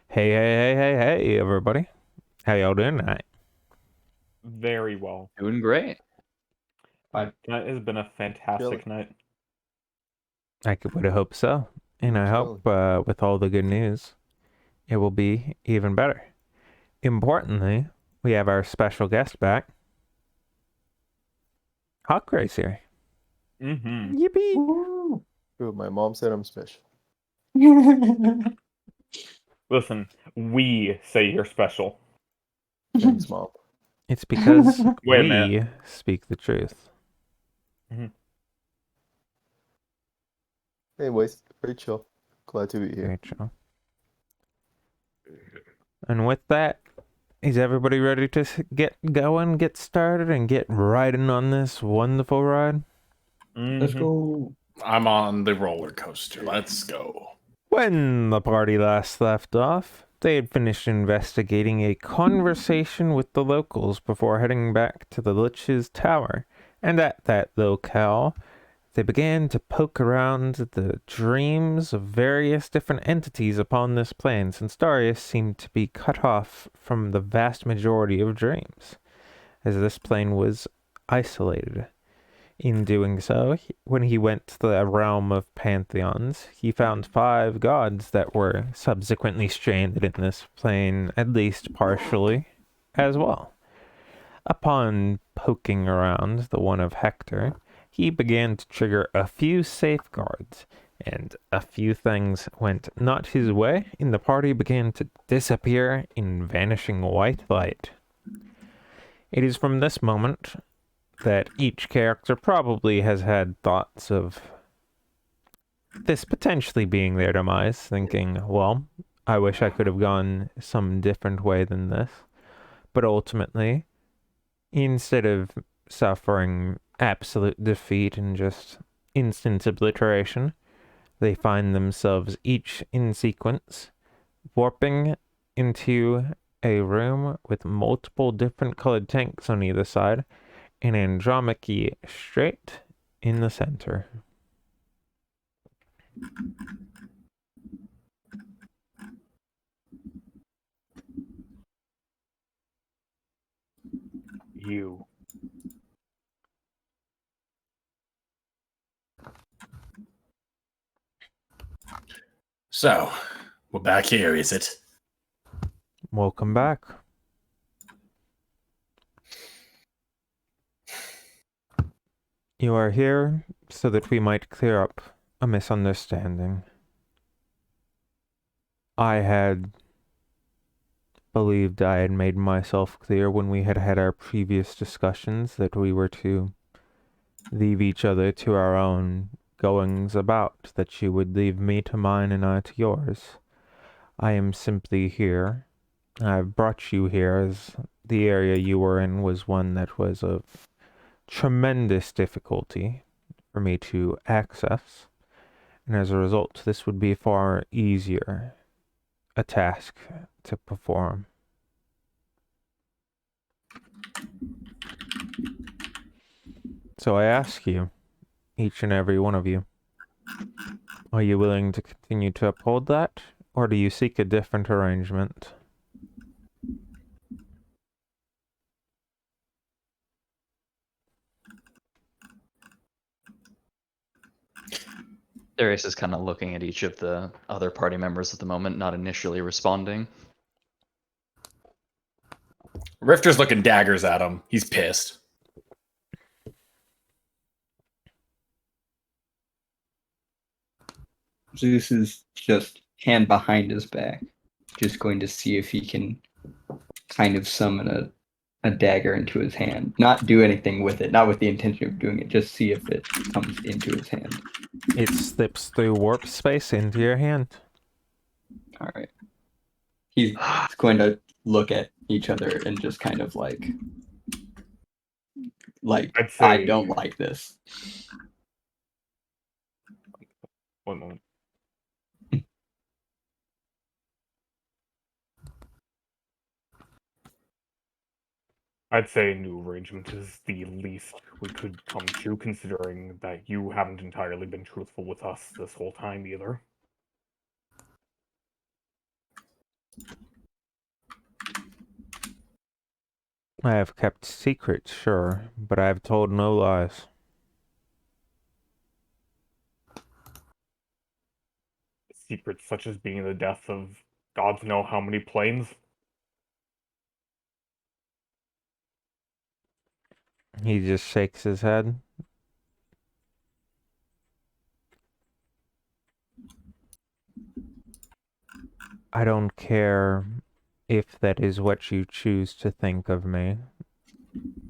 Hey, everybody. How y'all doing tonight? Very well. Doing great. That has been a fantastic night. Would hope so. And I hope with all the good news, it will be even better. Importantly, we have our special guest back. Hawk Race here. Mm-hmm. Yippee! Ooh, my mom said I'm special. Listen, we say you're special. Thanks, Mom. It's because Wait a we minute. speak the truth. Anyways, very chill. Glad to be here. Very chill. And with that, is everybody ready to get going, get started, and get riding on this wonderful ride? Let's go. I'm on the roller coaster. Let's go. When the party last left off, they had finished investigating a conversation with the locals before heading back to the Lich's tower, and at that locale, they began to poke around the dreams of various different entities upon this plane, since Darius seemed to be cut off from the vast majority of dreams, as this plane was isolated. In doing so, when he went to the realm of pantheons, he found 5 gods that were subsequently stranded in this plane, at least partially, as well. Upon poking around the one of Hector, he began to trigger a few safeguards, and a few things went not his way, and the party began to disappear in vanishing white light. It is from this moment that each character probably has had thoughts of this potentially being their demise, thinking, well, I wish I could have gone some different way than this. But ultimately, instead of suffering absolute defeat and just instant obliteration, they find themselves each in sequence warping into a room with multiple different colored tanks on either side, and Andromache straight in the center. You. So, we're back here, is it? Welcome back. You are here so that we might clear up a misunderstanding. I had believed I had made myself clear when we had had our previous discussions that we were to leave each other to our own goings about, that you would leave me to mine and I to yours. I am simply here. I've brought you here as the area you were in was one that was of tremendous difficulty for me to access, and as a result, this would be far easier a task to perform. So I ask you, each and every one of you, are you willing to continue to uphold that, or do you seek a different arrangement? Darius is kind of looking at each of the other party members at the moment, not initially responding. Rifter's looking daggers at him. He's pissed. Zeus is just hand behind his back, just going to see if he can kind of summon a dagger into his hand. Not do anything with it, not with the intention of doing it, just see if it comes into his hand. It slips through warp space into your hand. All right. He's going to look at each other and just kind of like I'd say, I don't like this. One moment. I'd say a new arrangement is the least we could come to, considering that you haven't entirely been truthful with us this whole time either. I have kept secrets, sure, but I have told no lies. Secrets such as being the death of gods know how many planes? He just shakes his head. I don't care if that is what you choose to think of me.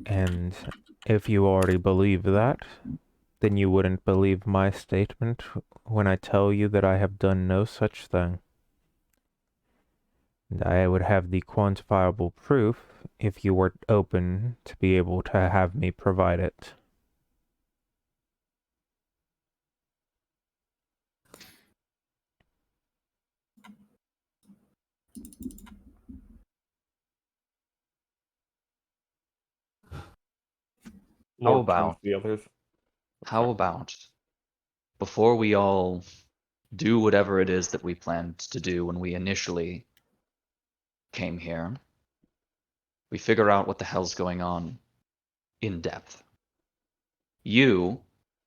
And if you already believe that, then you wouldn't believe my statement when I tell you that I have done no such thing. And I would have the quantifiable proof if you were open to be able to have me provide it. Lord turns about- to the others. How about before we all do whatever it is that we planned to do when we initially came here, we figure out what the hell's going on in depth. You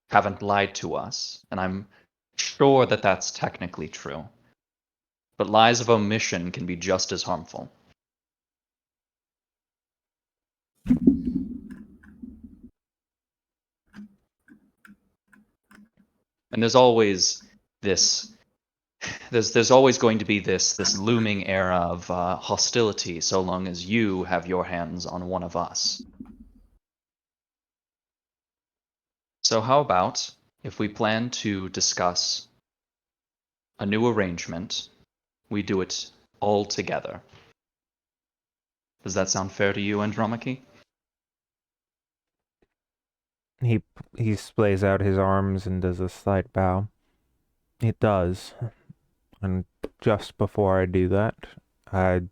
haven't lied to us, and I'm sure that that's technically true. But lies of omission can be just as harmful. And there's always this there's always going to be this looming era of hostility so long as you have your hands on one of us. So how about if we plan to discuss a new arrangement, we do it all together? Does that sound fair to you, Andromache? He splays out his arms and does a slight bow. It does. And just before I do that, I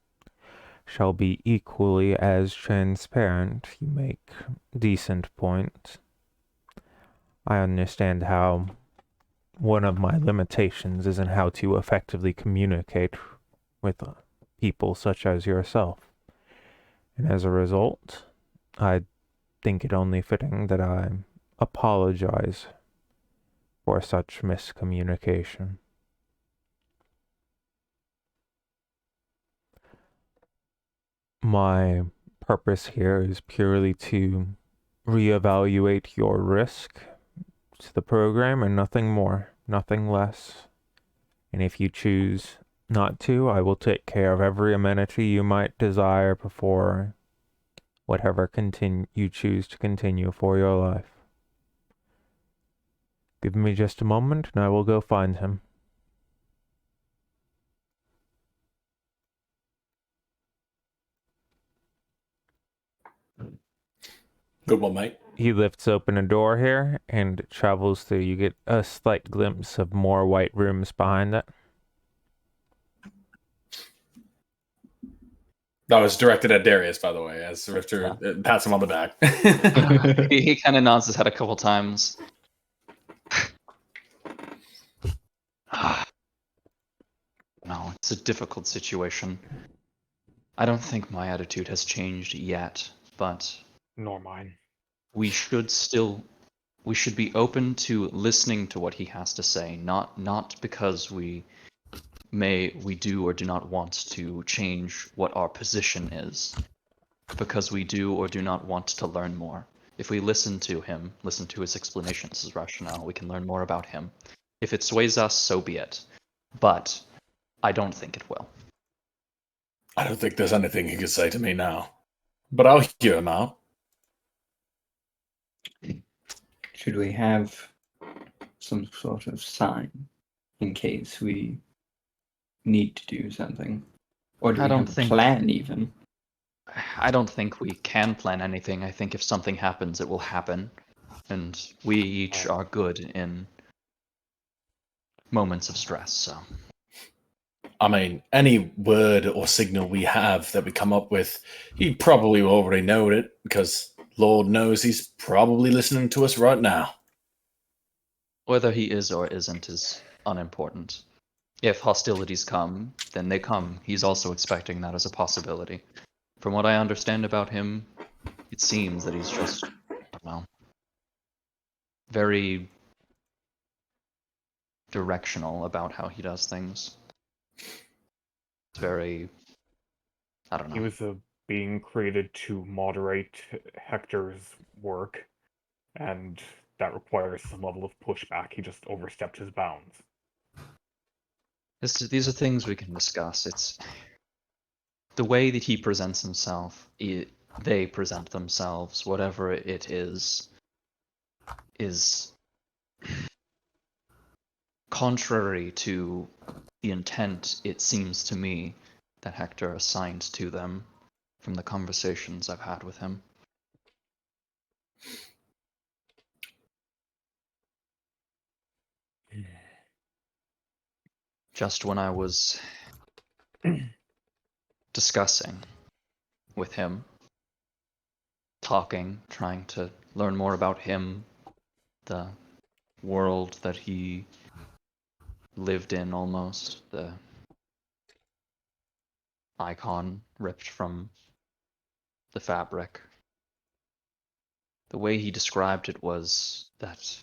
shall be equally as transparent. You make decent points. I understand how one of my limitations is in how to effectively communicate with people such as yourself. And as a result, I think it only fitting that I apologize for such miscommunication. My purpose here is purely to reevaluate your risk to the program and nothing more, nothing less. And if you choose not to, I will take care of every amenity you might desire before whatever you choose to continue for your life. Give me just a moment and I will go find him. Good one, mate. He lifts open a door here and it travels through. You get a slight glimpse of more white rooms behind it. That was directed at Darius, by the way, as Rifter pats him on the back. He kind of nods his head a couple times. No, it's a difficult situation. I don't think my attitude has changed yet, but Nor mine. we should be open to listening to what he has to say, not because we do or do not want to change what our position is, because we do or do not want to learn more. If we listen to him, listen to his explanations, his rationale, we can learn more about him. If it sways us, so be it. But I don't think it will. I don't think there's anything he could say to me now. But I'll hear him out. Should we have some sort of sign in case we need to do something? Or do I we don't have a think- plan even? I don't think we can plan anything. I think if something happens, it will happen. And we each are good in moments of stress, so. I mean, any word or signal we have that we come up with, he probably already know it, because Lord knows he's probably listening to us right now. Whether he is or isn't is unimportant. If hostilities come, then they come. He's also expecting that as a possibility. From what I understand about him, it seems that he's just, I don't know, very directional about how he does things. It's very, I don't He know. was a being created to moderate Hector's work, and that requires some level of pushback. He just overstepped his bounds. These are things we can discuss. It's the way that he presents himself, they present themselves, whatever it is contrary to the intent, it seems to me, that Hector assigned to them from the conversations I've had with him. Just when I was discussing with him, talking, trying to learn more about him, the world that he lived in almost, the icon ripped from the fabric. The way he described it was that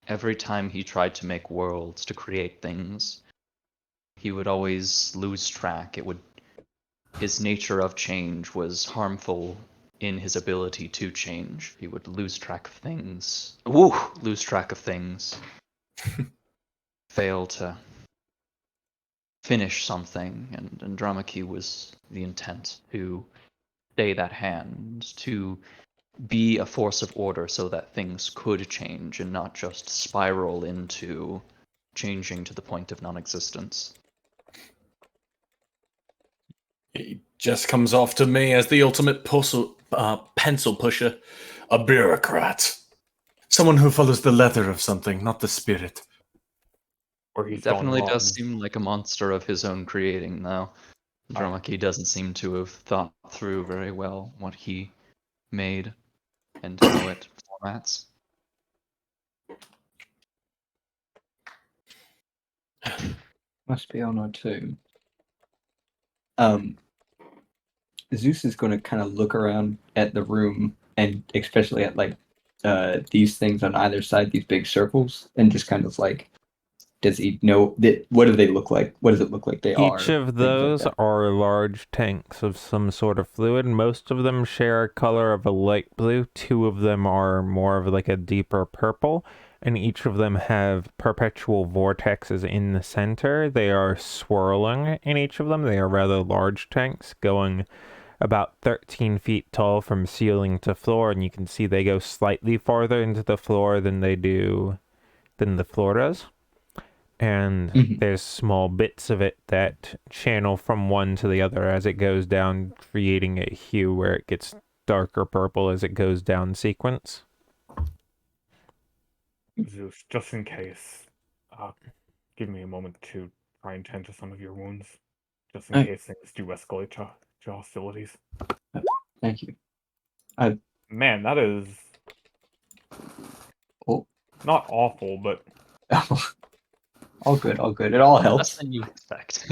every time he tried to make worlds, to create things, he would always lose track. His nature of change was harmful in his ability to change. He would lose track of things. Lose track of things. Fail to finish something, and Andromache was the intent to stay that hand, to be a force of order so that things could change and not just spiral into changing to the point of non-existence. He just comes off to me as the ultimate pencil pusher, a bureaucrat. Someone who follows the letter of something, not the spirit. Or He he's gone definitely wrong. does seem like a monster of his own creating, though. Andromache doesn't seem to have thought through very well what he made and how it formats. Must be on our too. Zeus is going to kind of look around at the room and especially at like these things on either side, these big circles, and just kind of like, does he know that? What do they look like? What does it look like they are? Each of Things like those that. are large tanks of some sort of fluid. Most of them share a color of a light blue. Two of them are more of like a deeper purple. And each of them have perpetual vortexes in the center. They are swirling in each of them. They are rather large tanks going about 13 feet tall from ceiling to floor. And you can see they go slightly farther into the floor than the floor does. And there's small bits of it that channel from one to the other as it goes down, creating a hue where it gets darker purple as it goes down sequence. Zeus, just in case, give me a moment to try and tend to some of your wounds, just in case things do escalate to hostilities. Thank you. Man, that is not awful, but All good, all good. It all Less helps. than you expect.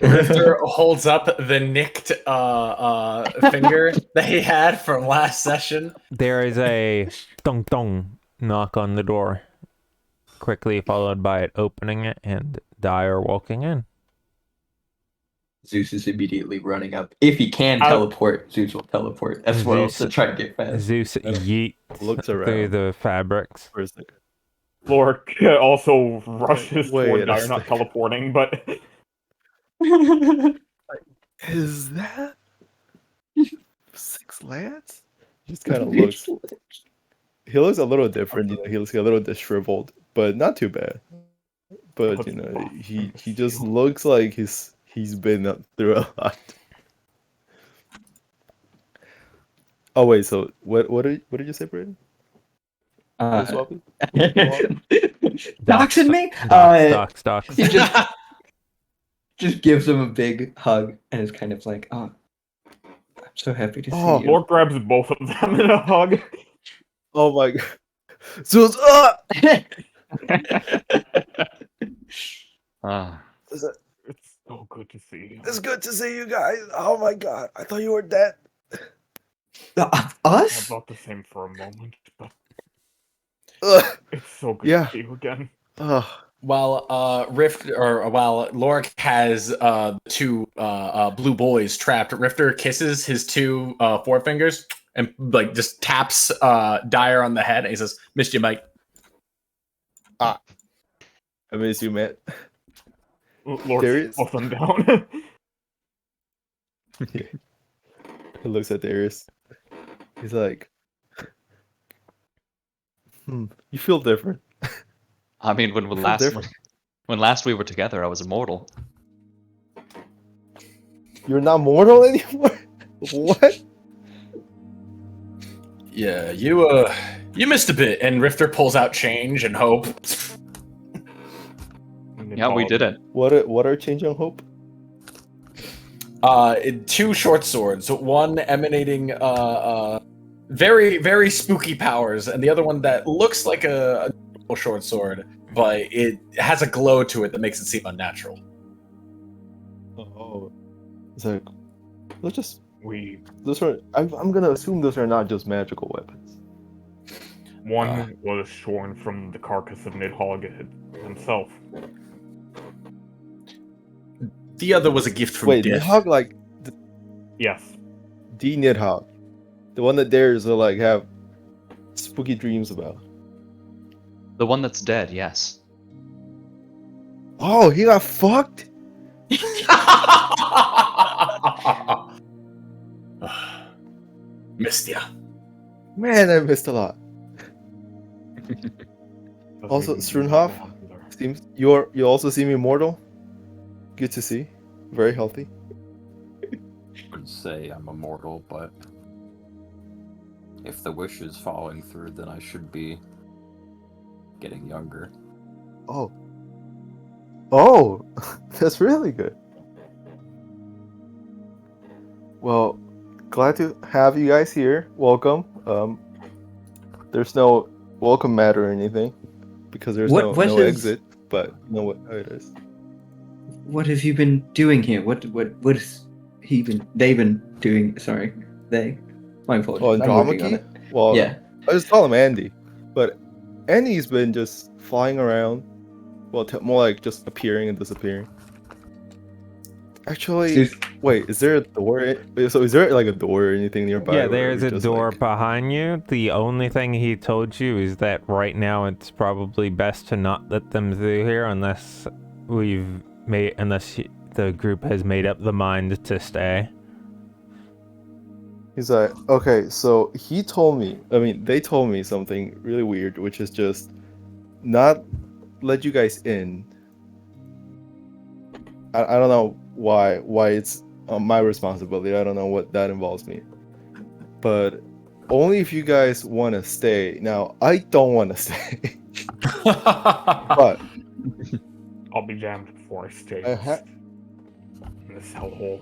Richter holds up the nicked finger that he had from last session. There is a dong dong knock on the door, quickly followed by it opening it and Dyer walking in. Zeus is immediately running up. If he can teleport, Zeus will teleport as well to try to get fast. Zeus yeets Looks through around. the fabrics. For a second. Lork also rushes Wait toward a Dyer, not second. teleporting, but Is that 6 Lance? Just kind of looks. He looks a little different. You know, he looks a little disheveled, but not too bad. But you know, he just looks like he's been through a lot. Oh wait, so what did you say, Braden? Swappy? Doxing me? Dox. He just gives him a big hug and is kind of like, oh, I'm so happy to see you. Lork grabs both of them in a hug. Oh my god. So It's so good to see you. it's good to see you guys. Oh my god. I thought you were dead. I Us? thought the same for a moment, but Ugh. it's so good Yeah. to see you again. Ugh. While while Lorik has two blue boys trapped, Rifter kisses his two forefingers and like just taps Dyer on the head. And he says, "Missed you, mate." I miss you, man. Lord, Darius? both them down. He looks at Darius. He's like, you feel different. I mean, when You feel last different. when last we were together, I was immortal. You're not mortal anymore? What? Yeah, you missed a bit. And Rifter pulls out change and hope. Yeah, we did it. What are change on hope? Two short swords, one emanating very very spooky powers, and the other one that looks like a short sword, but it has a glow to it that makes it seem unnatural. Oh, it's like, let's just. We Those are. I'm gonna assume those are not just magical weapons. one was shorn from the carcass of Nidhogg himself. The other was a gift from Wait, death. Nidhogg, like Yes, the Nidhogg, the one that dares to like have spooky dreams about. The one that's dead, yes. Oh, he got fucked. Missed ya. Man, I missed a lot. doesn't Also, even Strunhoff? belong either. Seems you also seem immortal. Good to see. Very healthy. Would say I'm immortal, but if the wish is following through, then I should be getting younger. Oh. Oh, that's really good. Well, glad to have you guys here. Welcome. There's no welcome mat or anything because there's What no is- exit, but you know what how it is. What have you been doing here? What has they been doing? Sorry, they. My apologies. Oh, I'm working on Andromache? it. Well, Yeah. I just call him Andy, but Andy's been just flying around. Well, more like just appearing and disappearing. Actually, Is- wait, is there a door? So is there like a door or anything nearby? Yeah, or there's a just, door like- behind you. The only thing he told you is that right now it's probably best to not let them through here unless the group has made up the mind to stay. He's like, okay, so he told me, they told me something really weird, which is just not let you guys in. I don't know why it's my responsibility. I don't know what that involves me. But only if you guys want to stay. Now, I don't want to stay. But I'll be damned before I stay I ha- in this hellhole.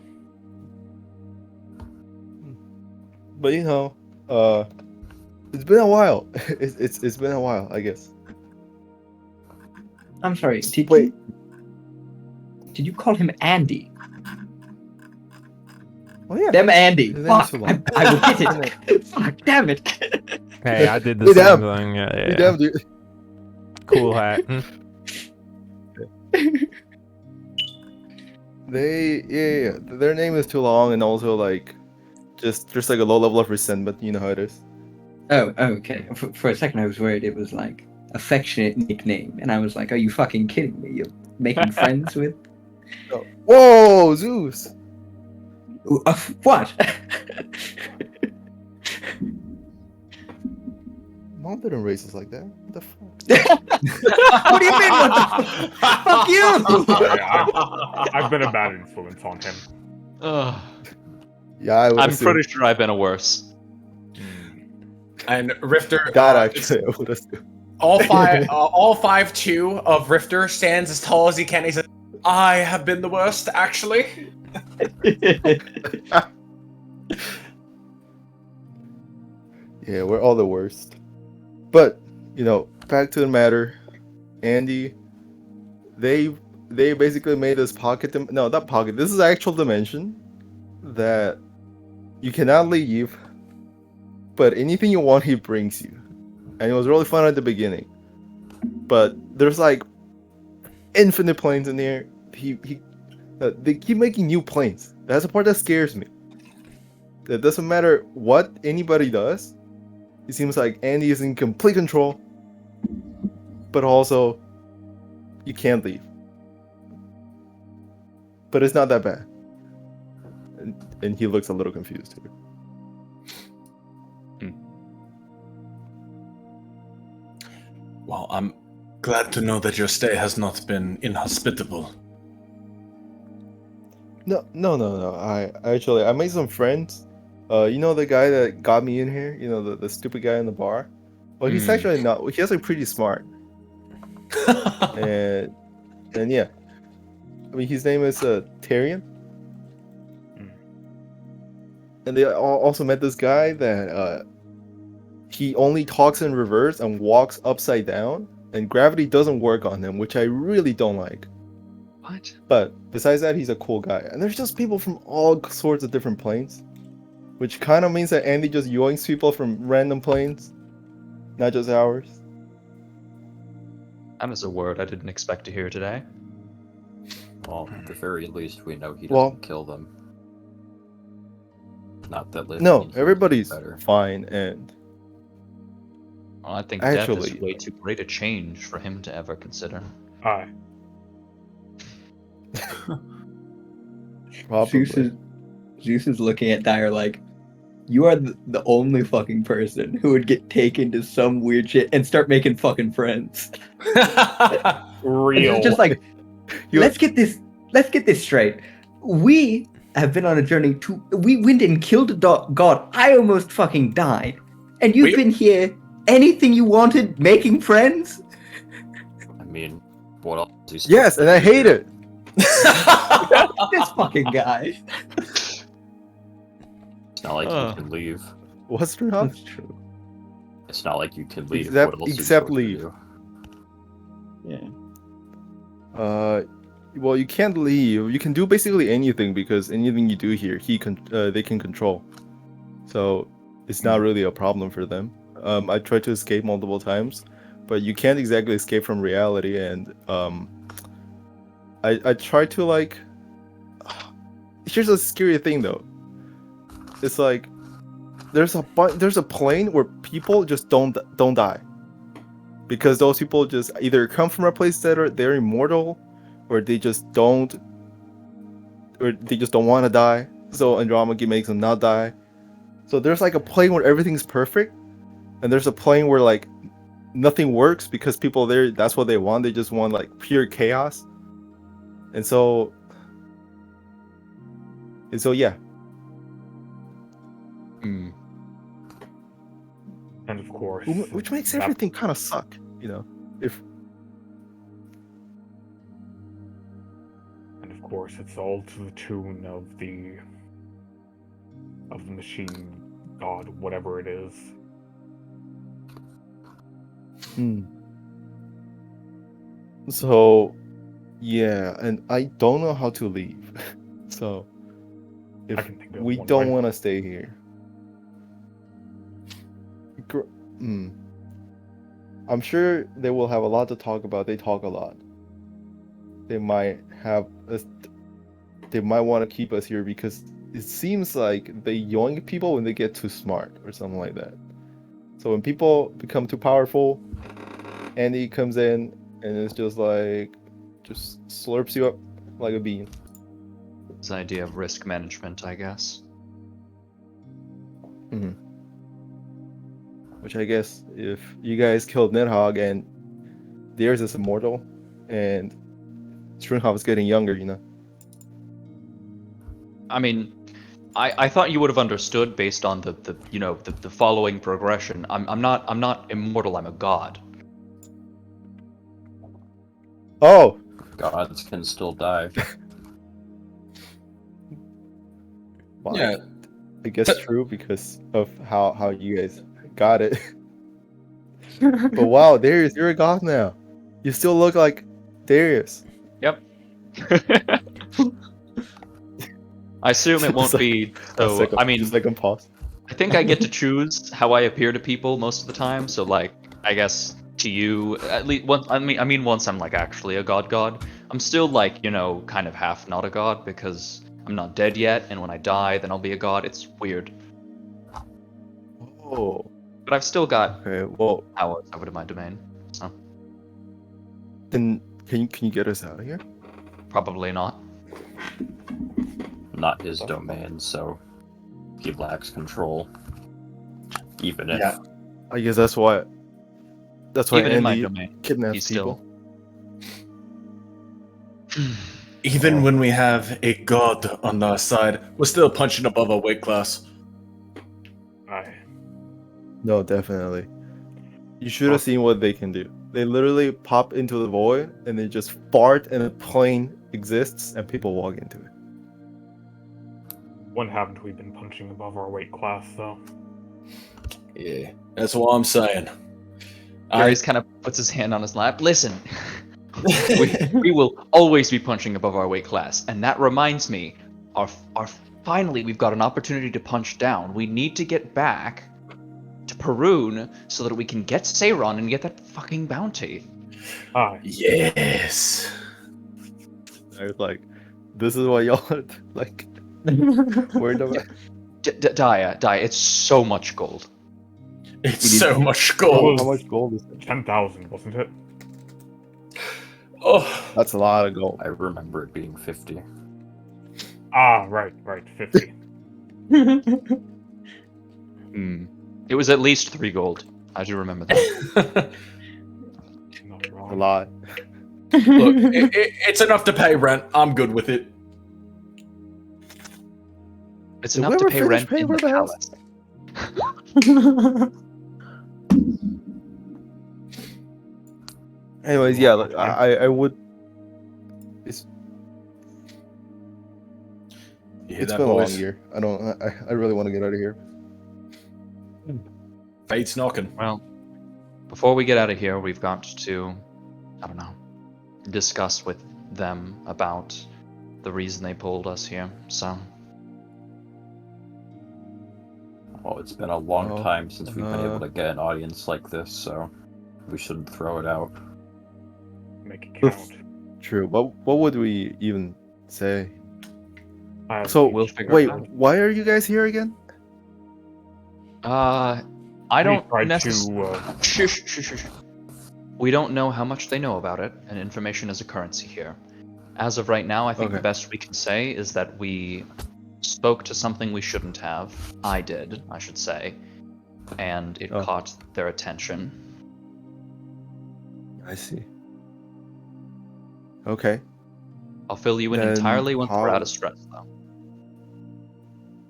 But you know, it's been a while. It's been a while, I guess. I'm sorry. Did Wait. you call him Andy? Oh yeah. Them Andy. His name's Fuck. Philip. I will get it. Fuck. Damn it. Hey, I did the Hey, same damn. thing. Yeah, You yeah. damn, dude. Cool hat. Yeah. Their name is too long, and also like, just like a low level of resentment. You know how it is. Oh, okay. For a second, I was worried it was like affectionate nickname, and I was like, "Are you fucking kidding me? You're making friends with Oh. Whoa, Zeus! what?" Mom didn't raise us like that. What the fuck? What do you mean? What the fuck you? Sorry, I've been a bad influence on him. Ugh. Yeah, I would I'm assume. pretty sure I've been a worse. And Rifter, That actually, I would assume. all 5'2" of Rifter stands as tall as he can. He says, "I have been the worst, actually." Yeah, we're all the worst. But you know, back to the matter. Andy, they basically made this no, not pocket. This is actual dimension that you cannot leave, but anything you want, he brings you. And it was really fun at the beginning. But there's like infinite planes in there. They keep making new planes. That's the part that scares me. It doesn't matter what anybody does. It seems like Andy is in complete control. But also, you can't leave. But it's not that bad. And he looks a little confused too. Well, I'm glad to know that your stay has not been inhospitable. No. I made some friends. You know the guy that got me in here? You know the stupid guy in the bar? Well, he's actually not. He's actually pretty smart. and yeah. I mean, his name is Tyrion. And they also met this guy that he only talks in reverse and walks upside down, and gravity doesn't work on him, which I really don't like. What? But besides that, he's a cool guy. And there's just people from all sorts of different planes, which kind of means that Andy just yoinks people from random planes, not just ours. That is a word I didn't expect to hear today. Well, at the very least, we know he doesn't Well- kill them. Not that living No, in humans is everybody's better. fine, and Well, I think death is Actually- way too great a change for him to ever consider. Aye. probably. Zeus is looking at Dyer like, you are the only fucking person who would get taken to some weird shit and start making fucking friends. Real. It's just like, You- let's get this straight. We have been on a journey we went and killed a god. I almost fucking died. And you've Wait. been here, anything you wanted, making friends? I mean, what else is he supposed Yes, to and I do hate here? it. This fucking guy. It's not like Ugh. you can leave. What's wrong? That's true. It's not like you can leave. Except- what else is he except supposed to leave. do? Yeah. Well, you can't leave. You can do basically anything because anything you do here, they can control. So it's not really a problem for them. I tried to escape multiple times, but you can't exactly escape from reality. And I tried to like. Here's a scary thing though. It's like there's a plane where people just don't die, because those people just either come from a place that they're immortal, or they just don't want to die. So Andromeda makes them not die. So there's like a plane where everything's perfect, and there's a plane where like nothing works because people there, that's what they want. They just want like pure chaos. And so yeah. Hmm. And of course, Which makes that- everything kind of suck, you know. And of course, it's all to the tune of the machine god, whatever it is. So yeah, and I don't know how to leave. So I if can think of we one don't way. want to stay here. I'm sure they will have a lot to talk about. They talk a lot. They might want to keep us here because it seems like they yoink people when they get too smart or something like that. So when people become too powerful, Andy comes in and it's just slurps you up like a bean. This idea of risk management, I guess. Which I guess if you guys killed Nidhogg and theirs is immortal, and Strunhov is getting younger, you know. I mean, I thought you would have understood based on the following progression. I'm not immortal. I'm a god. Oh, Gods can still die. well, Yeah. I guess true because of how you guys got it. But wow, Darius, you're a god now. You still look like Darius. Yep. I assume it won't Just like- be so. I mean, just like a pause. I think I get to choose how I appear to people most of the time. So like, I guess to you, at least once. I mean, once I'm like actually a god. I'm still like, kind of half not a god because I'm not dead yet, and when I die, then I'll be a god. It's weird, Oh, but I've still got okay. Well, powers over to my domain. So then can you get us out of here? probably not. Not his domain, so he lacks control. Even if Yeah. I guess that's why. That's why Even in my Andy domain, kidnaps he's people. Even when we have a god on our side, we're still punching above our weight class. Aye. No, definitely. You should Well- have seen what they can do. They literally pop into the void and they just fart and a plane exists and people walk into it. When haven't we been punching above our weight class, though? Yeah, that's what I'm saying. Gary's kind of puts his hand on his lap. Listen, we will always be punching above our weight class, and that reminds me, our finally we've got an opportunity to punch down. We need to get back to Perun so that we can get Seiron and get that fucking bounty. Aye. Yes. I was like, this is what y'all like. Where the Dia, it's so much gold. It's so much gold. how much gold is it? 10,000, wasn't it? Oh, That's a lot of gold. I remember it being 50. Ah, right, 50. It was at least 3 gold. I do remember that. Not A wrong. lot. look, it's enough to pay rent. I'm good with it. It's Did enough we to ever pay finish rent paying in for the the house? palace. Anyways, yeah, look, I would. It's You hear it's that, been a long boys? year. I really want to get out of here. Fate's knocking. Well, before we get out of here, we've got to, I don't know, discuss with them about the reason they pulled us here. So, Well, it's been a long Oh, time since we've been able uh, to get an audience like this, so we shouldn't throw it out. Make it count. True. What would we even say? So we'll figure Wait, it out. why are you guys here again? I don't tried necessarily. to. Shush. We don't know how much they know about it, and information is a currency here. As of right now, I think the Okay. best we can say is that we spoke to something we shouldn't have. I did, I should say, and it Oh. caught their attention. I see. Okay. I'll fill you in Then entirely once we're how- out of stress, though.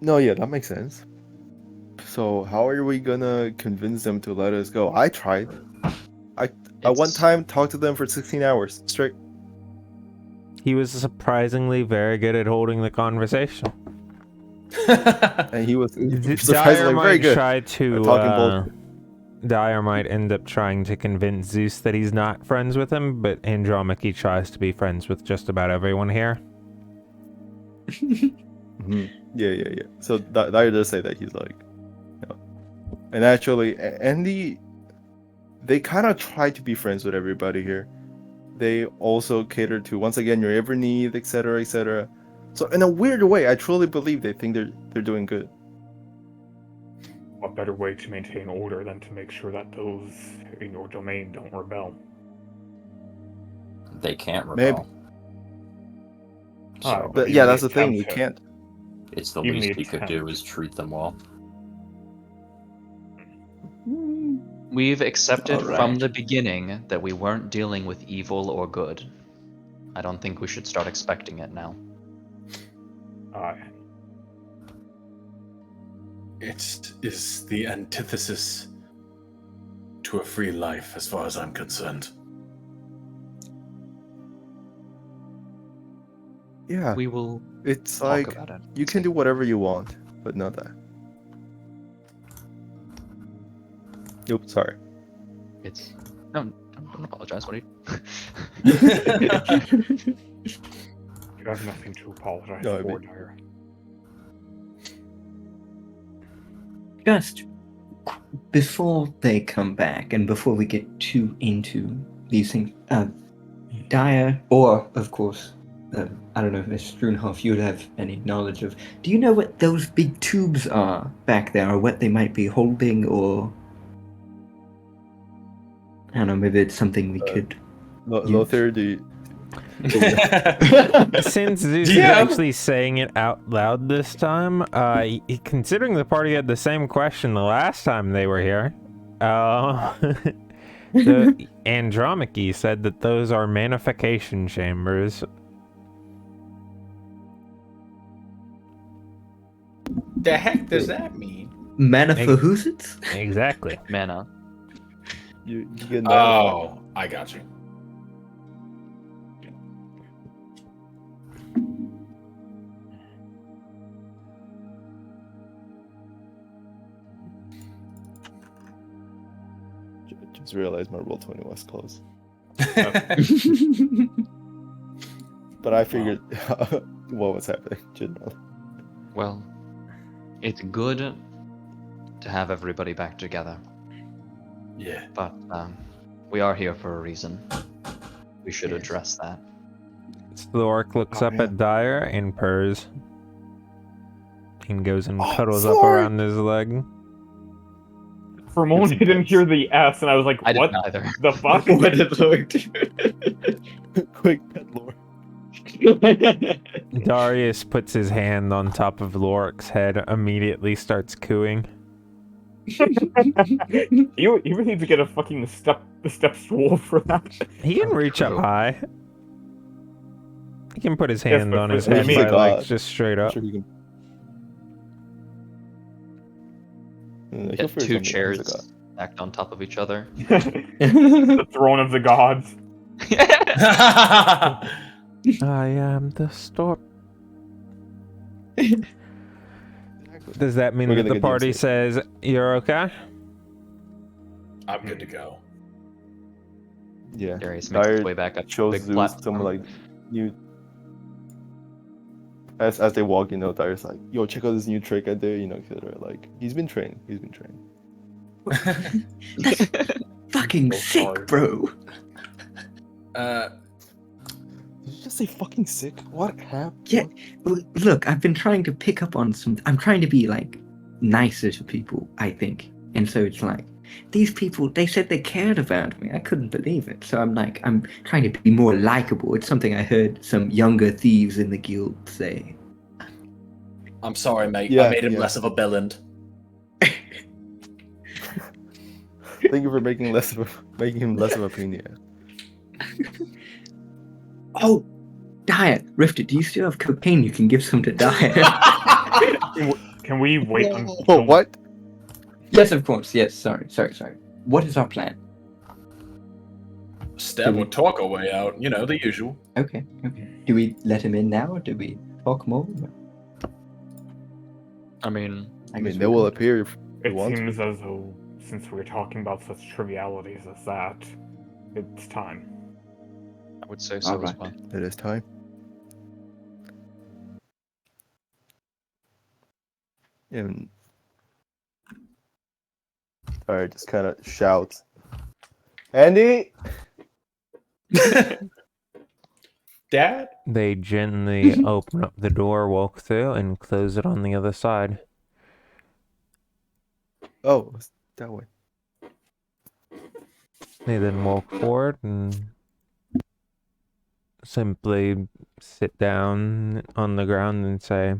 No, yeah, that makes sense. So how are we gonna convince them to let us go? I tried. At one It's- time talked to them for 16 hours straight. He was surprisingly very good at holding the conversation. And he was Dyer surprisingly very might good. try at to. talking bullshit. Dyer might end up trying to convince Zeus that he's not friends with him, but Andromache tries to be friends with just about everyone here. Mhm. Yeah. So Dyer does say that he's like, and actually, Andy, they kind of try to be friends with everybody here. They also cater to once again your every need, etc., etc. So in a weird way, I truly believe they think they're doing good. What better way to maintain order than to make sure that those in your domain don't rebel? They can't Maybe. rebel. So, But Even yeah, the that's the thing. We attempt can't. it's the even least the he could do attempt. is treat them well. We've accepted Alright. from the beginning that we weren't dealing with evil or good. I don't think we should start expecting it now. It is the antithesis to a free life, as far as I'm concerned. Yeah, We will it's talk like about it. you can do whatever you want, but not that. Oops, sorry. It's no, don't apologize. What are you? You have nothing to apologize No, I for, mean- Dyer. just before they come back and before we get too into these things, Dyer, or of course, I don't know if Mr. Struenhoff, if you would have any knowledge of, do you know what those big tubes are back there, or what they might be holding, or I don't know, maybe it's something we could. Lothar, do you... Since Zeus is DM. actually saying it out loud this time, considering the party had the same question the last time they were here, the Andromache said that those are manification chambers. The heck does that mean? Mana for Hoosits? Exactly. Mana. You get Oh, I got you. Just realized my Roll20 was close. But I figured what was happening. Generally. Well, it's good to have everybody back together, Yeah. but we are here for a reason. We should address that. So the orc looks up at Dyer and purrs. And goes and cuddles up Sorry. around his leg. For a moment, I didn't hear the S, and I was like, I what didn't either. the fuck? What did Lord do? Quick pet lore. Darius puts his hand on top of Lorik's head, immediately starts cooing. You really need to get a fucking step stool for that. He can reach up True. high. He can put his Yes, hand but on for- his I head mean- by like God. just straight I'm up. sure he can. Get He'll figure two something out. chairs He's a god. stacked on top of each other. The throne of the gods. I am the storm. Does that mean We're that gonna the get party used says you're okay? I'm good to go. Yeah. Darius makes his Dyer way back up to the shows big Zeus platform. some like new. As they walk, Dyer's like, "Yo, check out this new trick I did." Etc. Like he's been training. That's fucking So sick, sorry. bro. Did you just say fucking sick? What happened? Yeah. Look, I've been trying to pick up on some. I'm trying to be like nicer to people, I think. And so it's like, these people, they said they cared about me. I couldn't believe it. So I'm trying to be more likable. It's something I heard some younger thieves in the guild say. I'm sorry, mate. Yeah, I made him yeah. less of a bellend. Thank you for making him less of a pain. Oh, Dyer, Rifter, do you still have cocaine you can give some to Dyer? Can we wait until... Oh, what? Yes, of course. Yes, sorry. What is our plan? Stab would talk our way out. You know, the usual. Okay. Do we let him in now, or do we talk more? I mean, I mean, they will appear if they It want. seems as though, since we're talking about such trivialities as that, it's time. I would say so as Alright. well. It is time. And Alright, just kind of shouts, Andy. Dad? They gently open up the door, walk through, and close it on the other side. Oh, it's that way. They then walk forward and simply sit down on the ground and say,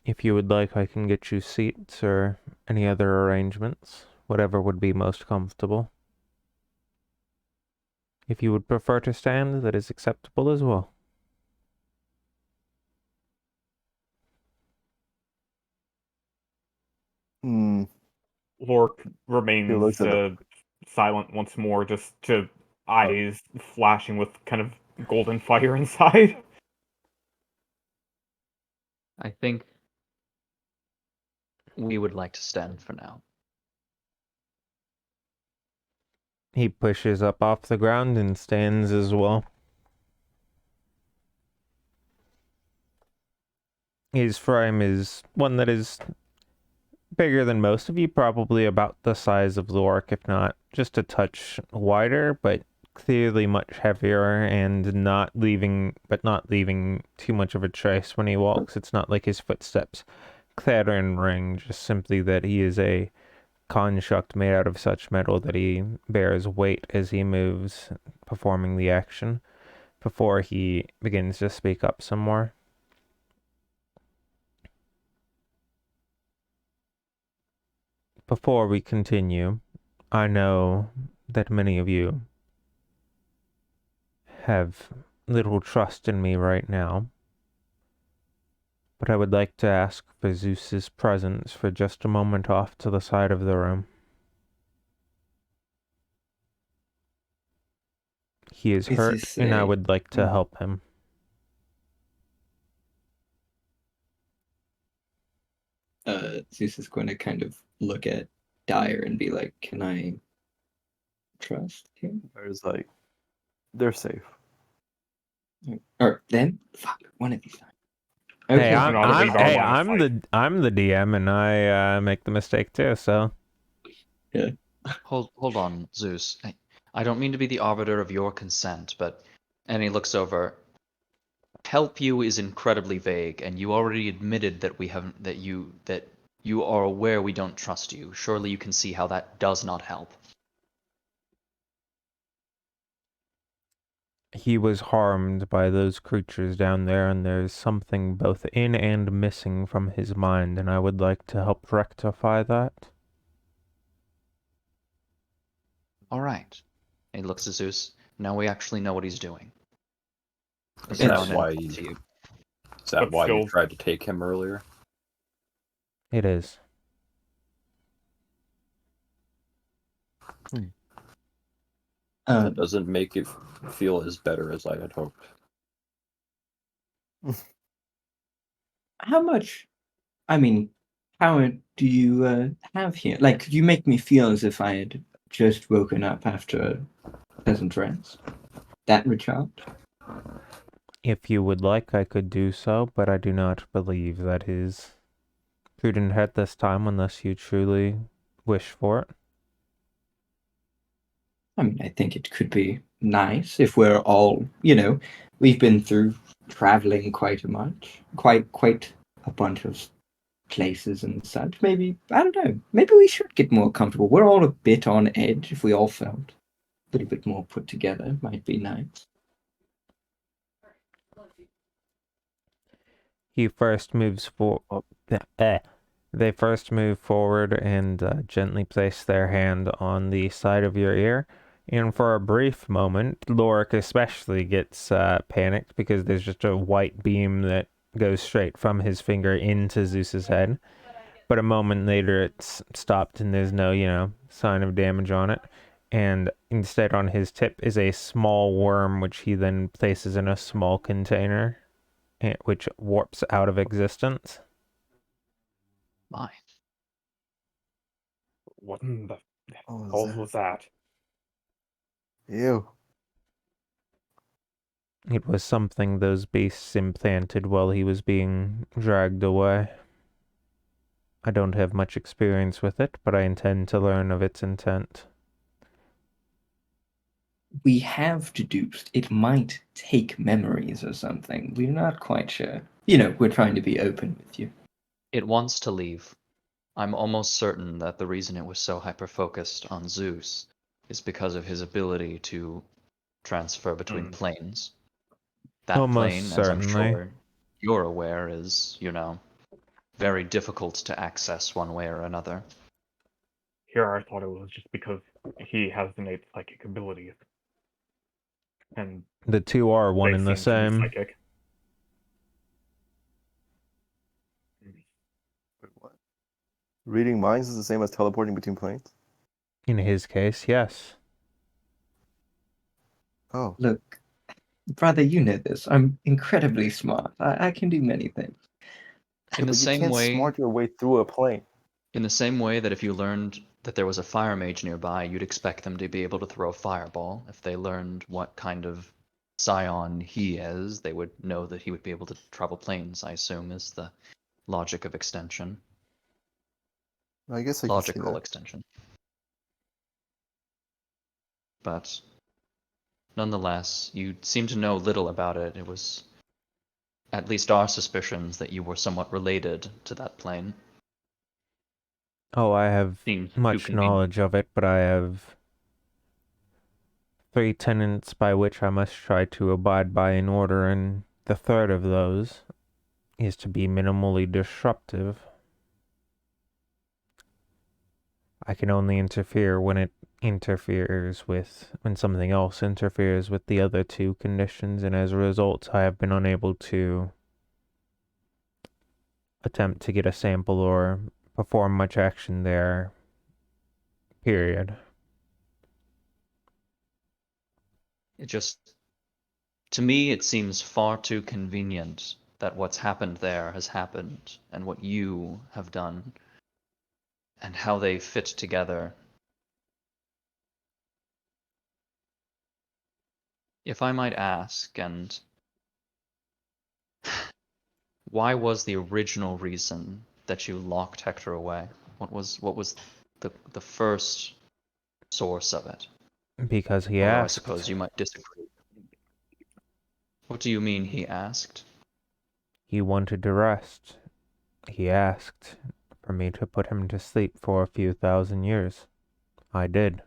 "If you would like, I can get you seats or any other arrangements, whatever would be most comfortable. If you would prefer to stand, that is acceptable as well." Hmm. Lork He remains looks at silent once more, just to eyes flashing with kind of golden fire inside. I think we would like to stand for now. He pushes up off the ground and stands as well. His frame is one that is bigger than most of you, probably about the size of Lork, if not just a touch wider, but clearly much heavier and not leaving too much of a trace when he walks. It's not like his footsteps clatter and ring, just simply that he is a construct made out of such metal that he bears weight as he moves, performing the action, before he begins to speak up some more. Before we continue, I know that many of you have little trust in me right now, but I would like to ask for Zeus's presence for just a moment off to the side of the room. He is Is hurt, this and I a- would like to help him. Zeus is going to kind of look at Dyer and be like, "Can I trust him?" There's like, they're safe. Or them? Fuck, one of these times. Hey, Okay. I'm the DM, and I make the mistake too. So Hold on, Zeus. I don't mean to be the arbiter of your consent, but and he looks over. Help you is incredibly vague, and you already admitted that we haven't that you are aware we don't trust you. Surely you can see how that does not help. he was harmed by those creatures down there, and there's something both in and missing from his mind, and I would like to help rectify that. All right. And he looks at Zeus. Now we actually know what he's doing. Is Is that now an why? enemy to you. Is that But why you still- tried to take him earlier? It is. That doesn't make it feel as better as I had hoped. How much? I mean, how do you have here? Like, could you make me feel as if I had just woken up after a pleasant rest? That recharge? If you would like, I could do so, but I do not believe that is prudent at this time unless you truly wish for it. I mean, I think it could be nice if we're all, we've been through traveling quite a bunch of places and such. Maybe, I don't know, maybe we should get more comfortable. We're all a bit on edge. If we all felt a little bit more put together, might be nice. He first moves for. They first move forward and gently place their hand on the side of your ear. And for a brief moment, Lorik especially gets panicked because there's just a white beam that goes straight from his finger into Zeus's head. But a moment later, it's stopped and there's no, sign of damage on it. And instead, on his tip is a small worm, which he then places in a small container, which warps out of existence. My. What in the Oh, hell was that? Ew. It was something those beasts implanted while he was being dragged away. I don't have much experience with it, but I intend to learn of its intent. We have deduced it might take memories or something. We're not quite sure. We're trying to be open with you. It wants to leave. I'm almost certain that the reason it was so hyper-focused on Zeus is because of his ability to transfer between planes. That Almost plane, as I'm certainly. sure you're aware, is, very difficult to access one way or another. Here I thought it was just because he has innate psychic abilities. And The two are one they and the seem to be same. psychic. Wait, what? Reading minds is the same as teleporting between planes? In his case, yes. Oh. Look, brother, you know this. I'm incredibly smart. I can do many things. In the But you same can't way, smart your way through a plane. that if you learned that there was a fire mage nearby, you'd expect them to be able to throw a fireball. If they learned what kind of scion he is, they would know that he would be able to travel planes, I assume, is the logic of extension. I guess I can see logical that. extension. But nonetheless, you seem to know little about it. It was at least our suspicions that you were somewhat related to that plane. Oh, I have Seems too much convenient. knowledge of it, but I have 3 tenets by which I must try to abide by in order, and the third of those is to be minimally disruptive. I can only interfere when when something else interferes with the other 2 conditions, and as a result, I have been unable to attempt to get a sample or perform much action there, period. It just, to me, it seems far too convenient that what's happened there has happened, and what you have done, and how they fit together. If I might ask, and why was the original reason that you locked Hector away? What was the first source of it? Because he Although I asked. suppose you might disagree. What do you mean he asked? He wanted to rest. He asked for me to put him to sleep for a few thousand years. I did.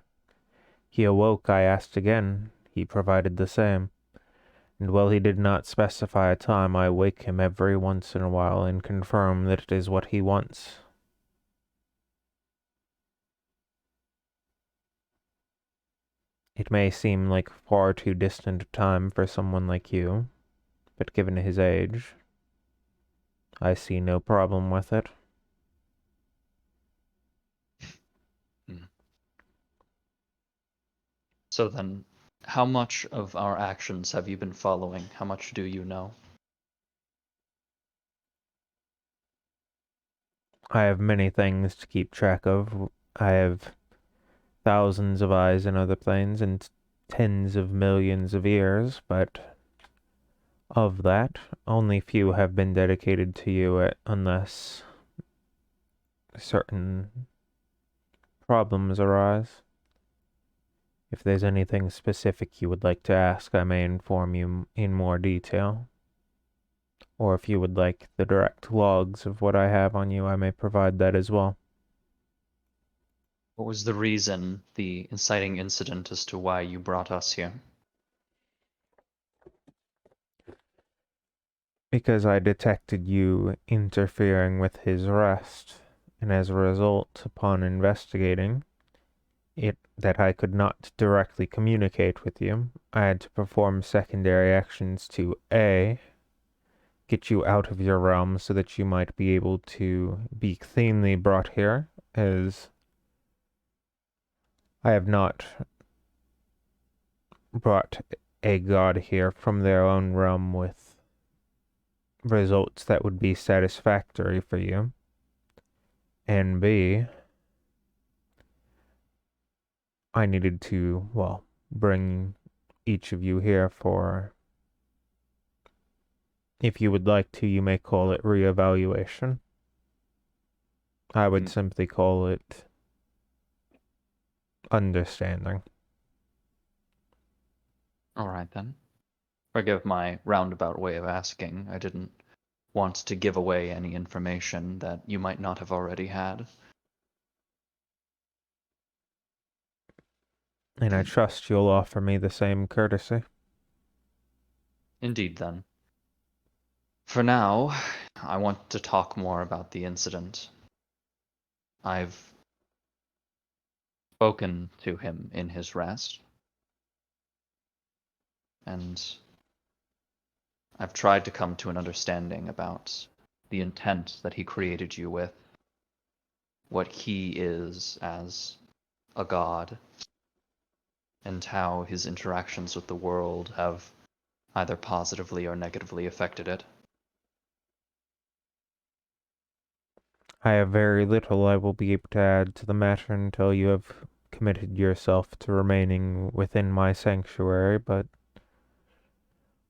He awoke, I asked again. He provided the same. And while he did not specify a time, I wake him every once in a while and confirm that it is what he wants. It may seem like far too distant a time for someone like you, but given his age, I see no problem with it. So then, how much of our actions have you been following? How much do you know? I have many things to keep track of. I have thousands of eyes in other planes and tens of millions of ears, but of that, only few have been dedicated to you unless certain problems arise. If there's anything specific you would like to ask, I may inform you in more detail. Or if you would like the direct logs of what I have on you, I may provide that as well. What was the reason, the inciting incident as to why you brought us here? Because I detected you interfering with his rest, and as a result, upon investigating it, that I could not directly communicate with you, I had to perform secondary actions to A, get you out of your realm so that you might be able to be cleanly brought here, as I have not brought a god here from their own realm with results that would be satisfactory for you. And B, I needed to, well, bring each of you here for, if you would like to, you may call it reevaluation. I would simply call it understanding. All right then. Forgive my roundabout way of asking. I didn't want to give away any information that you might not have already had. And I trust you'll offer me the same courtesy. Indeed then. For now, I want to talk more about the incident. I've spoken to him in his rest, and I've tried to come to an understanding about the intent that he created you with, what he is as a god, and how his interactions with the world have either positively or negatively affected it. I have very little I will be able to add to the matter until you have committed yourself to remaining within my sanctuary, but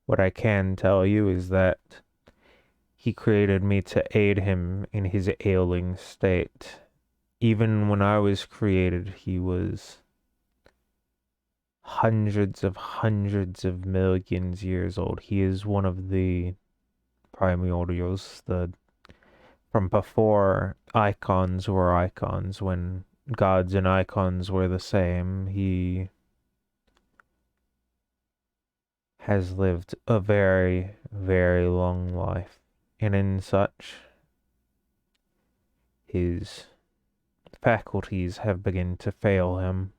what I can tell you is that he created me to aid him in his ailing state. even when I was created, he was hundreds of millions years old. He is one of the primordials, from before icons were icons, when gods and icons were the same. He has lived a very, very long life, and in such, his faculties have begun to fail him.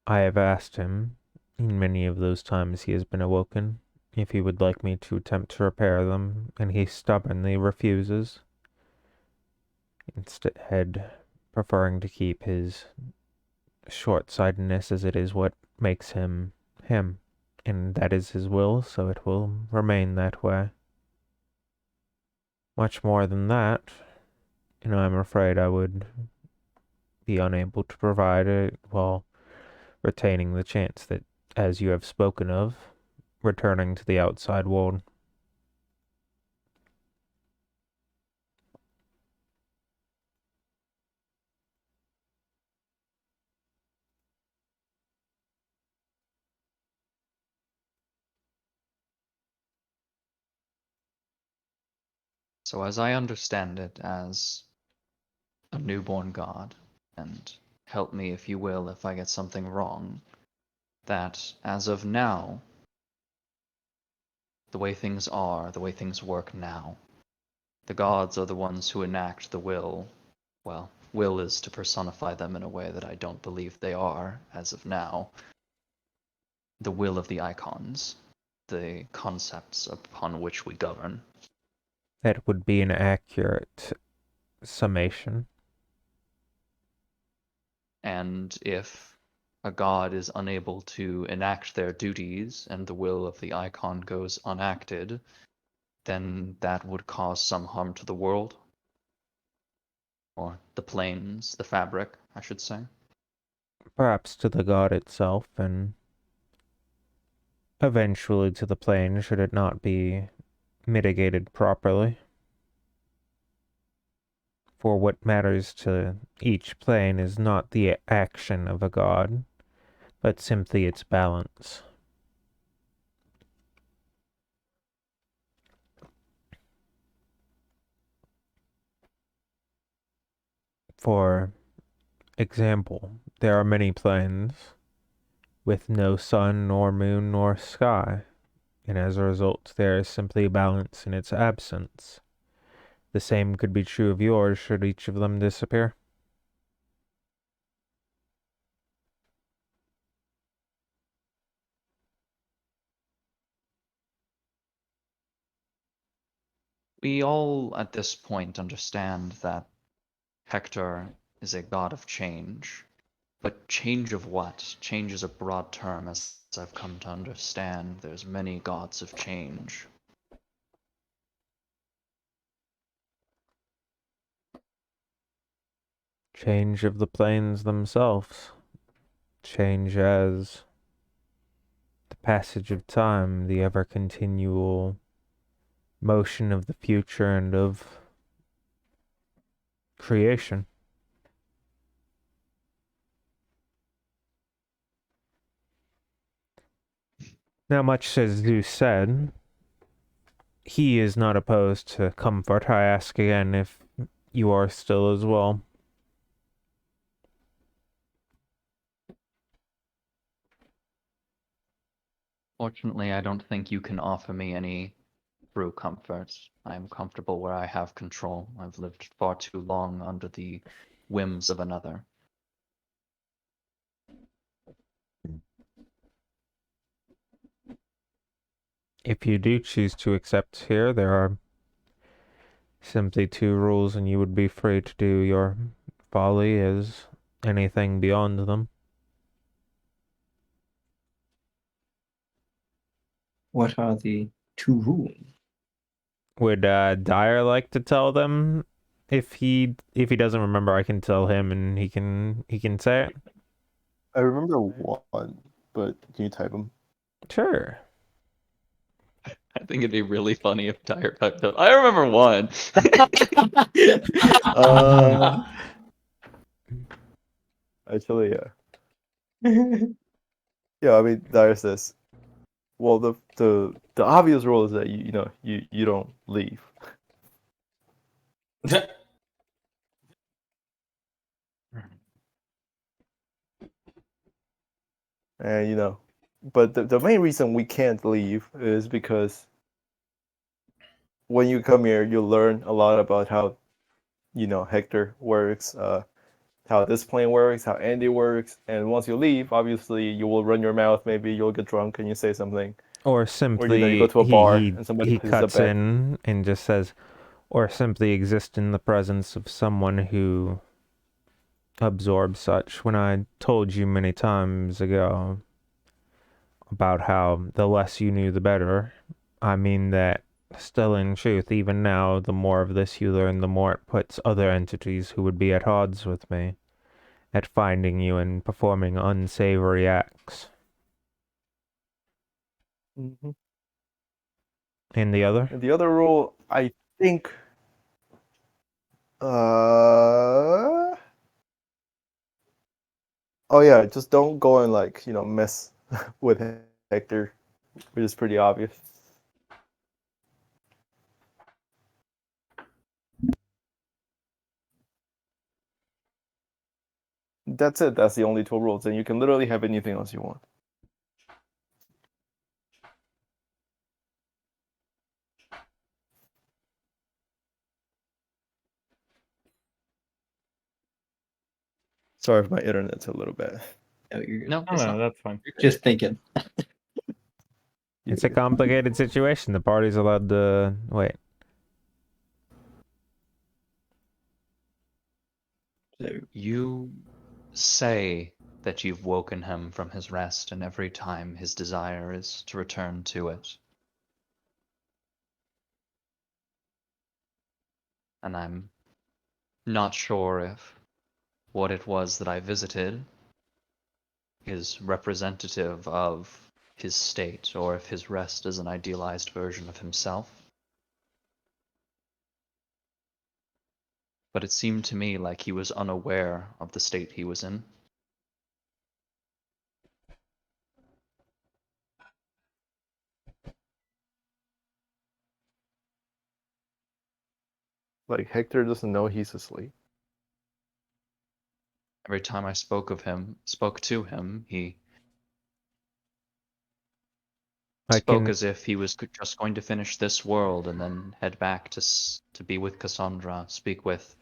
I have asked him, in many of those times he has been awoken, if he would like me to attempt to repair them, and he stubbornly refuses, instead preferring to keep his short-sightedness as it is what makes him him, and that is his will, so it will remain that way. Much more than that, and I'm afraid I would be unable to provide it while retaining the chance that, as you have spoken of, returning to the outside world. So, as I understand it, as a newborn god, and help me if you will if I get something wrong, that as of now, the way things are, the way things work now, the gods are the ones who enact the will. Well, will is to personify them in a way that I don't believe they are, as of now. The will of the icons, the concepts upon which we govern. That would be an accurate summation. And if a god is unable to enact their duties and the will of the icon goes unacted, then that would cause some harm to the world. Or the planes, the fabric, I should say. Perhaps to the god itself, and eventually to the plane, should it not be mitigated properly. For what matters to each plane is not the action of a god, but simply its balance. For example, there are many planes with no sun nor moon nor sky, and as a result there is simply balance in its absence. The same could be true of yours should each of them disappear. We all, at this point, understand that Hector is a god of change. But change of what? Change is a broad term, as I've come to understand. There's many gods of change. Change of the planes themselves. Change as the passage of time, the ever continual motion of the future and of creation. Now, much as Zeus said, he is not opposed to comfort. I ask again if you are still as well. Fortunately, I don't think you can offer me any true comfort. I am comfortable where I have control. I've lived far too long under the whims of another. If you do choose to accept here, there are simply two rules, and you would be free to do your folly as anything beyond them. What are the two rules? Would Dyer like to tell them? If he doesn't remember, I can tell him, and he can say it. I remember one, but can you type them? Sure. I think it'd be really funny if Tyre piped up. I remember one. uh, actually, yeah. Yeah, I mean, there's this. Well, the obvious rule is that you don't leave. And but the main reason we can't leave is because when you come here, you learn a lot about how Hector works, how this plane works, how Andy works, and once you leave, obviously you will run your mouth. Maybe you'll get drunk and you say something, Or or you go simply to a he bar he and somebody he pisses a cuts bed. in and just says, or simply exist in the presence of someone who absorbs such. When I told you many times ago about how the less you knew, the better, I mean that still in truth, even now, the more of this you learn, the more it puts other entities who would be at odds with me at finding you and performing unsavory acts. Mm-hmm. And the other? And the other rule, I think, oh yeah, just don't go and mess with Hector, which is pretty obvious. That's it. That's the only two rules, and you can literally have anything else you want. Sorry if my internet's a little bad. Oh, you're good. No, Oh, it's no, not. that's fine. Just thinking. It's a complicated situation. The party's allowed to wait. So, You say that you've woken him from his rest, and every time his desire is to return to it. And I'm not sure if what it was that I visited is representative of his state, or if his rest is an idealized version of himself. But it seemed to me like he was unaware of the state he was in. Like Hector doesn't know he's asleep. Every time I spoke to him, he I spoke can as if he was just going to finish this world and then head back to be with Cassandra, speak with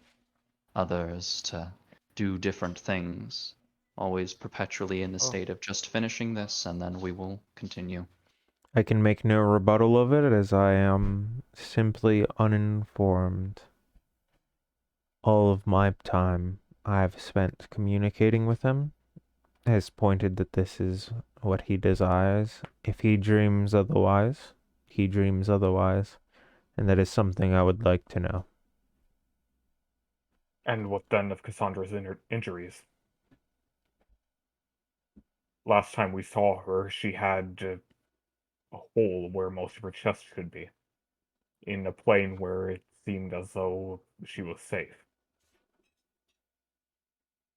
others, to do different things, always perpetually in the Oh. state of just finishing this and then we will continue. I can make no rebuttal of it as I am simply uninformed. All of my time I've spent communicating with him has pointed that this is what he desires. If he dreams otherwise, he dreams otherwise, and that is something I would like to know. And what then of Cassandra's injuries? Last time we saw her, she had a hole where most of her chest should be, in a plane where it seemed as though she was safe.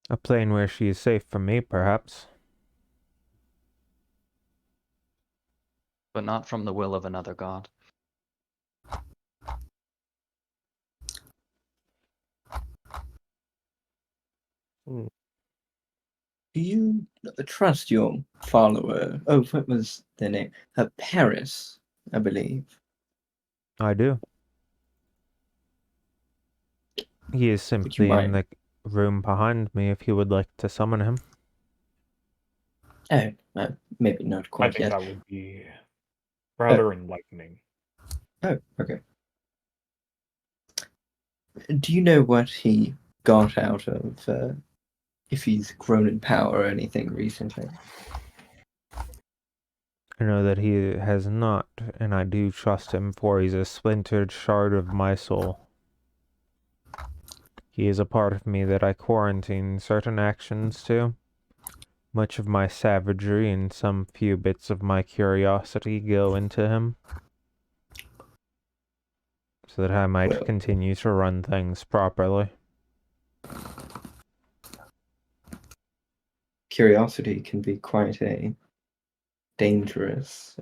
A plane where she is safe from me, perhaps. But not from the will of another god. Hmm. do you trust your follower? Oh, what was their name? Paris, I believe. I do. He is Would you simply in mind? the room behind me if you would like to summon him. Oh, maybe not I quite think yet. that would be rather enlightening. Oh, okay. Do you know what he got out of, if he's grown in power or anything recently? I know that he has not, and I do trust him, for he's a splintered shard of my soul. He is a part of me that I quarantine certain actions to. Much of my savagery and some few bits of my curiosity go into him. so that I might Well- continue to run things properly. Curiosity can be quite a dangerous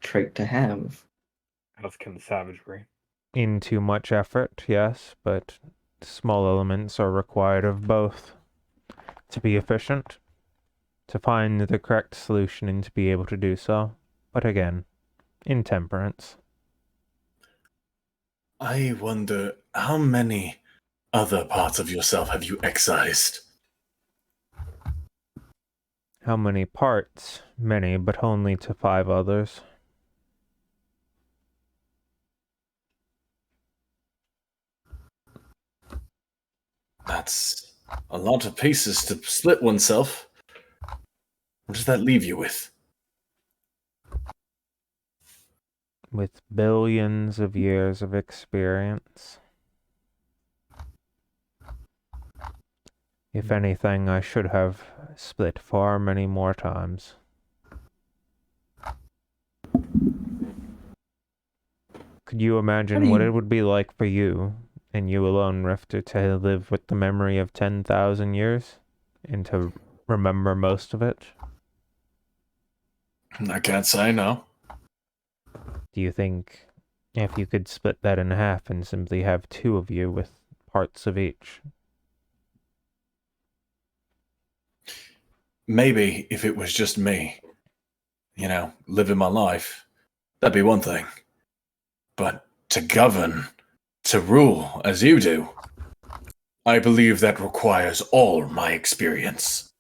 trait to have. As can savagery. In too much effort, yes, but small elements are required of both to be efficient, to find the correct solution and to be able to do so. But again, intemperance. I wonder how many other parts of yourself have you excised? How many parts? Many, but only to 5 others. That's a lot of pieces to split oneself. What does that leave you with? With billions of years of experience. If anything, I should have split far many more times. Could you imagine what it would be like for you, and you alone, Rifter, to live with the memory of 10,000 years? And to remember most of it? I can't say no. Do you think if you could split that in half and simply have 2 of you with parts of each? Maybe if it was just me, living my life, that'd be one thing. But to govern, to rule as you do, I believe that requires all my experience.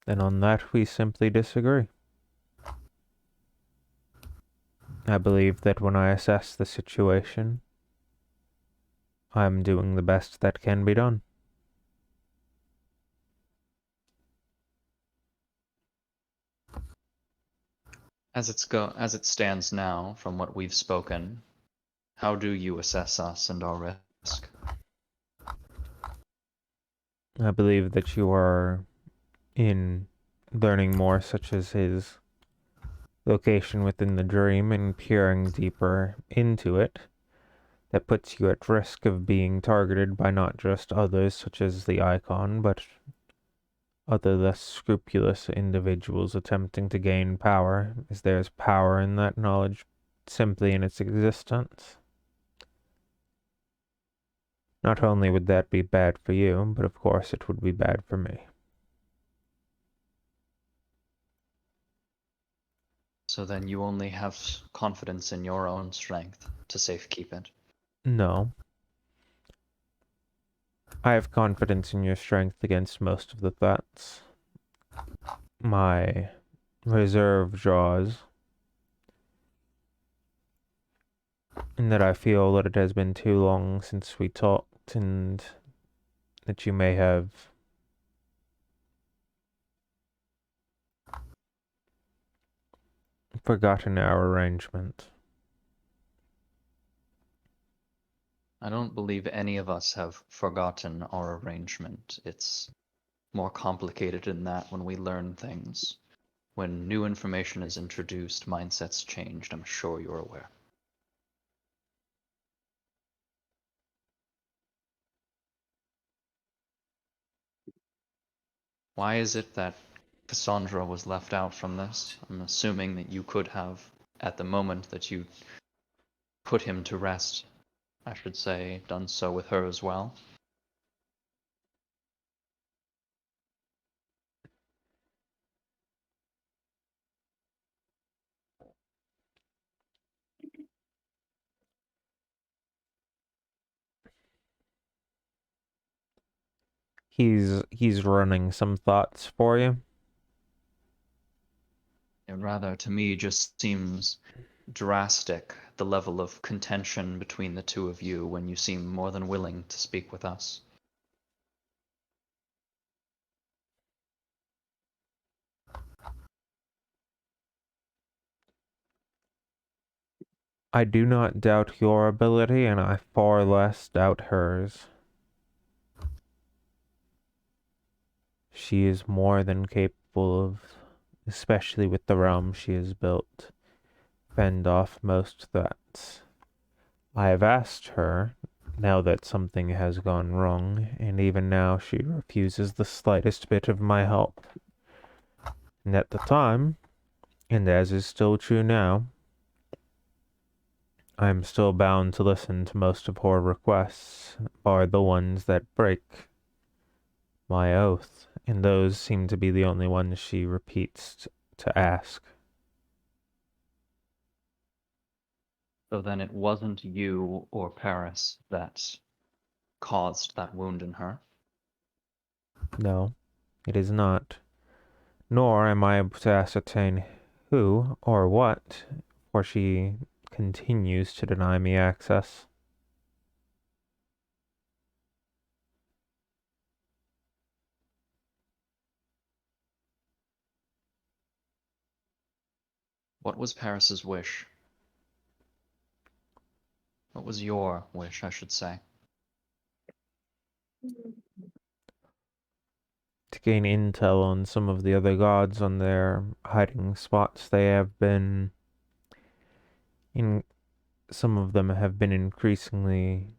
Then on that we simply disagree. I believe that when I assess the situation, I'm doing the best that can be done. As it stands now, from what we've spoken, how do you assess us and our risk? I believe that you are in learning more, such as his location within the dream, and peering deeper into it, that puts you at risk of being targeted by not just others, such as the icon, but other less scrupulous individuals attempting to gain power, as there's power in that knowledge simply in its existence. Not only would that be bad for you, but of course it would be bad for me. So then you only have confidence in your own strength to safekeep it. No. I have confidence in your strength against most of the threats. My reserve draws, in that I feel that it has been too long since we talked, and that you may have forgotten our arrangement. I don't believe any of us have forgotten our arrangement. It's more complicated than that when we learn things. When new information is introduced, mindsets changed, I'm sure you're aware. Why is it that Cassandra was left out from this? I'm assuming that you could have, at the moment that you put him to rest, I should say, done so with her as well. He's running some thoughts for you. It rather, to me, just seems drastic, the level of contention between the two of you when you seem more than willing to speak with us. I do not doubt your ability, and I far less doubt hers. She is more than capable of, especially with the realm she has built, fend off most threats. I have asked her, now that something has gone wrong, and even now she refuses the slightest bit of my help. And at the time, and as is still true now, I am still bound to listen to most of her requests, bar the ones that break my oath, and those seem to be the only ones she repeats to ask. So then it wasn't you or Paris that caused that wound in her. No, it is not. Nor am I able to ascertain who or what, for she continues to deny me access. What was Paris's wish? What was your wish, I should say? To gain intel on some of the other gods on their hiding spots, they have been in some of them have been increasingly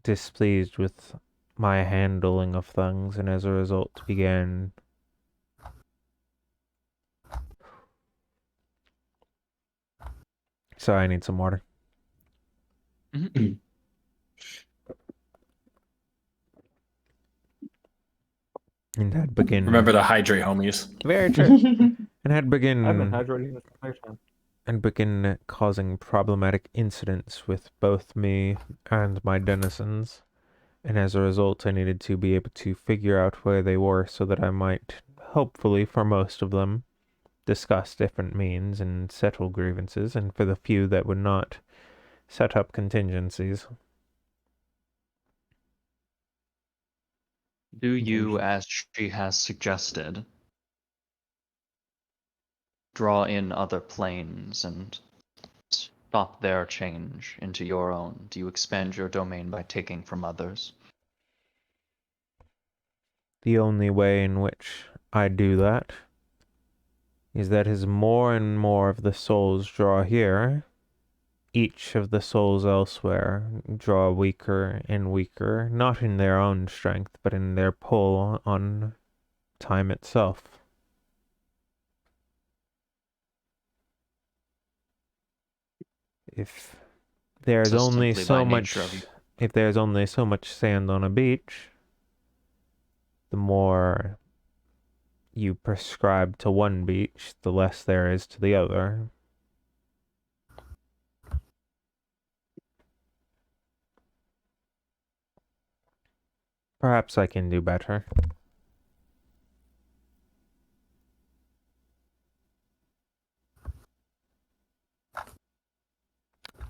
displeased with my handling of things, and as a result began sorry, I need some water. And had begin Remember to hydrate, homies. very true. And had I've been begin hydrating this entire time. and begin causing problematic incidents with both me and my denizens. And as a result, I needed to be able to figure out where they were so that I might, hopefully for most of them, discuss different means and settle grievances, and for the few that would not, set up contingencies. Do you, as she has suggested, draw in other planes and stop their change into your own? Do you expand your domain by taking from others? The only way in which I do that is that as more and more of the souls draw here, each of the souls elsewhere draw weaker and weaker, not in their own strength, but in their pull on time itself. If there's So only simply by so much, nature of you. if there's only so much sand on a beach, the more you prescribe to one beach, the less there is to the other. Perhaps I can do better.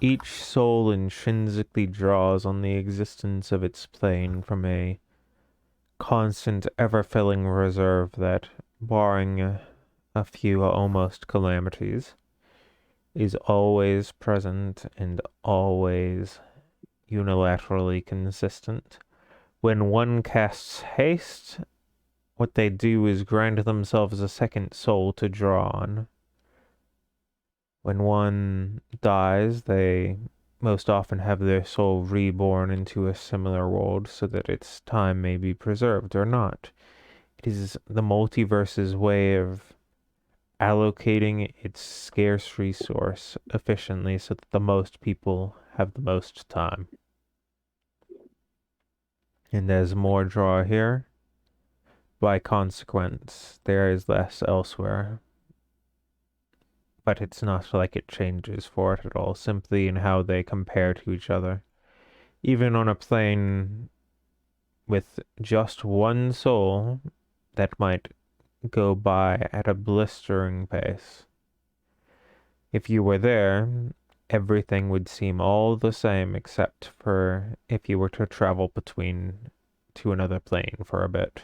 Each soul intrinsically draws on the existence of its plane from a constant, ever-filling reserve that, barring a few almost calamities, is always present and always unilaterally consistent. When one casts haste, what they do is grant themselves a second soul to draw on. When one dies, they most often have their soul reborn into a similar world so that its time may be preserved or not. It is the multiverse's way of allocating its scarce resource efficiently so that the most people have the most time. And as more draw here, by consequence, there is less elsewhere. But it's not like it changes for it at all, simply in how they compare to each other. Even on a plane with just one soul that might go by at a blistering pace. If you were there, everything would seem all the same except for if you were to travel between to another plane for a bit.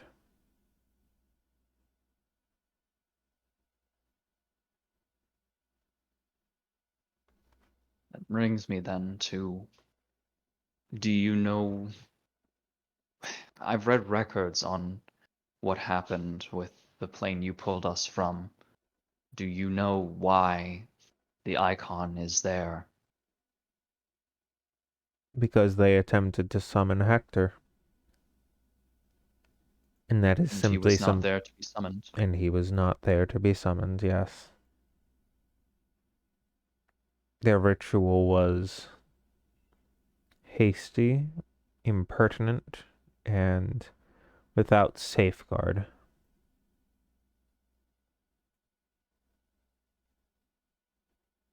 That brings me then to, do you know, I've read records on what happened with the plane you pulled us from? Do you know why the icon is there? Because they attempted to summon Hector. And that is And he simply was not there to be summoned. And he was not there to be summoned, yes. Their ritual was hasty, impertinent, and without safeguard.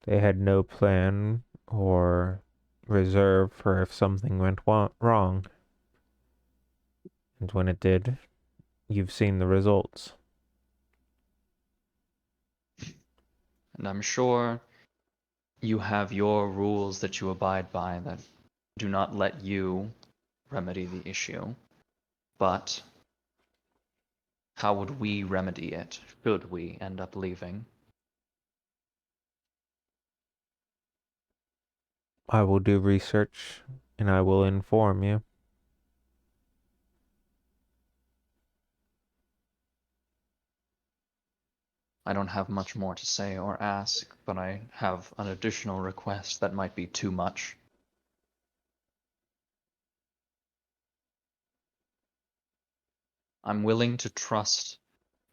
They had no plan or reserve for if something went wrong. And when it did, you've seen the results. And I'm sure you have your rules that you abide by that do not let you remedy the issue. But how would we remedy it should we end up leaving? I will do research and I will inform you. I don't have much more to say or ask, but I have an additional request that might be too much. I'm willing to trust,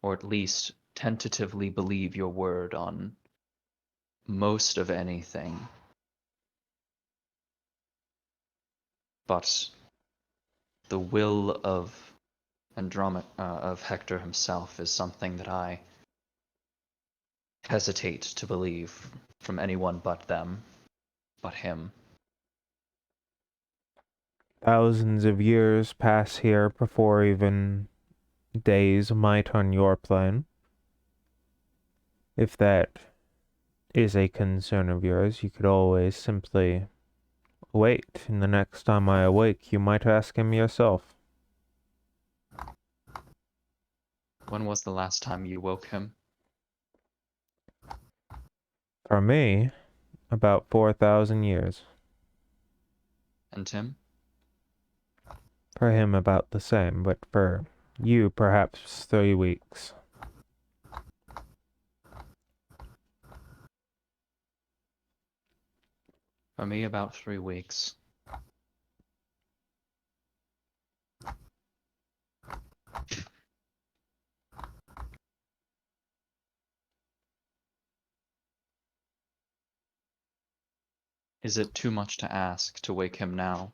or at least tentatively believe your word on most of anything. But the will of of Hector himself is something that I hesitate to believe from anyone but them, but him. Thousands of years pass here before even days might on your plane. If that is a concern of yours, you could always simply wait, and the next time I awake, you might ask him yourself. When was the last time you woke him? For me, about 4,000 years. And Tim? For him, about the same, but for you, perhaps 3 weeks. For me, about 3 weeks. Is it too much to ask to wake him now?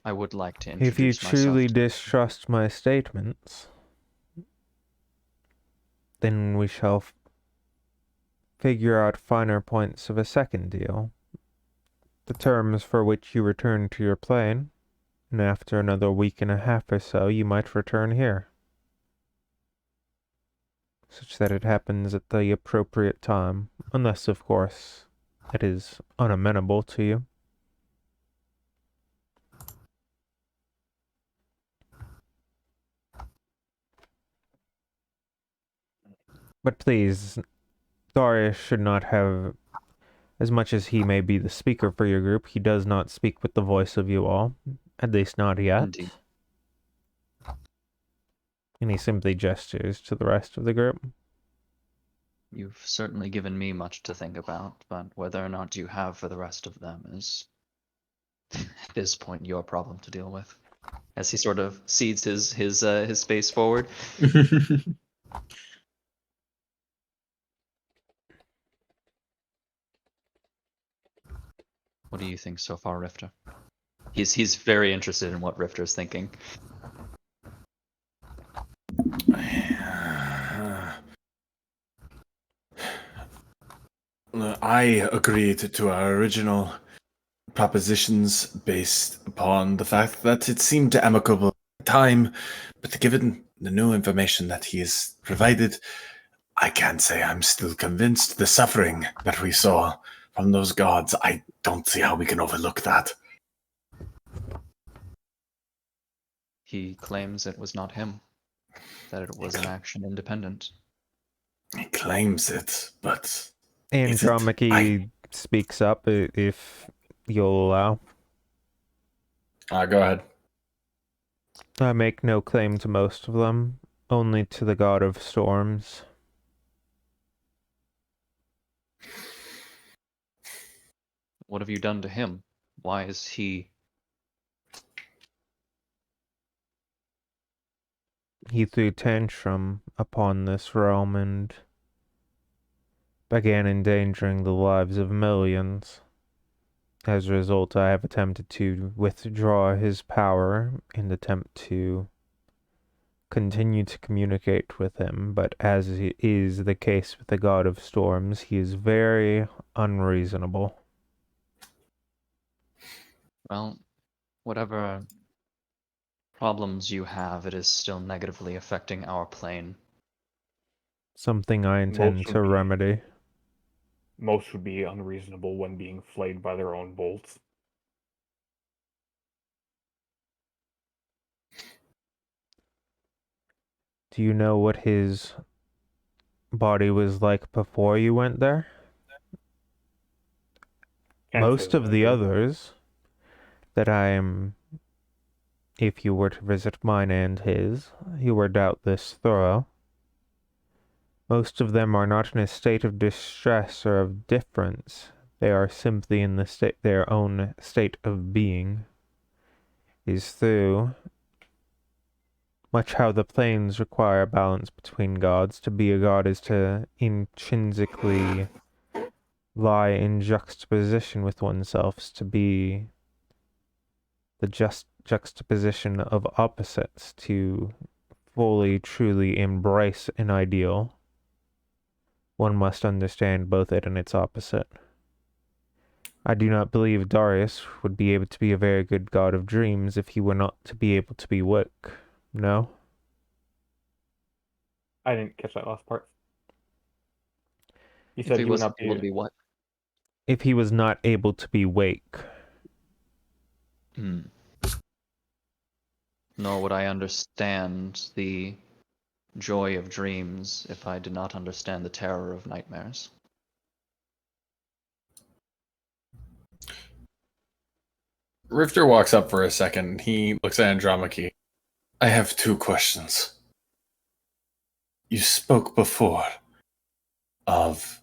I would like to If you introduce myself. truly distrust my statements, then we shall figure out finer points of a second deal. The terms for which you return to your plane, and after another week and a half or so, you might return here. Such that it happens at the appropriate time, unless, of course, it is unamenable to you. But please, Darius should not have, as much as he may be the speaker for your group, he does not speak with the voice of you all, at least not yet. Indeed. And he simply gestures to the rest of the group. You've certainly given me much to think about, but whether or not you have for the rest of them is, at this point, your problem to deal with. As he sort of cedes his space forward. What do you think so far, Rifter? He's very interested in what Rifter's thinking. I agreed to our original propositions based upon the fact that it seemed amicable at the time, but given the new information that he has provided, I can't say I'm still convinced. The suffering that we saw from those gods, I don't see how we can overlook that. He claims it was not him, that it was an action independent. He claims it, but... Andromache speaks up if you'll allow. Go ahead. I make no claim to most of them, only to the god of storms. What have you done to him? Why is he... He threw tantrum upon this realm and began endangering the lives of millions. As a result, I have attempted to withdraw his power in attempt to continue to communicate with him, but as is the case with the god of storms, he is very unreasonable. Well, whatever problems you have, it is still negatively affecting our plane. Something I intend to remedy. Most would be unreasonable when being flayed by their own bolts. Do you know what his body was like before you went there? Most of the others that if you were to visit mine and his, you were doubtless thorough. Most of them are not in a state of distress or of difference. They are simply in their own state of being. Is through much how the planes require balance between gods. To be a god is to intrinsically lie in juxtaposition with oneself, to be the juxtaposition of opposites, to fully, truly embrace an ideal. One must understand both it and its opposite. I do not believe Darius would be able to be a very good god of dreams if he were not to be able to be woke. No? I didn't catch that last part. You If said he he would wasn't not be able to be what? If he was not able to be wake. Nor would I understand the joy of dreams if I did not understand the terror of nightmares. Rifter walks up for a second. He looks at Andromache. I have 2 questions. You spoke before of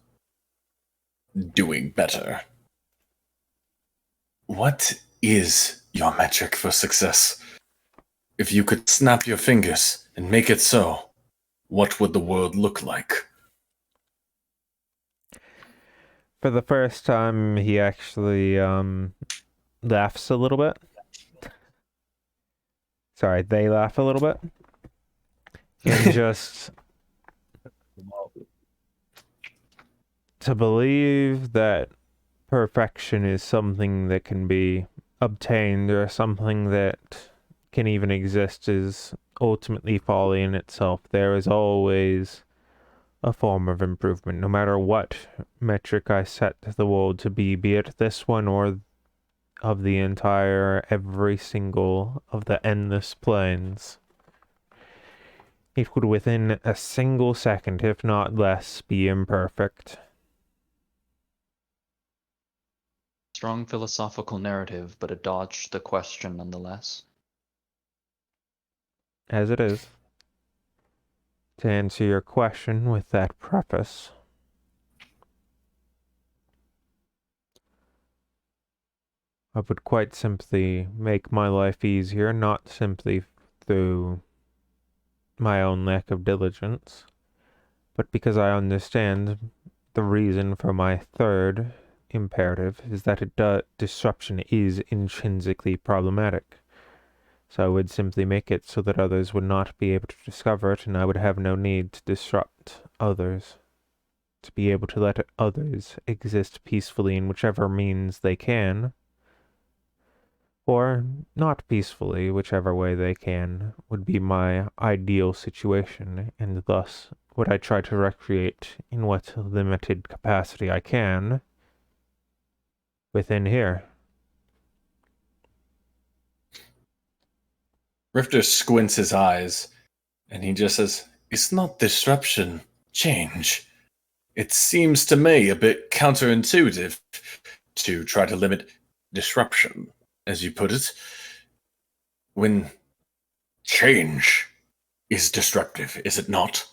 doing better. What is your metric for success? If you could snap your fingers and make it so, what would the world look like? For the first time, he actually laughs a little bit. Sorry, they laugh a little bit. And just to believe that perfection is something that can be obtained or something that can even exist is ultimately folly in itself. There is always a form of improvement, no matter what metric I set the world to be it this one or of the entire, every single of the endless planes. It would within a single second, if not less, be imperfect. Strong philosophical narrative, but it dodged the question nonetheless. As it is. To answer your question with that preface, I would quite simply make my life easier, not simply through my own lack of diligence, but because I understand the reason for my third imperative is that disruption is intrinsically problematic. So I would simply make it so that others would not be able to discover it, and I would have no need to disrupt others. To be able to let others exist peacefully in whichever means they can, or not peacefully, whichever way they can, would be my ideal situation, and thus would I try to recreate in what limited capacity I can within here. Rifter squints his eyes and he just says, "It's not disruption, change. It seems to me a bit counterintuitive to try to limit disruption, as you put it, when change is disruptive, is it not?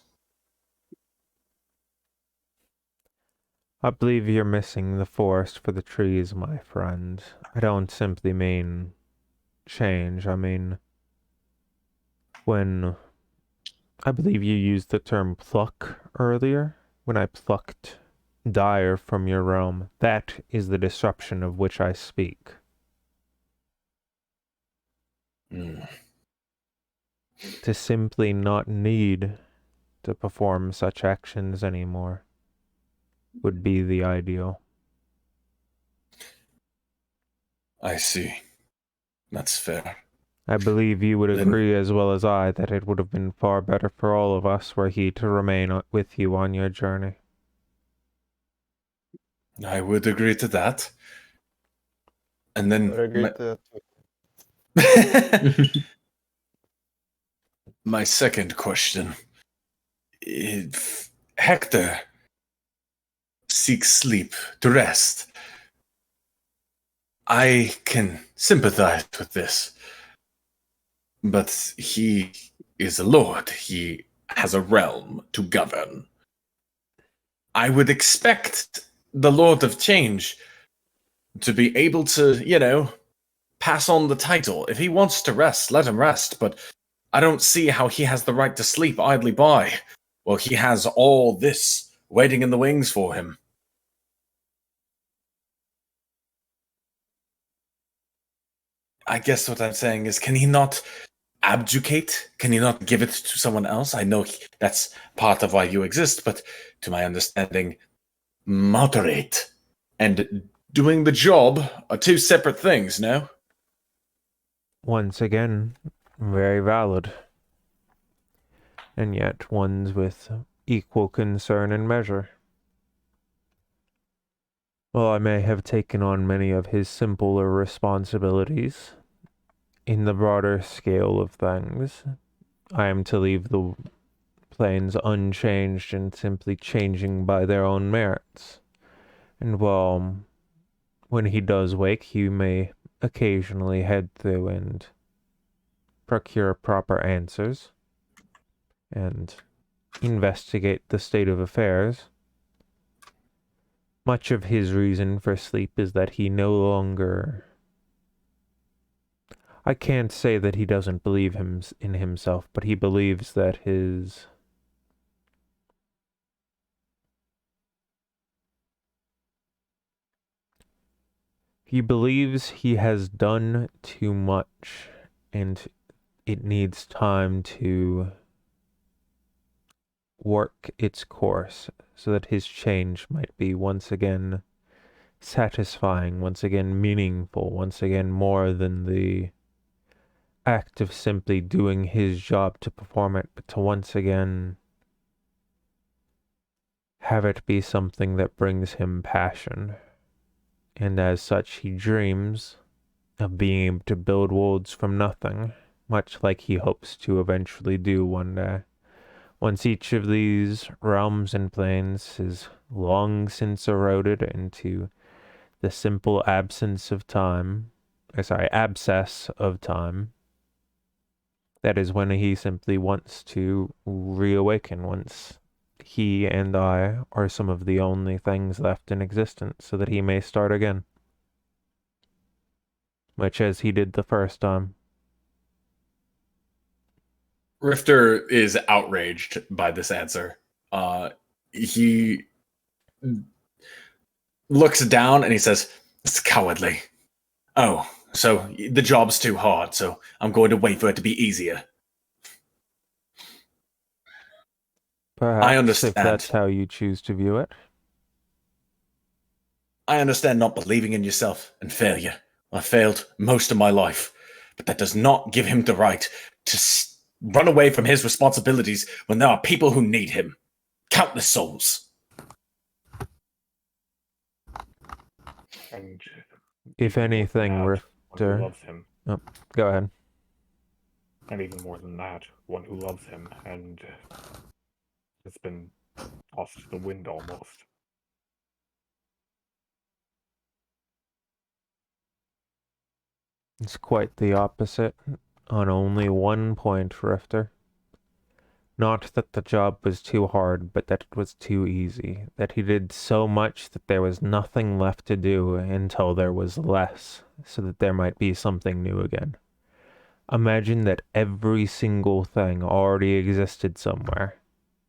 I believe you're missing the forest for the trees, my friend. I don't simply mean change. I mean, when I believe you used the term pluck earlier, when I plucked dire from your realm, that is the disruption of which I speak. Mm. To simply not need to perform such actions anymore would be the ideal. I see. That's fair. I believe you would Then- agree as well as I that it would have been far better for all of us were he to remain with you on your journey. I would agree to that. And I would agree then to that. my second question. If Hector seeks sleep to rest, I can sympathize with this. But he is a lord. He has a realm to govern. I would expect the Lord of Change to be able to, pass on the title. If he wants to rest, let him rest, but I don't see how he has the right to sleep idly by. Well, he has all this waiting in the wings for him. I guess what I'm saying is, can he not abdicate? Can he not give it to someone else? I know that's part of why you exist, but to my understanding, moderate and doing the job are two separate things, no? Once again, very valid. And yet ones with equal concern and measure. While I may have taken on many of his simpler responsibilities, in the broader scale of things, I am to leave the planes unchanged and simply changing by their own merits. And while when he does wake, he may occasionally head through and procure proper answers and investigate the state of affairs. Much of his reason for sleep is that he no longer... I can't say that he doesn't believe in himself, but he believes that he believes he has done too much, and it needs time to work its course so that his change might be once again satisfying, once again meaningful, once again more than the act of simply doing his job to perform it, but to once again have it be something that brings him passion. And as such, he dreams of being able to build worlds from nothing, much like he hopes to eventually do one day. Once each of these realms and planes is long since eroded into the simple absence of time, abscess of time, that is when he simply wants to reawaken, once he and I are some of the only things left in existence, so that he may start again. Much as he did the first time. Rifter is outraged by this answer. He looks down and he says, "It's cowardly. Oh, so the job's too hard, so I'm going to wait for it to be easier." Perhaps, understand. if that's how you choose to view it. I understand not believing in yourself and failure. I failed most of my life, but that does not give him the right to run away from his responsibilities when there are people who need him. Countless souls. And If even more than anything, that, one who Rifter... loves him. Oh, go ahead. And even more than that, one who loves him and has been tossed to the wind almost. It's quite the opposite, on only one point, Rifter. Not that the job was too hard, but that it was too easy. That he did so much that there was nothing left to do until there was less, so that there might be something new again. Imagine that every single thing already existed somewhere.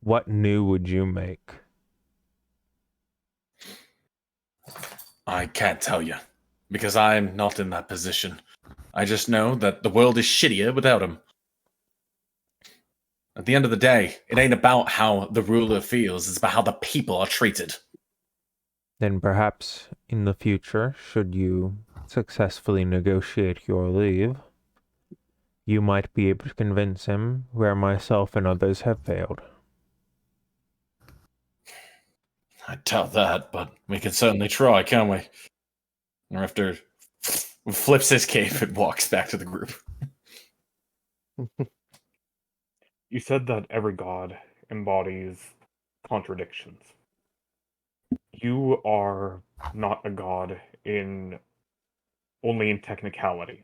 What new would you make? I can't tell you, because I'm not in that position. I just know that the world is shittier without him. At the end of the day, it ain't about how the ruler feels, it's about how the people are treated. Then perhaps in the future, should you successfully negotiate your leave, you might be able to convince him where myself and others have failed. I doubt that, but we can certainly try, can't we? Rifter flips his cape and walks back to the group. You said that every god embodies contradictions. You are not a god only in technicality.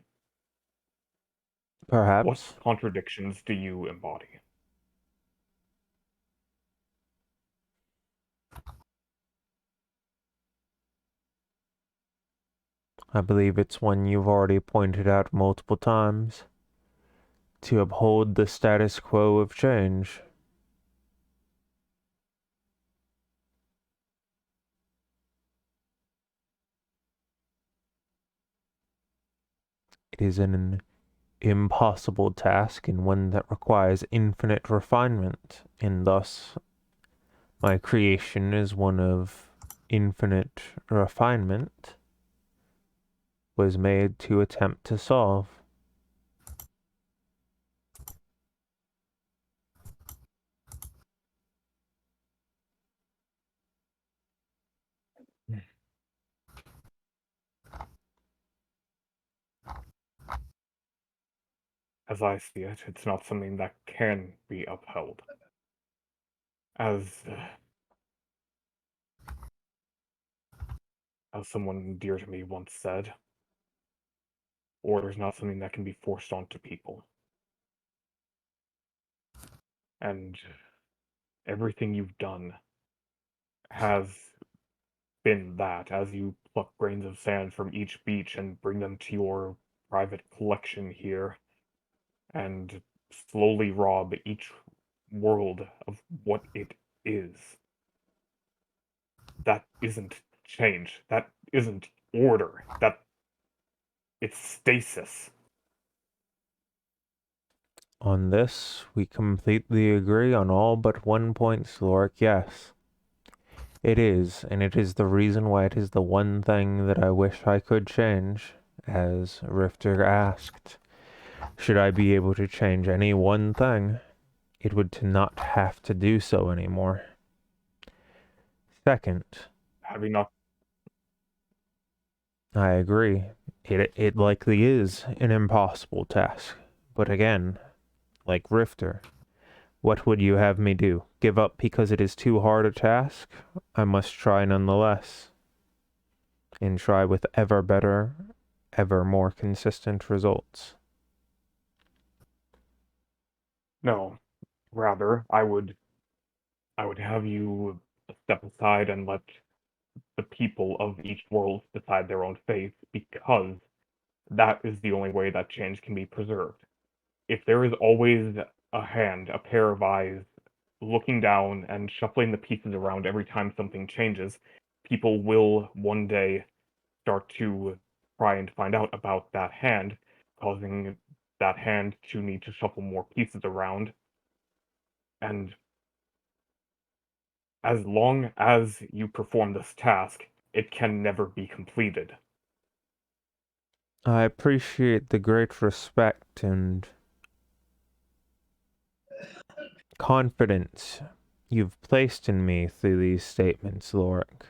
What Perhaps. contradictions do you embody? I believe it's one you've already pointed out multiple times. To uphold the status quo of change. It is an impossible task and one that requires infinite refinement, and thus my creation is one of infinite refinement was made to attempt to solve. As I see it, it's not something that can be upheld. As someone dear to me once said, order is not something that can be forced onto people. And everything you've done has been that, as you pluck grains of sand from each beach and bring them to your private collection here, and slowly rob each world of what it is. That isn't change. That isn't order. It's stasis. On this, we completely agree on all but one point, Slork, yes. It is, and it is the reason why it is the one thing that I wish I could change, as Rifter asked. Should I be able to change any one thing, it would to not have to do so anymore. Second, Have you not? I agree. It likely is an impossible task. But again, like Rifter, what would you have me do? Give up because it is too hard a task? I must try nonetheless. And try with ever better, ever more consistent results. No. Rather, I would have you step aside and let the people of each world decide their own fate, because that is the only way that change can be preserved. If there is always a hand, a pair of eyes, looking down and shuffling the pieces around every time something changes, people will one day start to try and find out about that hand, causing that hand to need to shuffle more pieces around. And as long as you perform this task, it can never be completed. I appreciate the great respect and confidence you've placed in me through these statements, Lorik.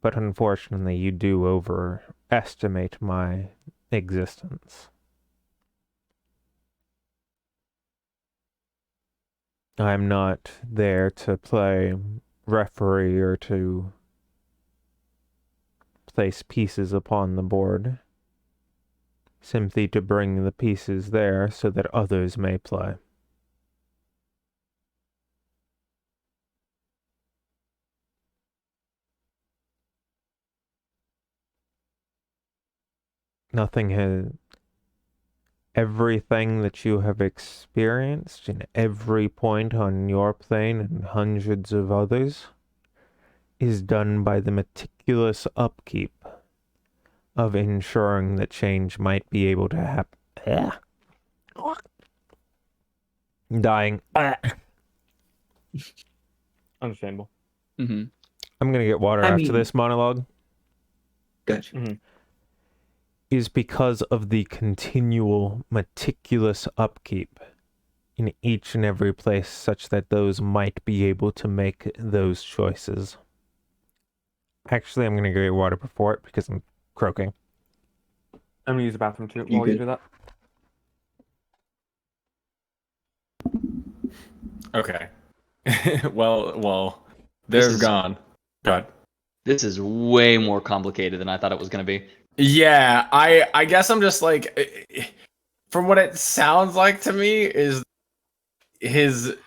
But unfortunately, you do overestimate my existence. I'm not there to play referee or to place pieces upon the board. Simply to bring the pieces there so that others may play. Nothing has. Everything that you have experienced in every point on your plane and hundreds of others is done by the meticulous upkeep of ensuring that change might be able to happen. Dying. Understandable. Mm-hmm. I'm gonna get water I after mean- this monologue. Gotcha. Is because of the continual meticulous upkeep in each and every place such that those might be able to make those choices. Actually, I'm gonna go get water before it because I'm croaking. I'm gonna use the bathroom too You while you good? do that. Okay. well, there's is- gone. God. This is way more complicated than I thought it was going to be. Yeah, I guess I'm just like, from what it sounds like to me, is his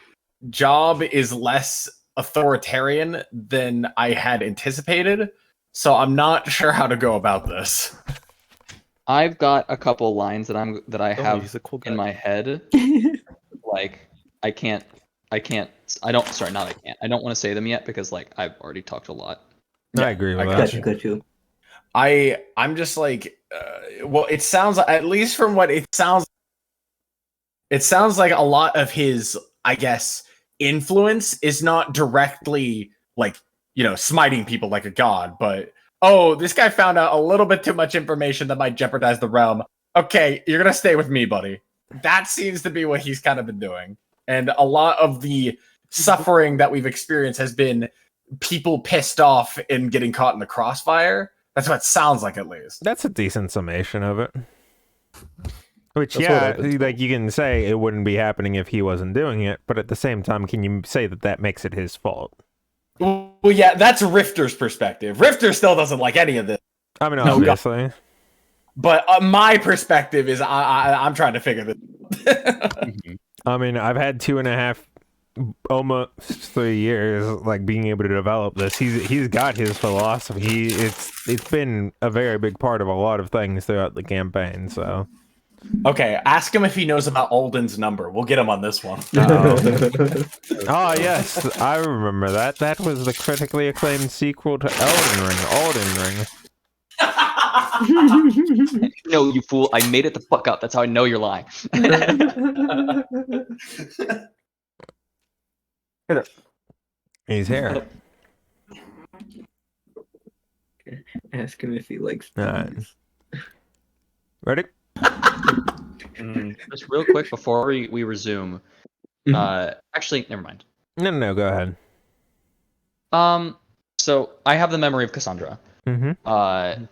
job is less authoritarian than I had anticipated. So I'm not sure how to go about this. I've got a couple lines that I Oh, have he's a cool guy. in my head. Like I can't. I don't. Sorry, not I can't. I don't want to say them yet because like I've already talked a lot. I agree with I that. Gotcha, gotcha. I'm just like, well, it sounds, at least from what it sounds like a lot of his, I guess, influence is not directly like, smiting people like a god, but oh, this guy found out a little bit too much information that might jeopardize the realm. Okay, you're gonna stay with me, buddy. That seems to be what he's kind of been doing, and a lot of the suffering that we've experienced has been people pissed off and getting caught in the crossfire. That's what it sounds like, at least. That's a decent summation of it. Which, That's what yeah, I've been told. like you can say it wouldn't be happening if he wasn't doing it, but at the same time, can you say that that makes it his fault? Well, yeah, that's Rifter's perspective. Rifter still doesn't like any of this, I mean, No, obviously. but my perspective is I'm trying to figure this. I mean, I've had 2.5, almost 3 years, like being able to develop this. He's got his philosophy. It's been a very big part of a lot of things throughout the campaign. So, Okay, ask him if he knows about Alden's number. We'll get him on this one. oh yes, I remember that. That was the critically acclaimed sequel to Elden Ring. No, you fool! I made it the fuck up. That's how I know you're lying. He's here. Ask him if he likes Alright. things. Ready? Just real quick before we resume. Actually, never mind. No, go ahead. So I have the memory of Cassandra. Mm-hmm.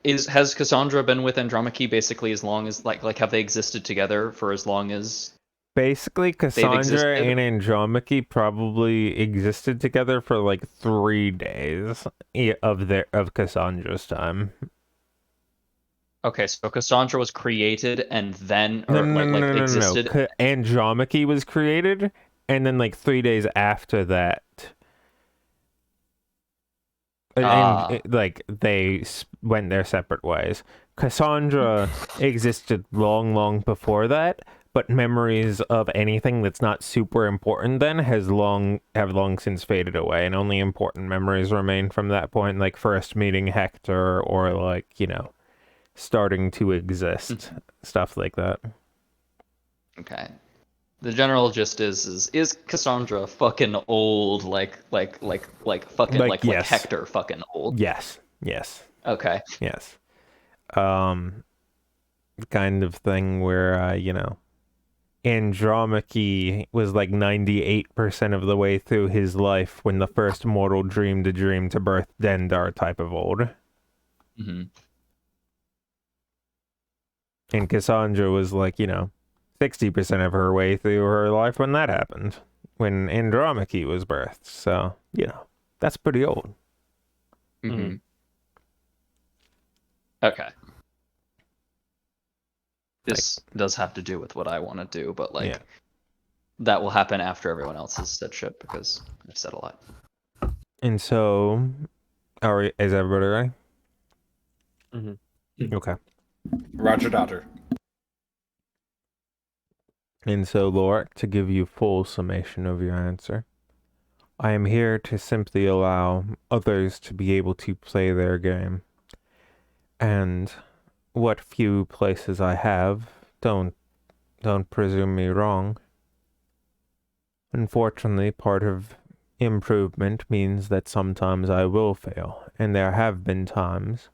Has Cassandra been with Andromache basically as long as like have they existed together for as long as? Basically, Cassandra existed? and Andromache probably existed together for like 3 days of Cassandra's time. Okay, so Cassandra was created and then No. existed. Andromache was created, and then like 3 days after that, like they went their separate ways. Cassandra existed long before that, but memories of anything that's not super important then have long since faded away, and only important memories remain from that point, like first meeting Hector or like, starting to exist, stuff like that. Okay. The general gist is Cassandra fucking old like fucking like yes. Hector fucking old? Yes. Okay. Yes. Kind of thing where Andromache was like 98% of the way through his life when the first mortal dreamed a dream to birth Dendar type of old. Mm-hmm. And Cassandra was like, 60% of her way through her life when that happened. when Andromache was birthed. So, that's pretty old. Mm-hmm. Okay. This does have to do with what I want to do, but Yeah. that will happen after everyone else has said shit because I've said a lot. And so, is everybody ready? Okay. Roger Dodger. And so, Lorik, to give you full summation of your answer, I am here to simply allow others to be able to play their game. And what few places I have, don't presume me wrong. Unfortunately, part of improvement means that sometimes I will fail, and there have been times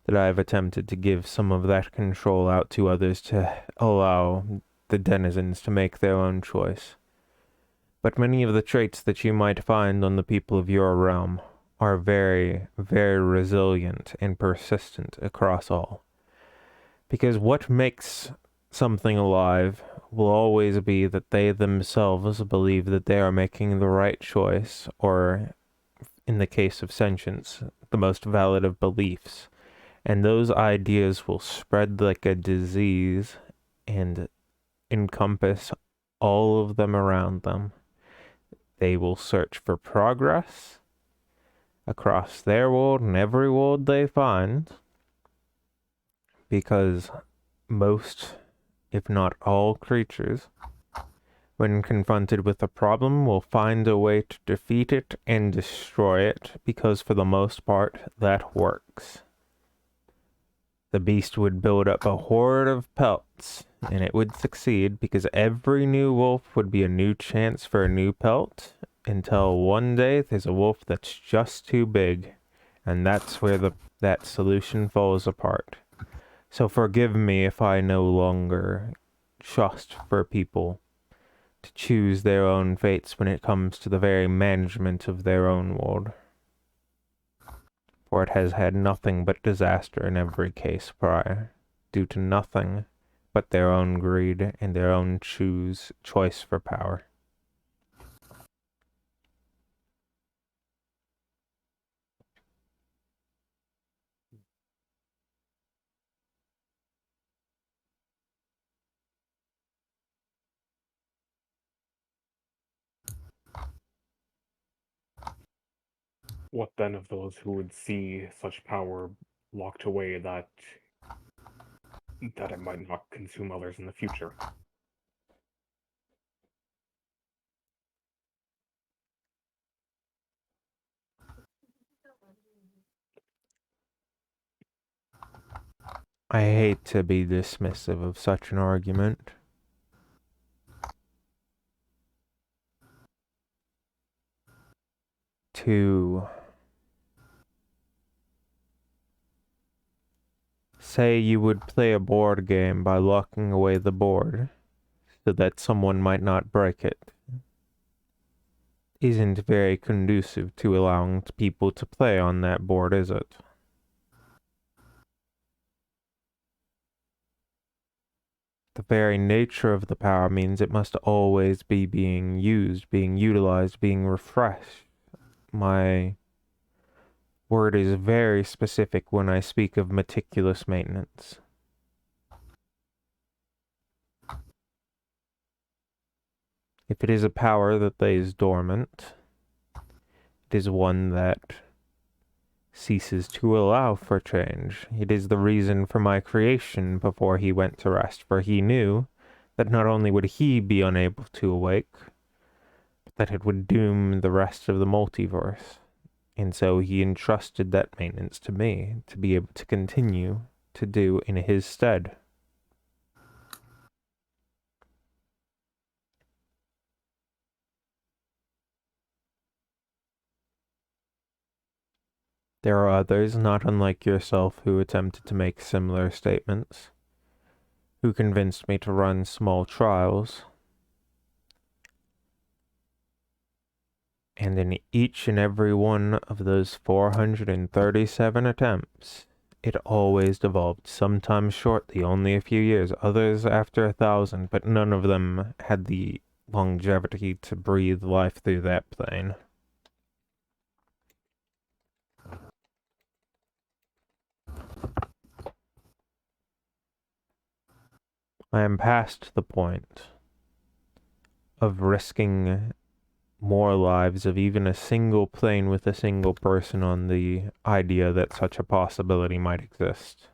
that I have attempted to give some of that control out to others to allow the denizens to make their own choice. But many of the traits that you might find on the people of your realm are very, very resilient and persistent across all. Because what makes something alive will always be that they themselves believe that they are making the right choice, or, in the case of sentience, the most valid of beliefs. And those ideas will spread like a disease and encompass all of them around them. They will search for progress across their world and every world they find, because most, if not all, creatures, when confronted with a problem, will find a way to defeat it and destroy it, because for the most part, that works. The beast would build up a horde of pelts, and it would succeed because every new wolf would be a new chance for a new pelt, until one day there's a wolf that's just too big, and that's where that solution falls apart. So forgive me if I no longer trust for people to choose their own fates when it comes to the very management of their own world. For it has had nothing but disaster in every case prior, due to nothing but their own greed and their own choice for power. What then of those who would see such power locked away that it might not consume others in the future? I hate to be dismissive of such an argument. To say you would play a board game by locking away the board so that someone might not break it isn't very conducive to allowing people to play on that board, is it? The very nature of the power means it must always be being used, being utilized, being refreshed. My word is very specific when I speak of meticulous maintenance. If it is a power that lays dormant, it is one that ceases to allow for change. It is the reason for my creation before he went to rest, for he knew that not only would he be unable to awake, but that it would doom the rest of the multiverse. And so he entrusted that maintenance to me to be able to continue to do in his stead. There are others, not unlike yourself, who attempted to make similar statements, who convinced me to run small trials, and in each and every one of those 437 attempts, it always devolved, sometimes shortly, only a few years, others after 1,000, but none of them had the longevity to breathe life through that plane. I am past the point of risking more lives of even a single plane with a single person on the idea that such a possibility might exist.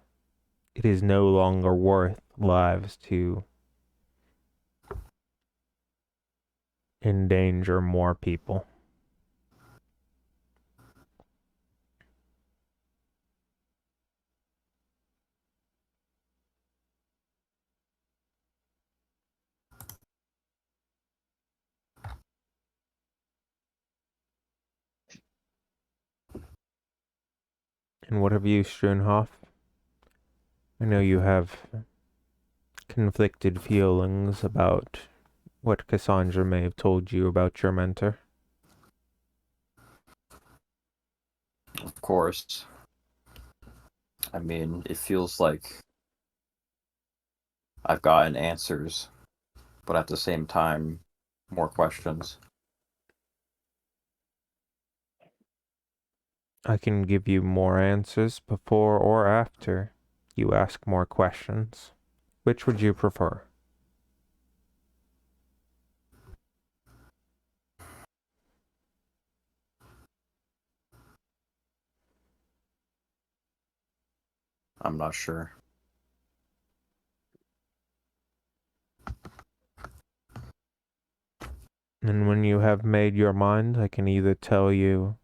It is no longer worth lives to endanger more people. And what of you, Schoenhoff? I know you have conflicted feelings about what Cassandra may have told you about your mentor. Of course. I mean, it feels like I've gotten answers, but at the same time, more questions. I can give you more answers before or after you ask more questions. Which would you prefer? I'm not sure. And when you have made your mind, I can either tell you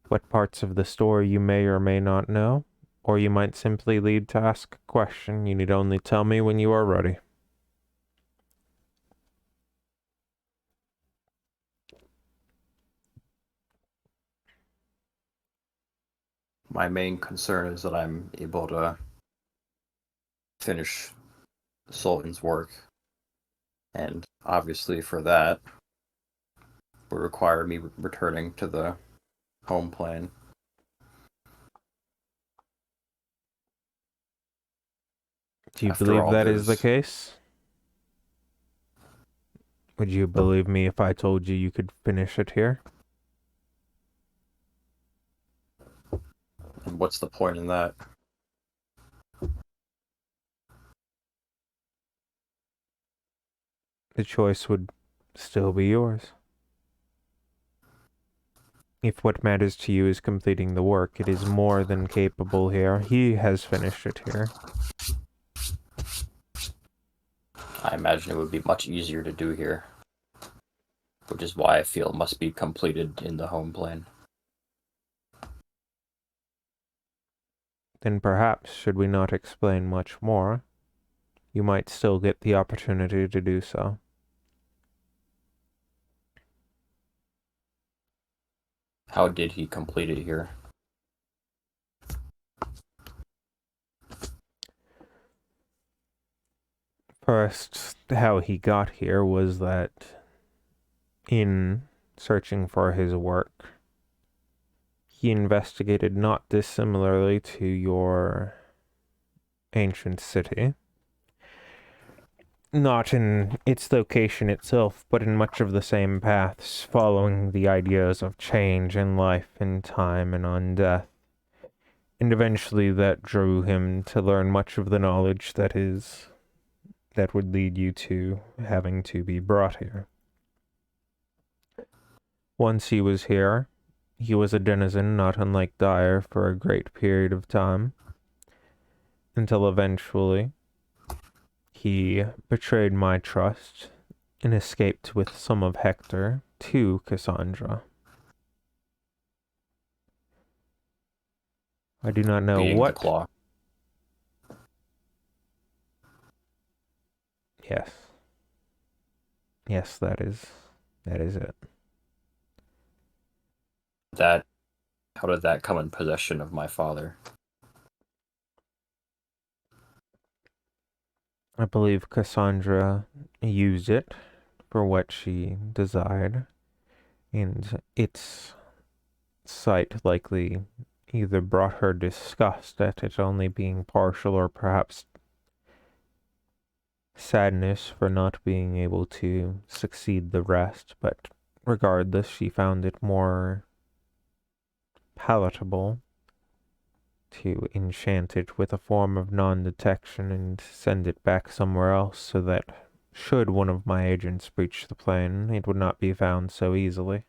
what parts of the story you may or may not know, or you might simply lead to ask a question. You need only tell me when you are ready. My main concern is that I'm able to finish the Sultan's work, and obviously for that would require me returning to the home plane. Do you After believe all, that is the there's case? Would you believe me if I told you you could finish it here? and what's the point in that? The choice would still be yours. If what matters to you is completing the work, it is more than capable here. He has finished it here. I imagine it would be much easier to do here, which is why I feel it must be completed in the home plane. Then perhaps, should we not explain much more, you might still get the opportunity to do so. How did he complete it here? First, how he got here was that in searching for his work, he investigated not dissimilarly to your ancient city. Not in its location itself, but in much of the same paths, following the ideas of change in life and time and on death. And eventually that drew him to learn much of the knowledge that would lead you to having to be brought here. Once he was here, he was a denizen not unlike Dyer for a great period of time, until eventually he betrayed my trust and escaped with some of Hector to Cassandra. I do not know Being the what. claw. Yes. Yes, that is it. How did that come in possession of my father? I believe Cassandra used it for what she desired, and its sight likely either brought her disgust at it only being partial or perhaps sadness for not being able to succeed the rest, but regardless, she found it more palatable to enchant it with a form of non-detection and send it back somewhere else so that should one of my agents breach the plane, it would not be found so easily.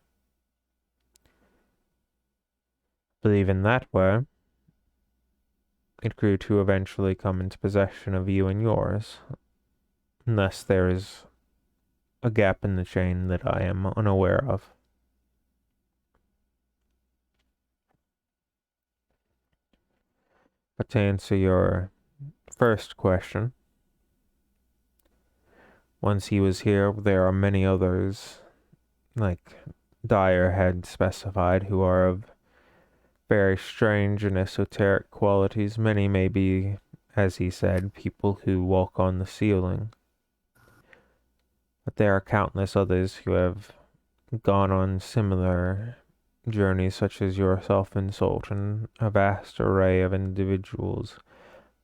But even that way, it grew to eventually come into possession of you and yours, unless there is a gap in the chain that I am unaware of. But to answer your first question, once he was here, there are many others, like Dyer had specified, who are of very strange and esoteric qualities. Many may be, as he said, people who walk on the ceiling. But there are countless others who have gone on similar journeys, such as yourself and Sultan, a vast array of individuals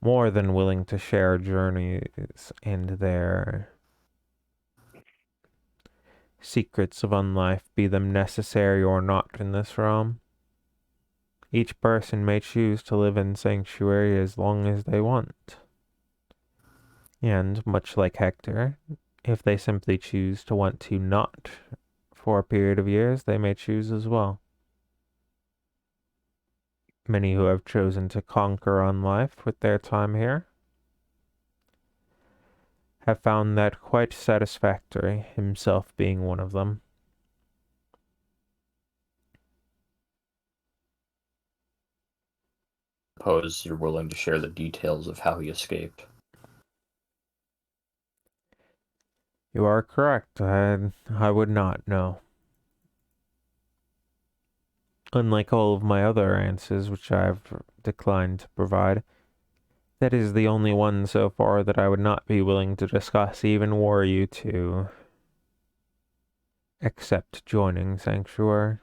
more than willing to share journeys and their secrets of unlife, be them necessary or not in this realm. Each person may choose to live in sanctuary as long as they want. And, much like Hector, if they simply choose to want to not for a period of years, they may choose as well. Many who have chosen to conquer on life with their time here have found that quite satisfactory, himself being one of them. Suppose you're willing to share the details of how he escaped. You are correct. I would not know. Unlike all of my other answers, which I've declined to provide, that is the only one so far that I would not be willing to discuss, even were you to accept joining Sanctuary.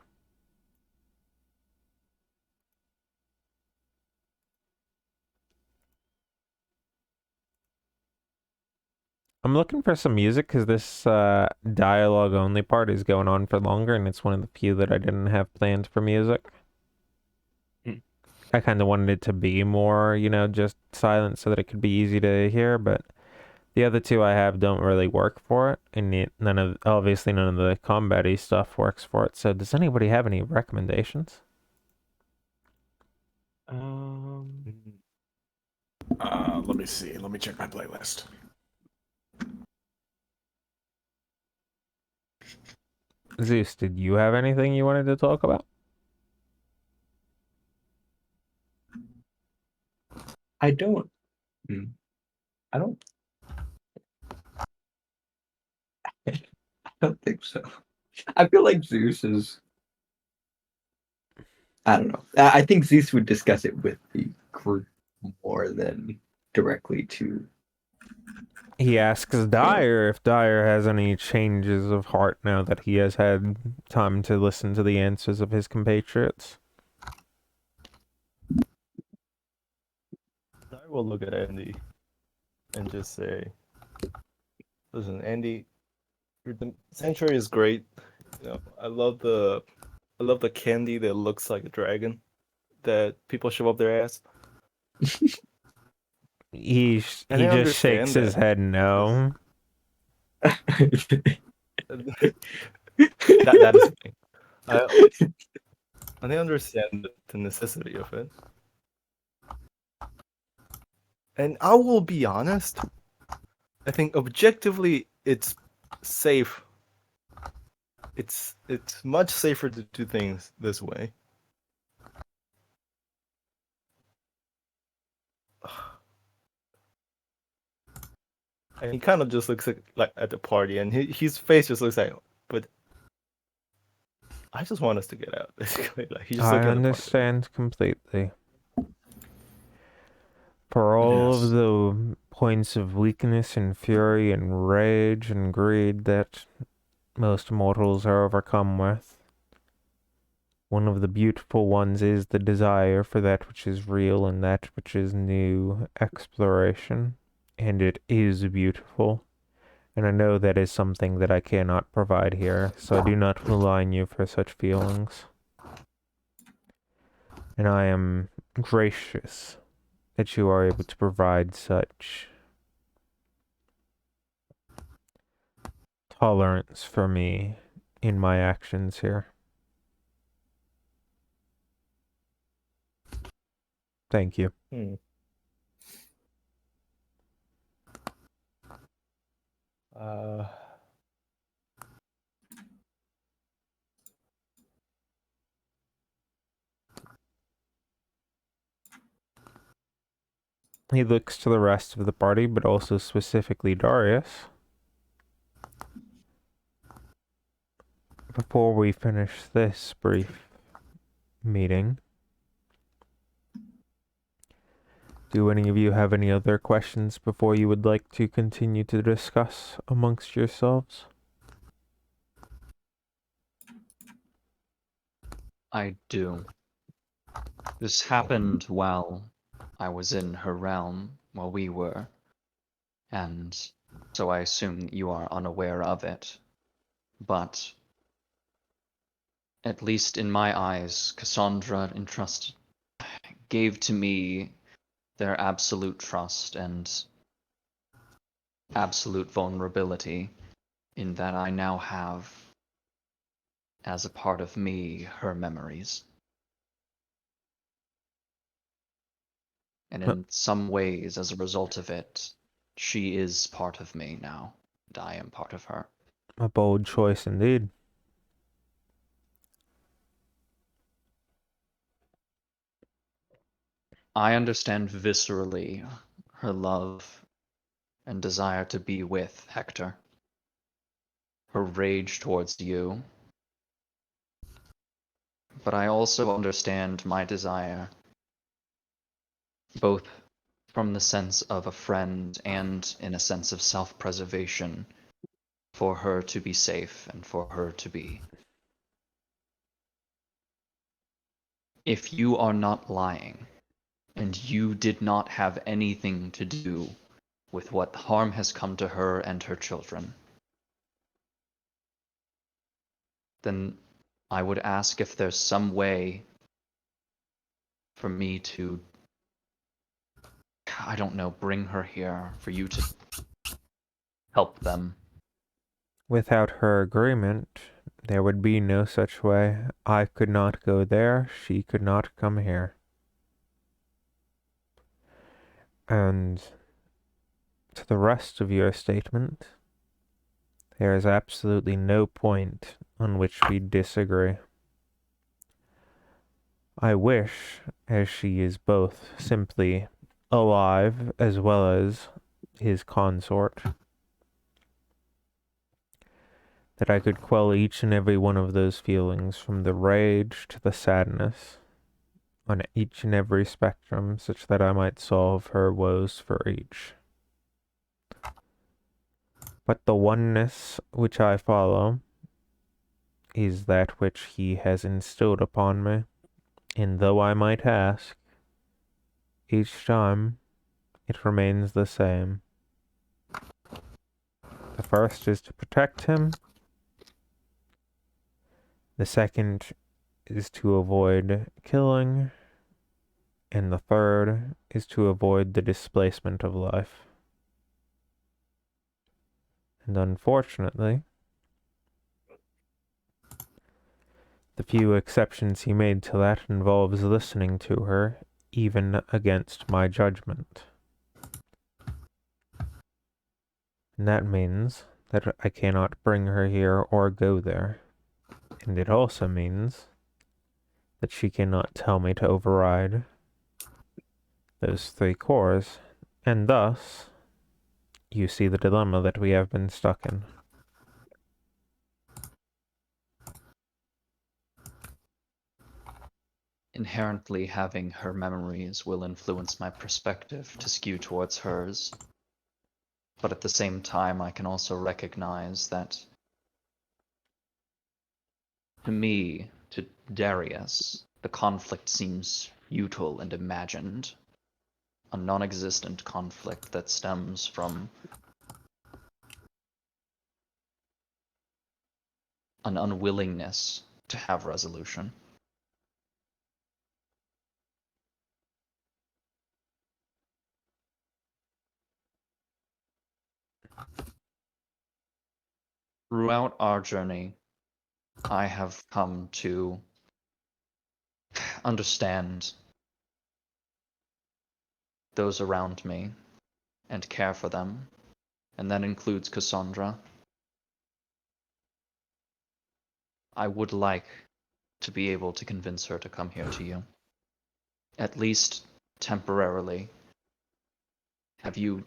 I'm looking for some music because this dialogue only part is going on for longer, and it's one of the few that I didn't have planned for music. I kind of wanted it to be more, just silent so that it could be easy to hear, but the other two I have don't really work for it, and obviously none of the combat-y stuff works for it. So does anybody have any recommendations? Let me see. Let me check my playlist. Zeus, did you have anything you wanted to talk about? I don't. I don't. I don't think so. I feel like Zeus is. I don't know. I think Zeus would discuss it with the group more than directly to. He asks Dyer if Dyer has any changes of heart now that he has had time to listen to the answers of his compatriots. I will look at Andy and just say, "Listen, Andy, the sanctuary is great. I love the candy that looks like a dragon that people shove up their ass. He And I just shakes understand his that. head no. That is me. And I understand the necessity of it. And I will be honest, I think objectively it's safe. It's much safer to do things this way. And he kind of just looks like at the party, and his face just looks like, but I just want us to get out. Basically, like he's just I looking at the party. understand completely. For all of the points of weakness and fury and rage and greed that most mortals are overcome with, one of the beautiful ones is the desire for that which is real and that which is new exploration. and it is beautiful. And I know that is something that I cannot provide here, so I do not rely on you for such feelings. And I am gracious that you are able to provide such tolerance for me in my actions here. Thank you. Hmm. Uh, He looks to the rest of the party, but also specifically Darius. Before we finish this brief meeting, do any of you have any other questions before you would like to continue to discuss amongst yourselves? I do. This happened while I was in her realm, while we were, and so I assume you are unaware of it. But at least in my eyes, Cassandra gave to me their absolute trust and absolute vulnerability in that I now have, as a part of me, her memories. And in some ways, as a result of it, she is part of me now, and I am part of her. A bold choice indeed. I understand viscerally her love and desire to be with Hector, her rage towards you, but I also understand my desire, both from the sense of a friend and in a sense of self-preservation, for her to be safe and for her to be. If you are not lying, and you did not have anything to do with what harm has come to her and her children, then I would ask if there's some way for me to, I don't know, bring her here for you to help them. Without her agreement, there would be no such way. I could not go there, she could not come here. And to the rest of your statement, there is absolutely no point on which we disagree. I wish, as she is both simply alive as well as his consort, that I could quell each and every one of those feelings, from the rage to the sadness, on each and every spectrum, such that I might solve her woes for each. But the oneness which I follow is that which he has instilled upon me, and though I might ask, each time it remains the same. The first is to protect him, the second is to avoid killing, and the third is to avoid the displacement of life. And unfortunately, the few exceptions he made to that involves listening to her, even against my judgment. And that means that I cannot bring her here or go there. And it also means that she cannot tell me to override those three cores, and thus, you see the dilemma that we have been stuck in. Inherently, having her memories will influence my perspective to skew towards hers. But at the same time, I can also recognize that to me, to Darius, the conflict seems futile and imagined. a non-existent conflict that stems from an unwillingness to have resolution. Throughout our journey, I have come to understand those around me and care for them, and that includes Cassandra. I would like to be able to convince her to come here to you. At least temporarily. Have you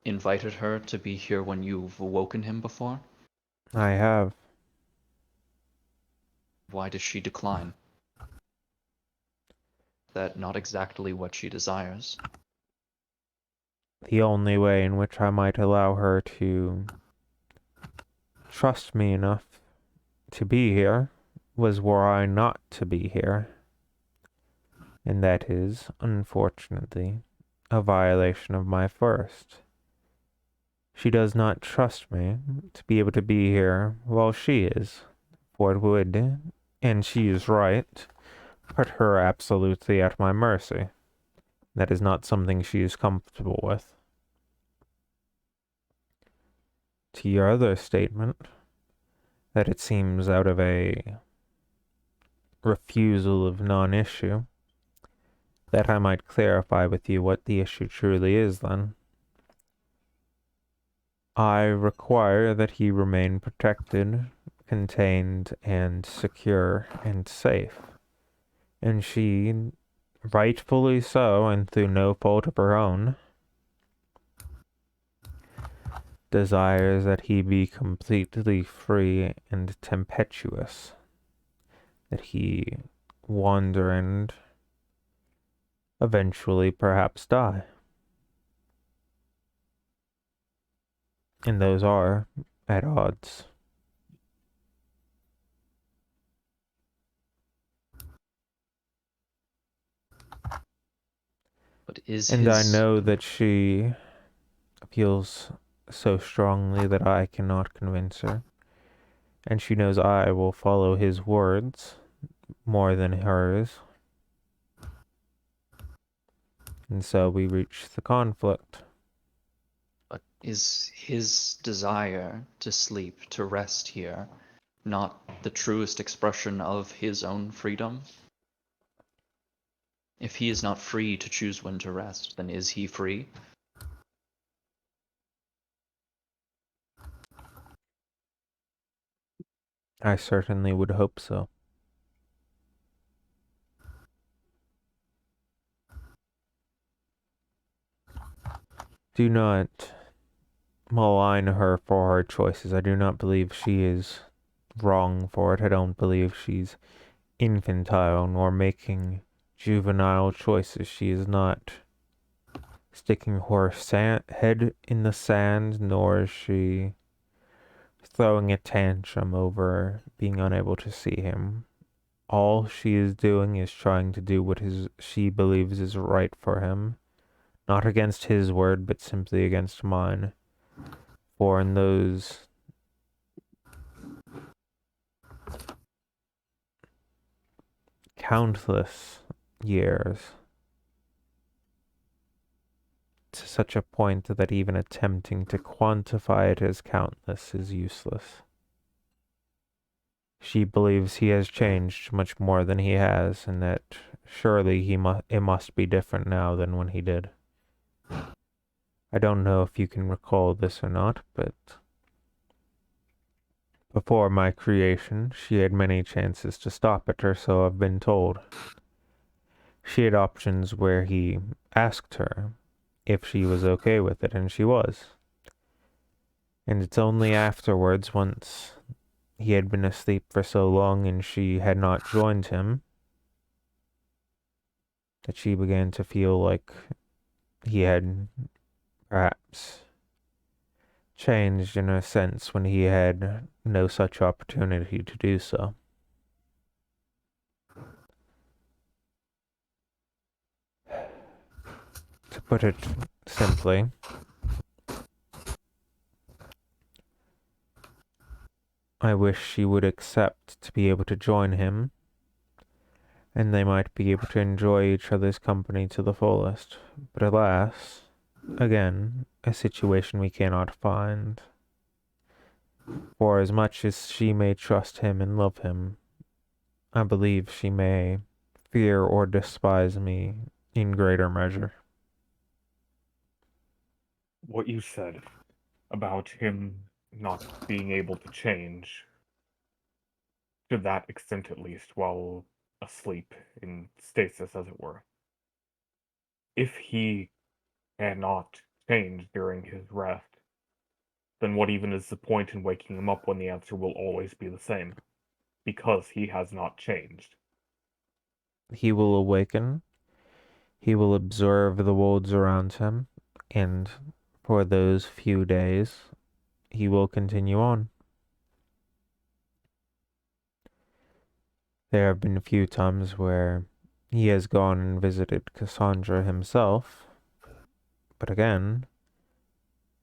invited her to be here when you've awoken him before? I have. Why does she decline? That not exactly what she desires. The only way in which I might allow her to trust me enough to be here was were I not to be here. And that is, unfortunately, a violation of my first. She does not trust me to be able to be here while she is, for it would, and she is right, put her absolutely at my mercy. That is not something she is comfortable with. To your other statement, that it seems out of a refusal of non-issue, that I might clarify with you what the issue truly is then. I require that he remain protected, contained, and secure and safe. And she, rightfully so, and through no fault of her own, desires that he be completely free and tempestuous, that he wander and eventually perhaps die. And those are at odds. But is And I his... know that she feels so strongly that I cannot convince her. And she knows I will follow his words more than hers. And so we reach the conflict. But is his desire to sleep, to rest here, not the truest expression of his own freedom? If he is not free to choose when to rest, then is he free? I certainly would hope so. Do not malign her for her choices. I do not believe she is wrong for it. I don't believe she's infantile nor making juvenile choices. She is not sticking her head in the sand, nor is she throwing a tantrum over being unable to see him. All she is doing is trying to do what she believes is right for him, not against his word, but simply against mine. For in those countless years, to such a point that even attempting to quantify it as countless is useless. She believes he has changed much more than he has, and that surely it must be different now than when he did. I don't know if you can recall this or not, but before my creation, she had many chances to stop it, or so I've been told. She had options where he asked her if she was okay with it, and she was. And it's only afterwards, once he had been asleep for so long and she had not joined him, that she began to feel like he had perhaps changed in a sense when he had no such opportunity to do so. To put it simply, I wish she would accept to be able to join him, and they might be able to enjoy each other's company to the fullest. But alas, again, a situation we cannot find. For as much as she may trust him and love him, I believe she may fear or despise me in greater measure. What you said about him not being able to change, to that extent at least, while asleep in stasis, as it were. If he cannot change during his rest, then what even is the point in waking him up when the answer will always be the same? Because he has not changed. He will awaken, he will observe the worlds around him, and for those few days, he will continue on. There have been a few times where he has gone and visited Cassandra himself, but again,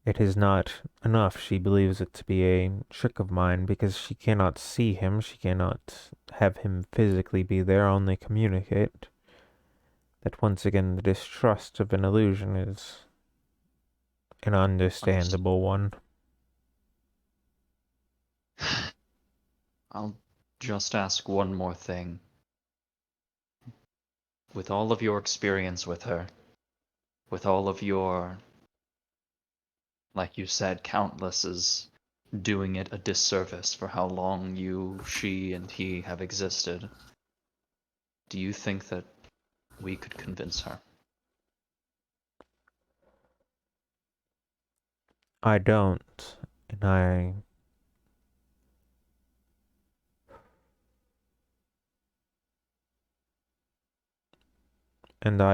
it is not enough. She believes it to be a trick of mine because she cannot see him, she cannot have him physically be there, only communicate. That once again, the distrust of an illusion is an understandable one. I'll just ask one more thing. With all of your experience with her, with all of your, like you said, countless is doing it a disservice for how long you, she, and he have existed, do you think that we could convince her? I don't, and I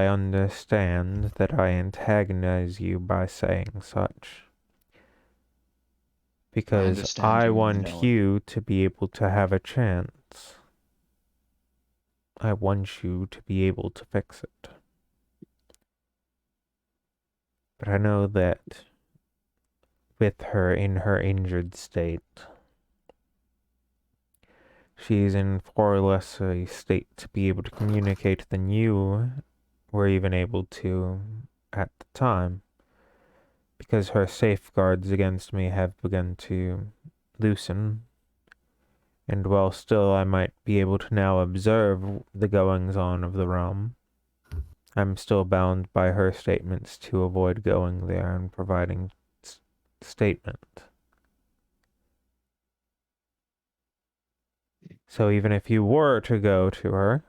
understand that I antagonize you by saying such. Because understand I you want know. you to be able to have a chance. I want you to be able to fix it. But I know that with her in her injured state, she's in far less a state to be able to communicate than you were even able to at the time. Because her safeguards against me have begun to loosen, and while still I might be able to now observe the goings on of the realm, I'm still bound by her statements to avoid going there and providing statement. So even if you were to go to her,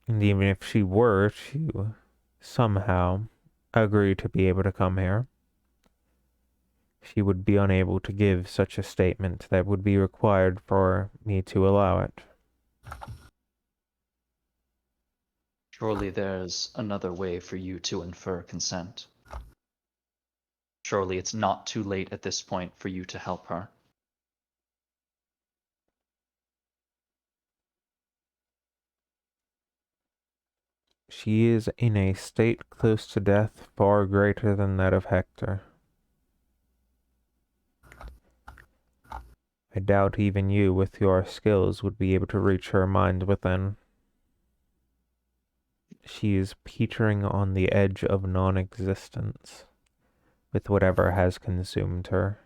and even if she were to somehow agree to be able to come here, she would be unable to give such a statement that would be required for me to allow it. Surely there's another way for you to infer consent. Surely it's not too late at this point for you to help her. She is in a state close to death far greater than that of Hector. I doubt even you, with your skills, would be able to reach her mind within. She is petering on the edge of non-existence with whatever has consumed her.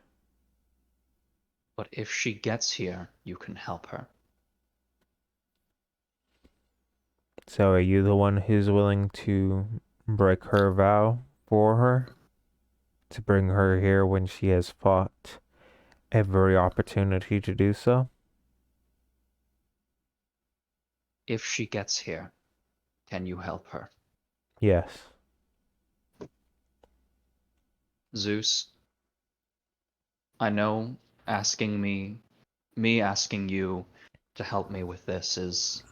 But if she gets here, you can help her. So are you the one who's willing to break her vow for her? To bring her here when she has fought every opportunity to do so? If she gets here, can you help her? Yes. Zeus, I know asking me asking you to help me with this is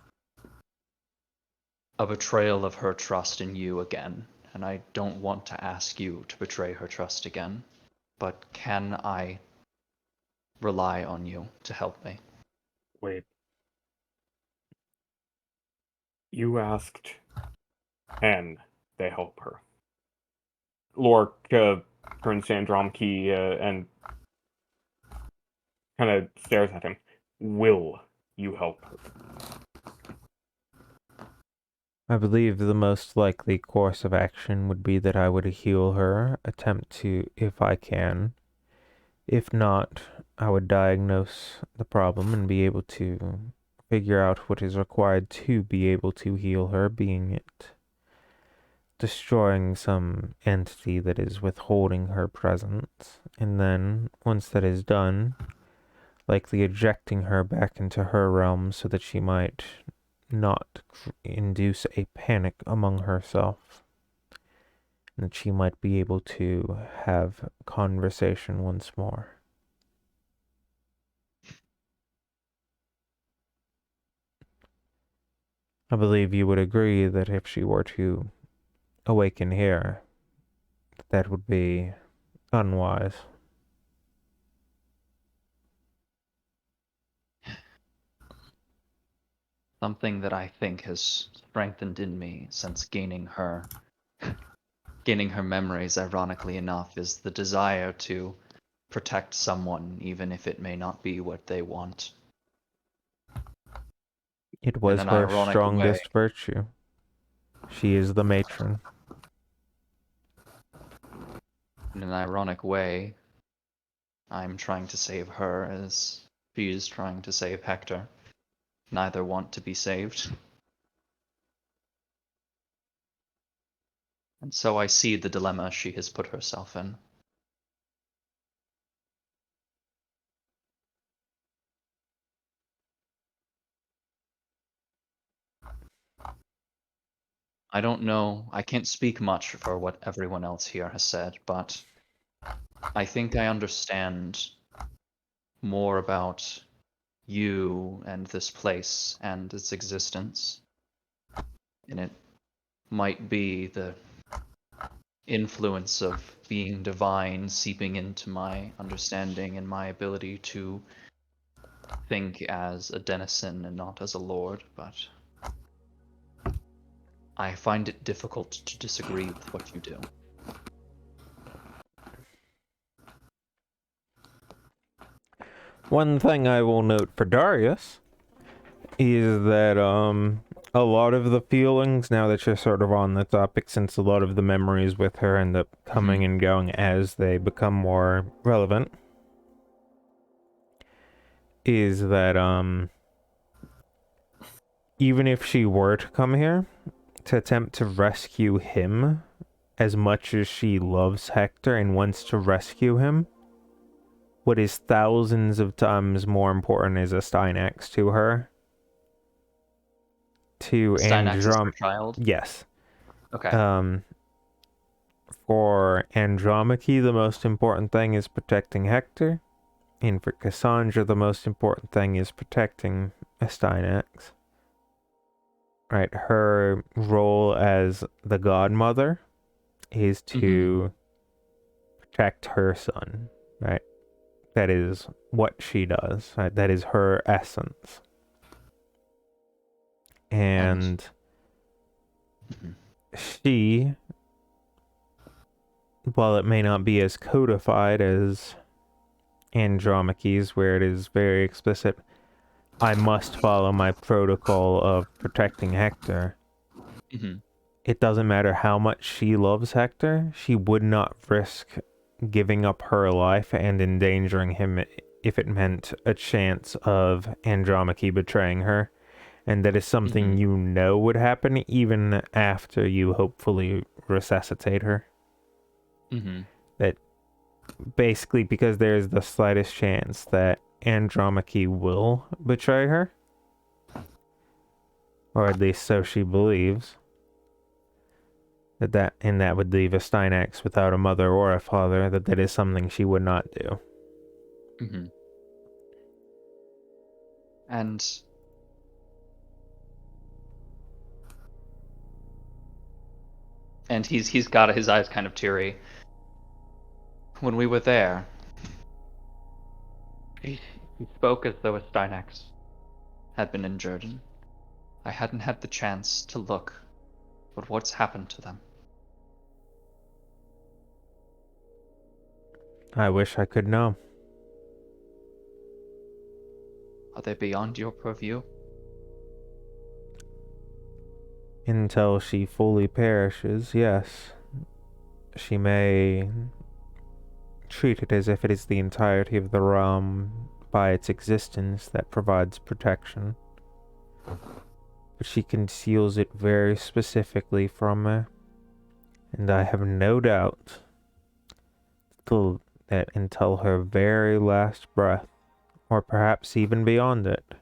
a betrayal of her trust in you again, and I don't want to ask you to betray her trust again. But can I rely on you to help me? Wait. You asked, can they help her? Lork turns to Andromkey and kind of stares at him. Will you help her? I believe the most likely course of action would be that I would heal her, attempt to, if I can. If not, I would diagnose the problem and be able to figure out what is required to be able to heal her, being it destroying some entity that is withholding her presence. And then, once that is done, likely ejecting her back into her realm so that she might not induce a panic among herself. And that she might be able to have conversation once more. I believe you would agree that if she were to awaken here, that would be unwise. Something that I think has strengthened in me since gaining her memories, ironically enough, is the desire to protect someone, even if it may not be what they want. It In was an her ironic way, strongest virtue. She is the matron. I'm trying to save her as she is trying to save Hector. Neither want to be saved. And so I see the dilemma she has put herself in. I don't know, I can't speak much for what everyone else here has said, but I think I understand more about you and this place and its existence. And it might be the influence of being divine seeping into my understanding and my ability to think as a denizen and not as a lord, but I find it difficult to disagree with what you do. One thing I will note for Darius is that a lot of the feelings, now that you're sort of on the topic, since a lot of the memories with her end up coming and going as they become more relevant, is that even if she were to come here to attempt to rescue him, as much as she loves Hector and wants to rescue him, what is thousands of times more important is a Steinax to her. To Steinax is her child? Yes. Okay. For Andromache, the most important thing is protecting Hector. And for Cassandra, the most important thing is protecting a Steinax. Right, her role as the godmother is to protect her son, right? That is what she does, right? That is her essence. And she, while it may not be as codified as Andromache's, where it is very explicit, I must follow my protocol of protecting Hector. It doesn't matter how much she loves Hector, she would not risk giving up her life and endangering him if it meant a chance of Andromache betraying her. And that is something you know would happen even after you hopefully resuscitate her. That basically, because there's the slightest chance that Andromache will betray her, or at least so she believes, that would leave a Steinax without a mother or a father, that is something she would not do. And he's got his eyes kind of teary. When we were there, he spoke as though a Steinax had been injured, and I hadn't had the chance to look, but what's happened to them? I wish I could know. Are they beyond your purview? Until she fully perishes, yes. She may treat it as if it is the entirety of the realm by its existence that provides protection. But she conceals it very specifically from me. And I have no doubt that until her very last breath, or perhaps even beyond it,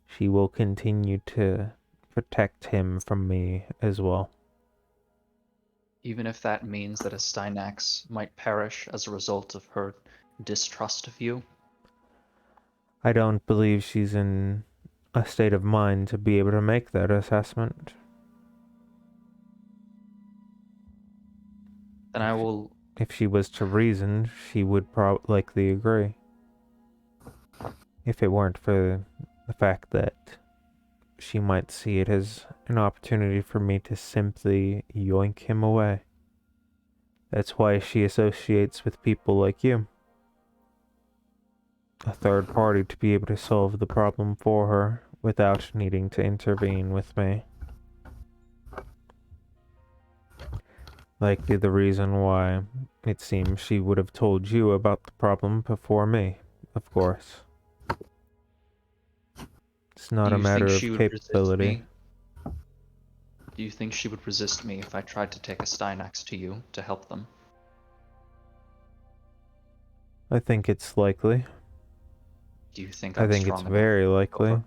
she will continue to protect him from me as well. Even if that means that a Stynax might perish as a result of her distrust of you? I don't believe she's in a state of mind to be able to make that assessment. Then I will. If she was to reason, she would likely agree. If it weren't for the fact that she might see it as an opportunity for me to simply yoink him away. That's why she associates with people like you. A third party to be able to solve the problem for her without needing to intervene with me. Likely the reason why it seems she would have told you about the problem before me, of course. It's not Do a you think matter she of would resist capability. me? Do you think she would resist me if I tried to take a Stynax to you to help them? I think it's likely. Do you think I I'm think it's strong enough? very likely. Over-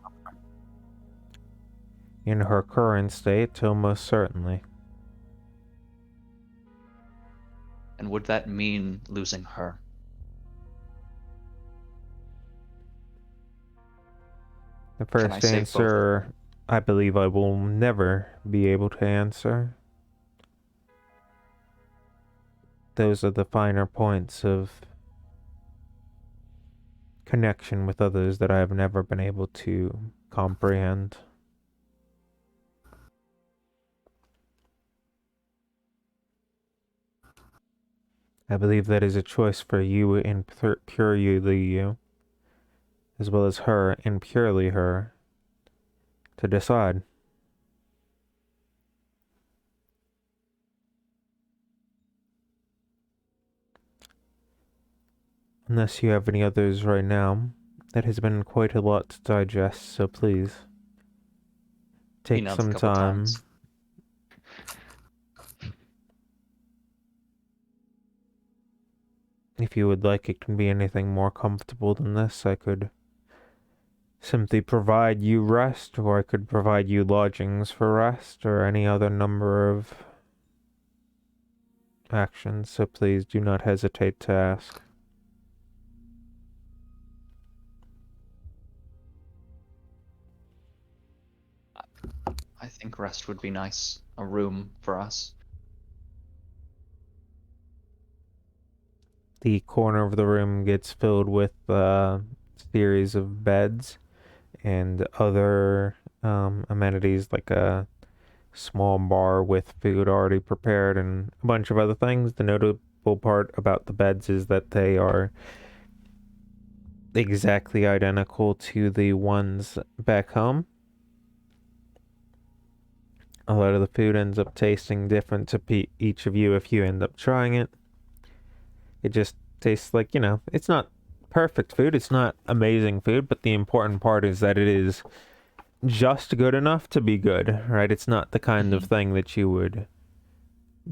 In her current state, almost certainly. And would that mean losing her? The Can I first save both of answer, I believe I will never be able to answer. Those are the finer points of connection with others that I have never been able to comprehend. I believe that is a choice for you and purely you, as well as her and purely her, to decide. Unless you have any others right now, that has been quite a lot to digest, so please He take nods a some couple time. times. If you would like, it can be anything more comfortable than this. I could simply provide you rest, or I could provide you lodgings for rest, or any other number of actions, so please do not hesitate to ask. I think rest would be nice. A room for us. The corner of the room gets filled with a series of beds and other amenities, like a small bar with food already prepared and a bunch of other things. The notable part about the beds is that they are exactly identical to the ones back home. A lot of the food ends up tasting different to each of you if you end up trying it. It just tastes like, it's not perfect food, it's not amazing food, but the important part is that it is just good enough to be good, right? It's not the kind of thing that you would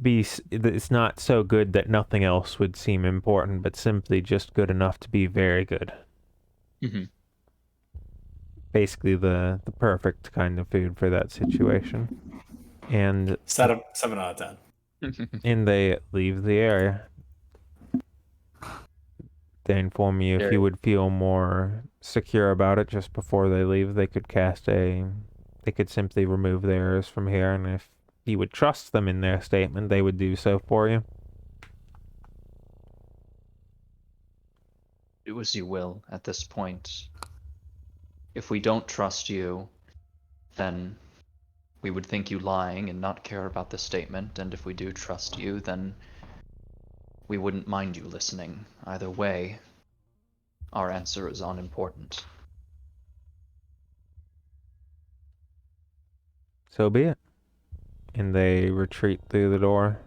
it's not so good that nothing else would seem important, but simply just good enough to be very good. Mm-hmm. Basically the perfect kind of food for that situation. And 7 out of 10. and they leave the area. They inform you if you would feel more secure about it just before they leave, they could they could simply remove theirs from here, and if you would trust them in their statement, they would do so for you. Do as you will at this point. If we don't trust you, then we would think you lying and not care about the statement, and if we do trust you, then we wouldn't mind you listening. Either way, our answer is unimportant. So be it. And they retreat through the door.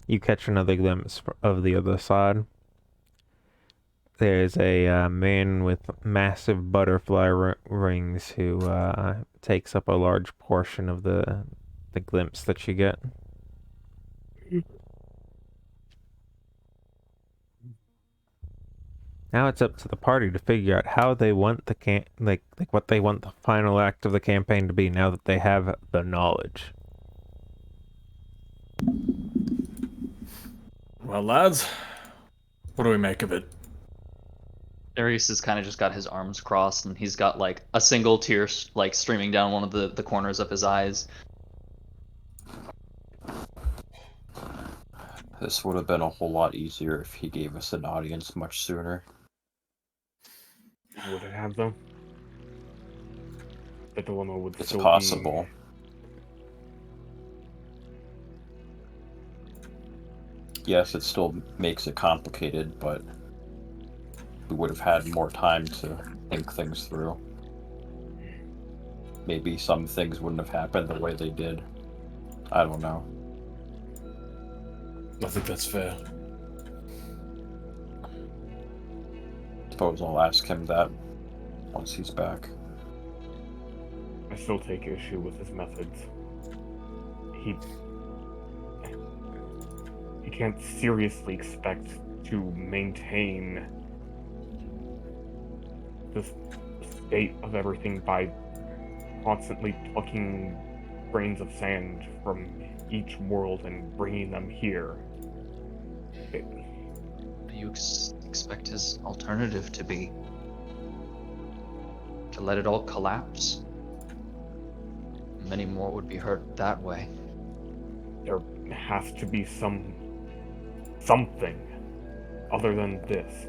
You catch another glimpse of the other side. There's a man with massive butterfly rings who takes up a large portion of the glimpse that you get. Now it's up to the party to figure out how they want the like what they want the final act of the campaign to be now that they have the knowledge. Well, lads, what do we make of it? Darius has kind of just got his arms crossed, and he's got like a single tear like streaming down one of the corners of his eyes. This would have been a whole lot easier if he gave us an audience much sooner. Would it have though? The dilemma would It's still possible. Yes, it still makes it complicated, but we would have had more time to think things through. Maybe some things wouldn't have happened the way they did. I don't know. I think that's fair. Suppose I'll ask him that once he's back. I still take issue with his methods. He can't seriously expect to maintain this state of everything by constantly plucking grains of sand from each world and bringing them here. What do you expect his alternative to be? To let it all collapse? Many more would be hurt that way. There has to be something other than this.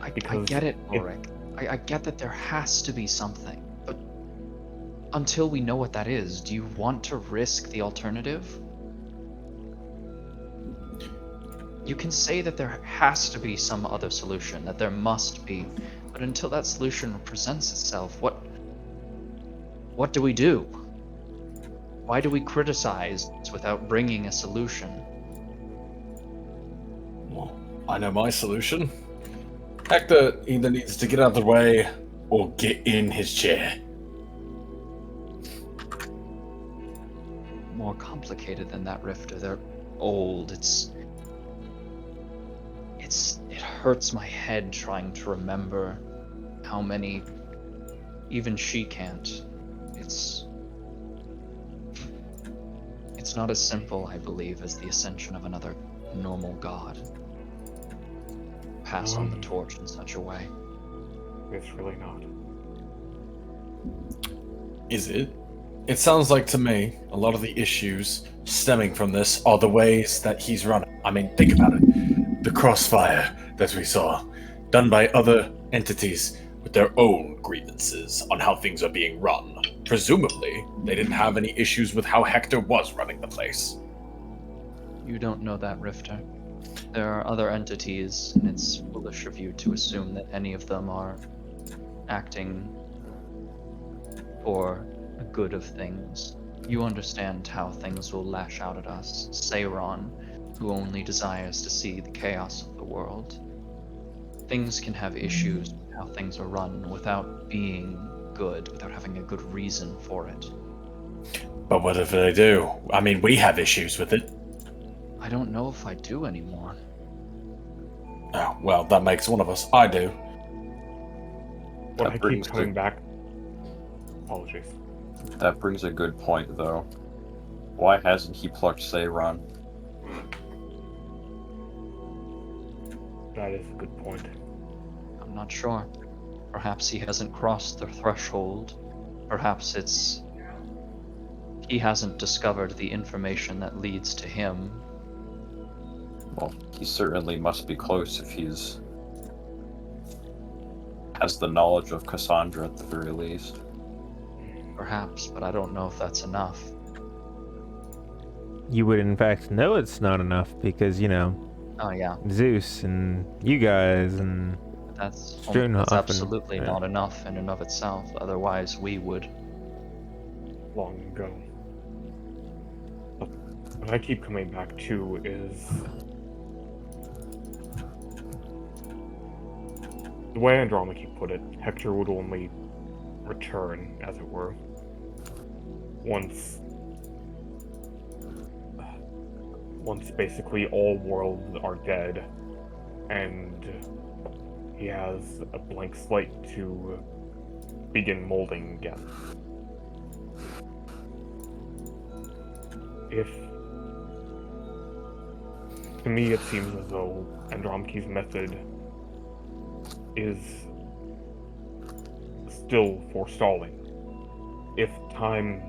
I Because get it, Ulrich. I get that there has to be something, but until we know what that is, do you want to risk the alternative? You can say that there has to be some other solution, that there must be, but until that solution presents itself, what do we do? Why do we criticize without bringing a solution? Well, I know my solution. Hector either needs to get out of the way or get in his chair. More complicated than that, Rifter. They're old. It hurts my head trying to remember how many even she can't. It's not as simple, I believe, as the ascension of another normal god. Pass on the torch in such a way. It's really not. Is it? It sounds like to me a lot of the issues stemming from this are the ways that he's running. I mean, think about it. The crossfire that we saw, done by other entities with their own grievances on how things are being run. Presumably, they didn't have any issues with how Hector was running the place. You don't know that, Rifter. There are other entities, and it's foolish of you to assume that any of them are acting for the good of things. You understand how things will lash out at us. Seiron, who only desires to see the chaos of the world. Things can have issues with how things are run without being good, without having a good reason for it. But what if they do? I mean, we have issues with it. I don't know if I do anymore. Oh, well, that makes one of us. I do. What I keep brings coming the- back. Apologies. That brings a good point, though. Why hasn't he plucked Seiron? That is a good point. I'm not sure. Perhaps he hasn't crossed the threshold. Perhaps it's... he hasn't discovered the information that leads to him. Well, he certainly must be close if has the knowledge of Cassandra at the very least. Perhaps, but I don't know if that's enough. You would in fact know it's not enough because, Oh yeah, Zeus and you guys and that's Strunhoff and absolutely yeah. not enough in and of itself. Otherwise, we would. long ago. But what I keep coming back to is the way Andromache put it, Hector would only return, as it were, once basically all worlds are dead, and he has a blank slate to begin molding again. To me, it seems as though Andromache's method is still forestalling. If time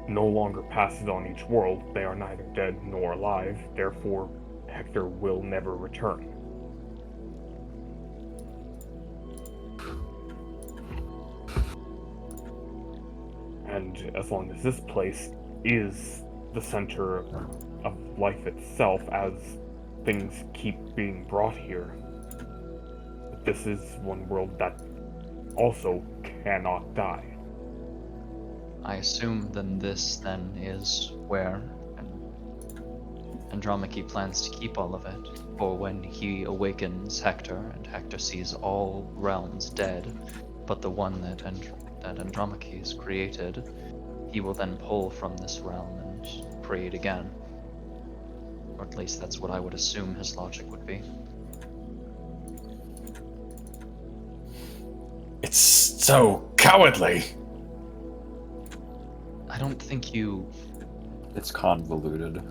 no longer passes on each world, they are neither dead nor alive, therefore Hector will never return. And as long as this place is the center of life itself, as things keep being brought here, this is one world that also cannot die. I assume then this is where Andromache plans to keep all of it. For when he awakens Hector, and Hector sees all realms dead, but the one that Andromache has created, he will then pull from this realm and create again. Or at least that's what I would assume his logic would be. It's so cowardly. I don't think you... It's convoluted.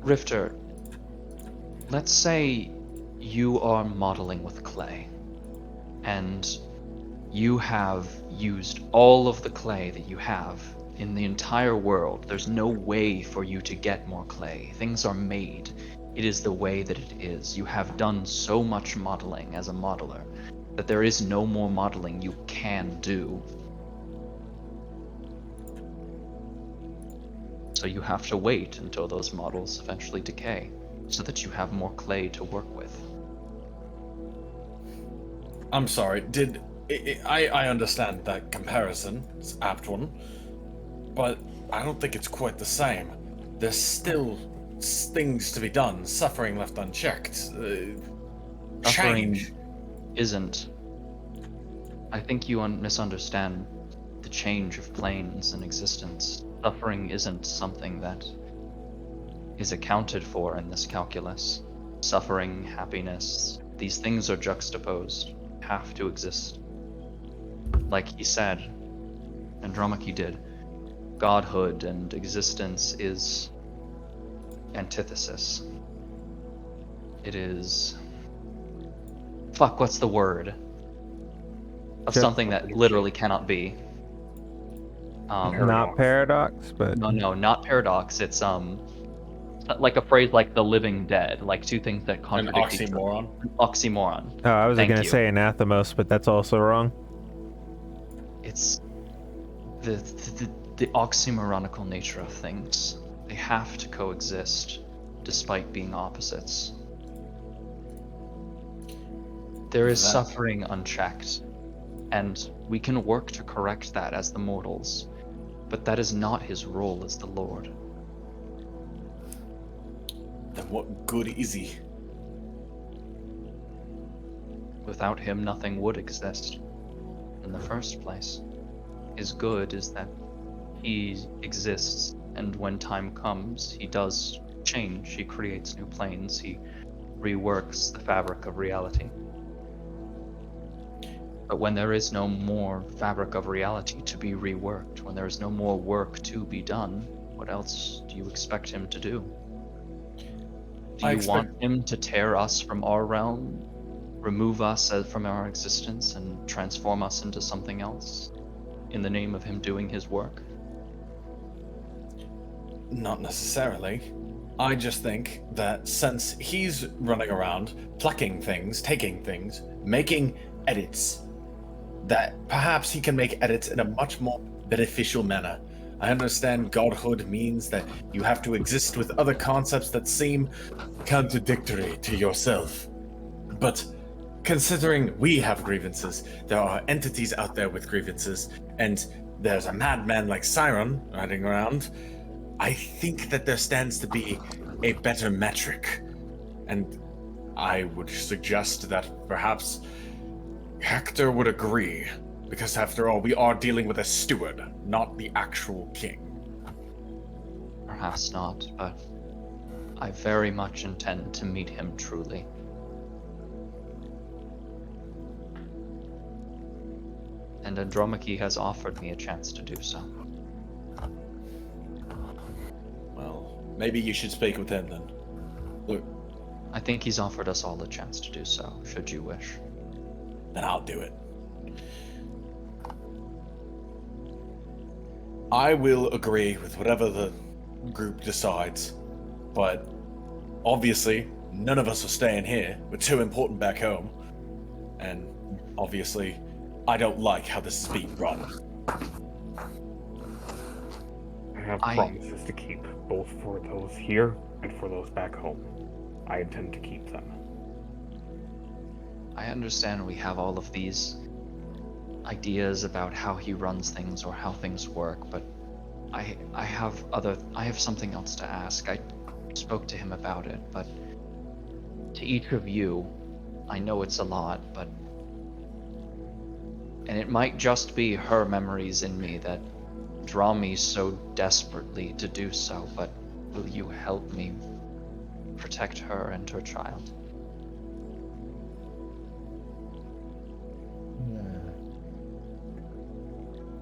Rifter, let's say you are modeling with clay, and you have used all of the clay that you have in the entire world. There's no way for you to get more clay. Things are made. It is the way that it is. You have done so much modeling as a modeler that there is no more modeling you can do. So you have to wait until those models eventually decay, so that you have more clay to work with. I'm sorry. I understand that comparison? It's an apt one, but I don't think it's quite the same. There's still things to be done, suffering left unchecked. Suffering Change. isn't. I think you misunderstand the change of planes in existence. Suffering isn't something that is accounted for in this calculus. Suffering, happiness, these things are juxtaposed, have to exist. Like he said, Andromache did, godhood and existence is antithesis. It is... Fuck, what's the word? Of something that literally cannot be. Not paradox, but No, not paradox. It's like a phrase like the living dead, like two things that An contradict each other. oxymoron. Oxymoron. oh, I was Thank gonna you. say anathemos, but that's also wrong. It's the oxymoronical nature of things. They have to coexist, despite being opposites. There is suffering unchecked, and we can work to correct that as the mortals, but that is not his role as the Lord. Then what good is he? Without him, nothing would exist in the first place. His good is that he exists, and when time comes, he does change. He creates new planes. He reworks the fabric of reality. But when there is no more fabric of reality to be reworked, when there is no more work to be done, what else do you expect him to do? Do you want him to tear us from our realm, remove us from our existence, and transform us into something else in the name of him doing his work? Not necessarily. I just think that since he's running around, plucking things, taking things, making edits, that perhaps he can make edits in a much more beneficial manner. I understand godhood means that you have to exist with other concepts that seem contradictory to yourself. But considering we have grievances, there are entities out there with grievances, and there's a madman like Siron riding around, I think that there stands to be a better metric. And I would suggest that perhaps Hector would agree, because after all, we are dealing with a steward, not the actual king. Perhaps not, but I very much intend to meet him truly. And Andromache has offered me a chance to do so. Well, maybe you should speak with him then. Look, I think he's offered us all a chance to do so, should you wish. then I'll do it. I will agree with whatever the group decides, but obviously, none of us are staying here. We're too important back home. And obviously, I don't like how this is being run. I have promises to keep, both for those here and for those back home. I intend to keep them. I understand we have all of these ideas about how he runs things or how things work, but I have something else to ask. I spoke to him about it, but to each of you, I know it's a lot, but and it might just be her memories in me that draw me so desperately to do so, but will you help me protect her and her child?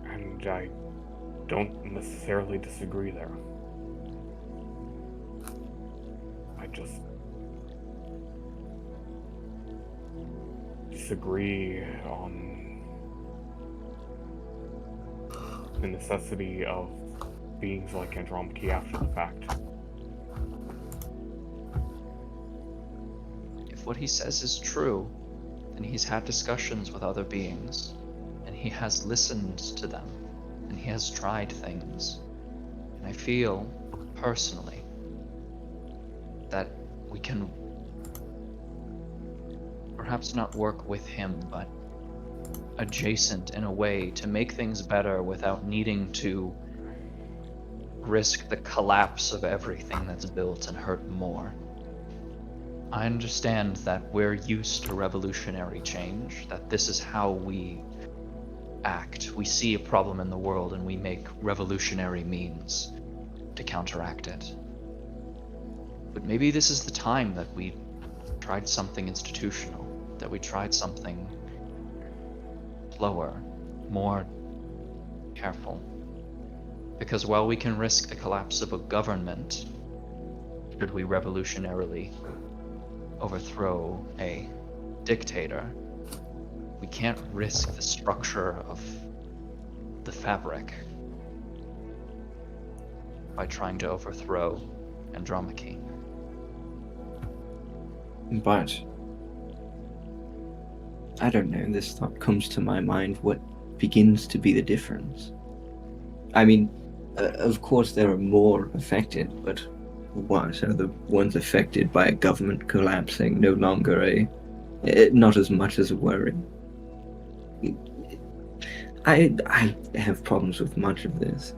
And I don't necessarily disagree there. I just disagree on the necessity of beings like Andromache after the fact. If what he says is true, then he's had discussions with other beings, and he has listened to them, and he has tried things. And I feel, personally, that we can perhaps not work with him, but adjacent in a way to make things better without needing to risk the collapse of everything that's built and hurt more. I understand that we're used to revolutionary change, that this is how we act. We see a problem in the world and we make revolutionary means to counteract it. But maybe this is the time that we tried something institutional, that we tried something slower, more careful. Because while we can risk the collapse of a government, should we revolutionarily overthrow a dictator, we can't risk the structure of the fabric by trying to overthrow Andromache. But I don't know, this thought comes to my mind, what begins to be the difference? I mean, of course there are more affected, but what are the ones affected by a government collapsing no longer not as much as a worry? I have problems with much of this.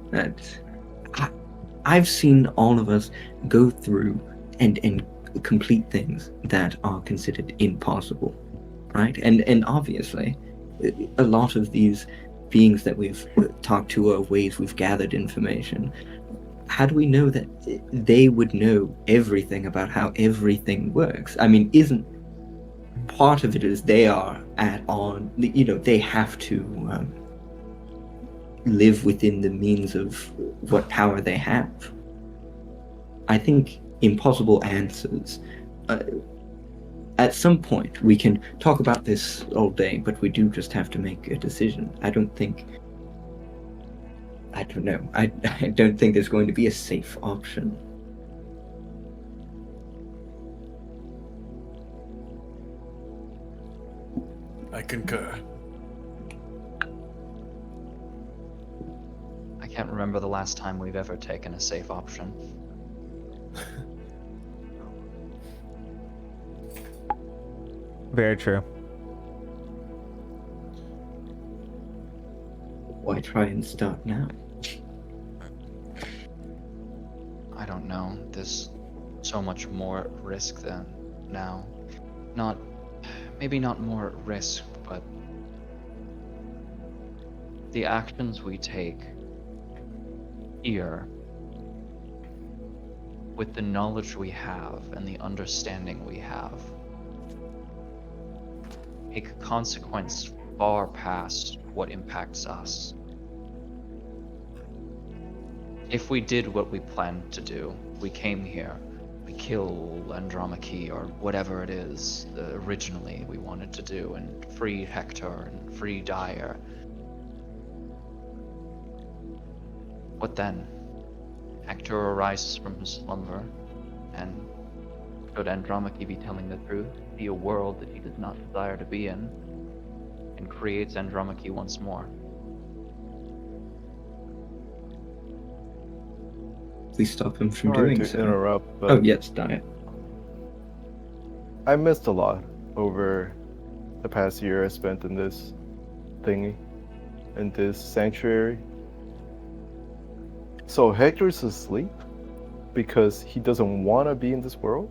I've seen all of us go through and complete things that are considered impossible, right? And obviously, a lot of these beings that we've talked to are ways we've gathered information. How do we know that they would know everything about how everything works? I mean, isn't part of it is they are they have to live within the means of what power they have. I think impossible answers. At some point, we can talk about this all day, but we do just have to make a decision. I don't know. I don't think there's going to be a safe option. I concur. I can't remember the last time we've ever taken a safe option. Very true. Why try and start now? I don't know. There's so much more at risk than now. Maybe not more at risk, but the actions we take here, with the knowledge we have and the understanding we have, take a consequence far past what impacts us. If we did what we planned to do, we came here, we kill Andromache or whatever it is that originally we wanted to do, and free Hector and free Dyer. What then? Hector arises from his slumber, and should Andromache be telling the truth, see a world that he does not desire to be in, and creates Andromache once more. Please stop him from Sorry doing to so. interrupt, but Oh, yes, Diet. I missed a lot over the past year I spent in this thingy, in this sanctuary. So Hector's asleep because he doesn't want to be in this world?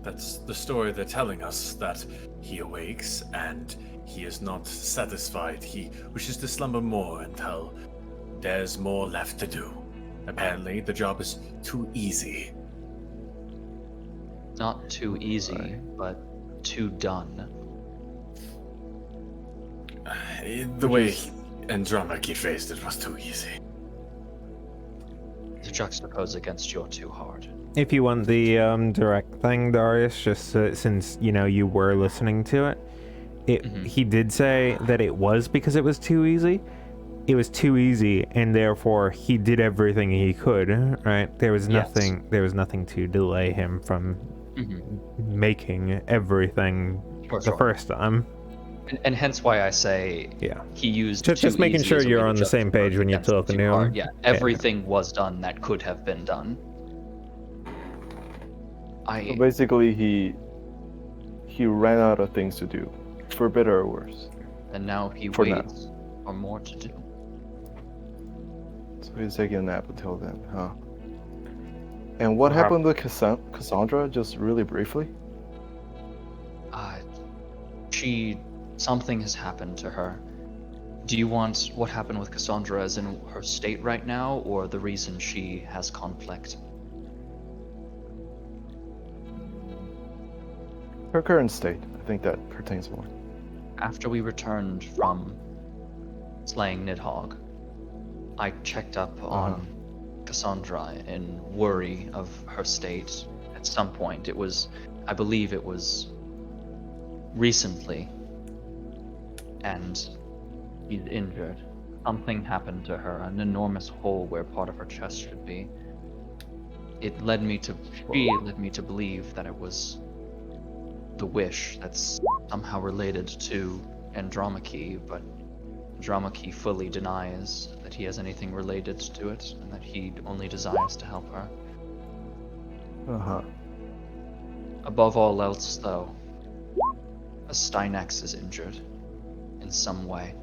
That's the story they're telling us, that he awakes and he is not satisfied. He wishes to slumber more until there's more left to do. Apparently, the job is too easy. Not too easy, but too done. The way Andromache faced it was too easy. To juxtapose against you're too hard. If you want the direct thing, Darius, just since you were listening to it, he did say that it was because it was too easy. It was too easy, and therefore he did everything he could. Right? There was nothing. There was nothing to delay him from making everything the first time. And hence why I say he used just making sure you're on the same page when you're talking to him. Yeah, everything was done that could have been done. So basically, he ran out of things to do, for better or worse. And now he For waits for more to do. So he's taking a nap until then, huh? And what happened with Cassandra, just really briefly? Something has happened to her. Do you want what happened with Cassandra as in her state right now, or the reason she has conflict? Her current state. I think that pertains more. After we returned from slaying Nidhogg, I checked up on Cassandra in worry of her state. At some point, I believe it was recently, and she's injured. Something happened to her, an enormous hole where part of her chest should be. She led me to believe that it was the wish that's somehow related to Andromache, but Andromache fully denies that he has anything related to it, and that he only desires to help her. Above all else, though, a Stynax is injured in some way.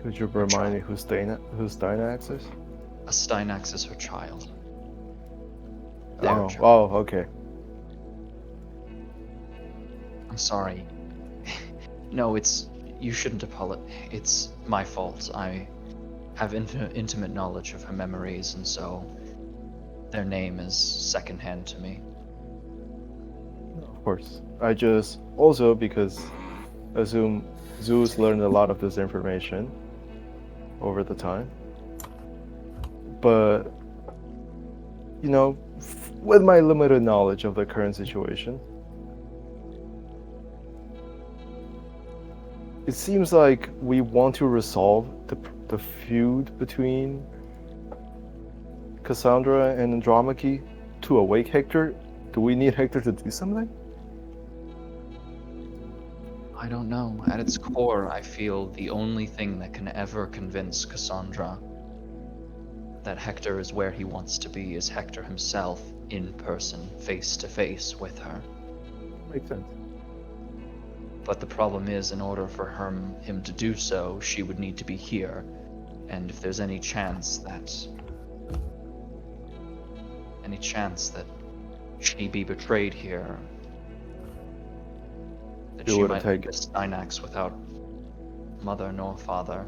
Could you remind me who Stynax is? A Stynax is her child. Okay. I'm sorry. No, you shouldn't apologize. It's my fault. I have intimate knowledge of her memories, and so their name is secondhand to me. Of course. I just also because I assume Zeus learned a lot of this information over the time. But with my limited knowledge of the current situation, it seems like we want to resolve the feud between Cassandra and Andromache to awake Hector. Do we need Hector to do something? I don't know. At its core, I feel the only thing that can ever convince Cassandra that Hector is where he wants to be is Hector himself in person, face to face with her. Makes sense. But the problem is, in order for him to do so, she would need to be here. And if there's any chance that she be betrayed here, that You she wouldn't might take leave Steinax without mother nor father,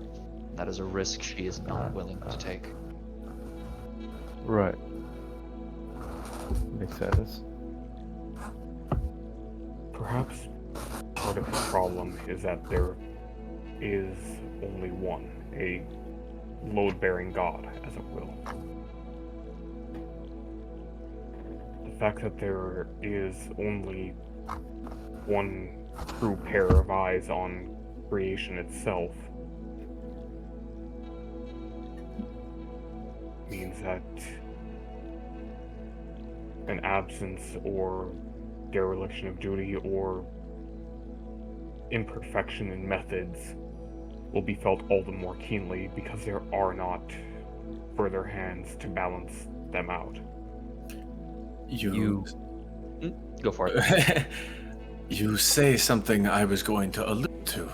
that is a risk she is not willing to take. Right. Makes sense. Perhaps part of the problem is that there is only one, a load-bearing god, as it will. The fact that there is only one true pair of eyes on creation itself means that an absence or dereliction of duty or imperfection in methods will be felt all the more keenly because there are not further hands to balance them out. You Go for it. You say something I was going to allude to.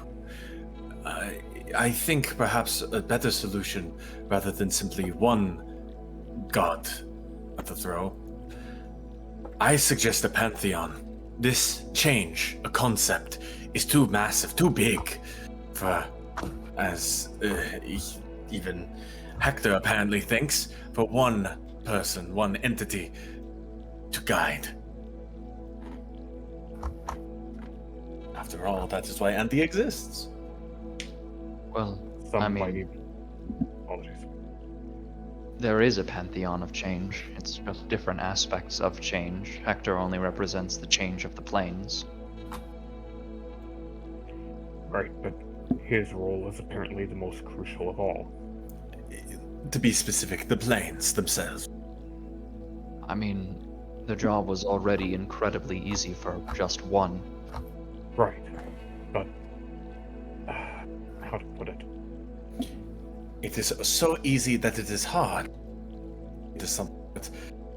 I think perhaps a better solution, rather than simply one god at the throne, I suggest a pantheon. This change, a concept, is too massive, too big for, as even Hector apparently thinks, for one person, one entity to guide. After all, that is why Anti exists. Well, Some I might mean, even... Apologies. there is a pantheon of change. It's just different aspects of change. Hector only represents the change of the planes. Right, but his role is apparently the most crucial of all. To be specific, the planes themselves. I mean, the job was already incredibly easy for just one. Right, but... how to put it? It is so easy that it is hard. It is something that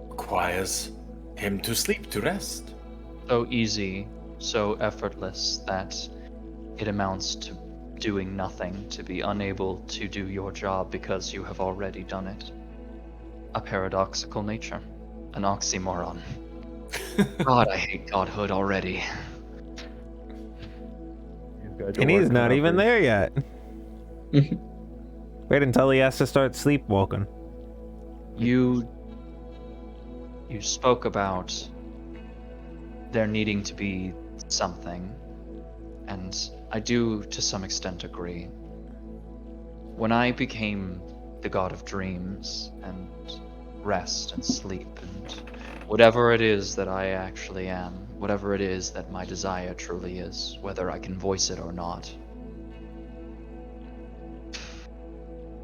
requires him to sleep, to rest. So easy, so effortless that it amounts to doing nothing, to be unable to do your job because you have already done it. A paradoxical nature. An oxymoron. God, I hate godhood already. And he's not even there yet. Wait until he has to start sleepwalking. You spoke about there needing to be something, and I do to some extent agree. When I became the god of dreams and rest and sleep and whatever it is that I actually am, whatever it is that my desire truly is, whether I can voice it or not,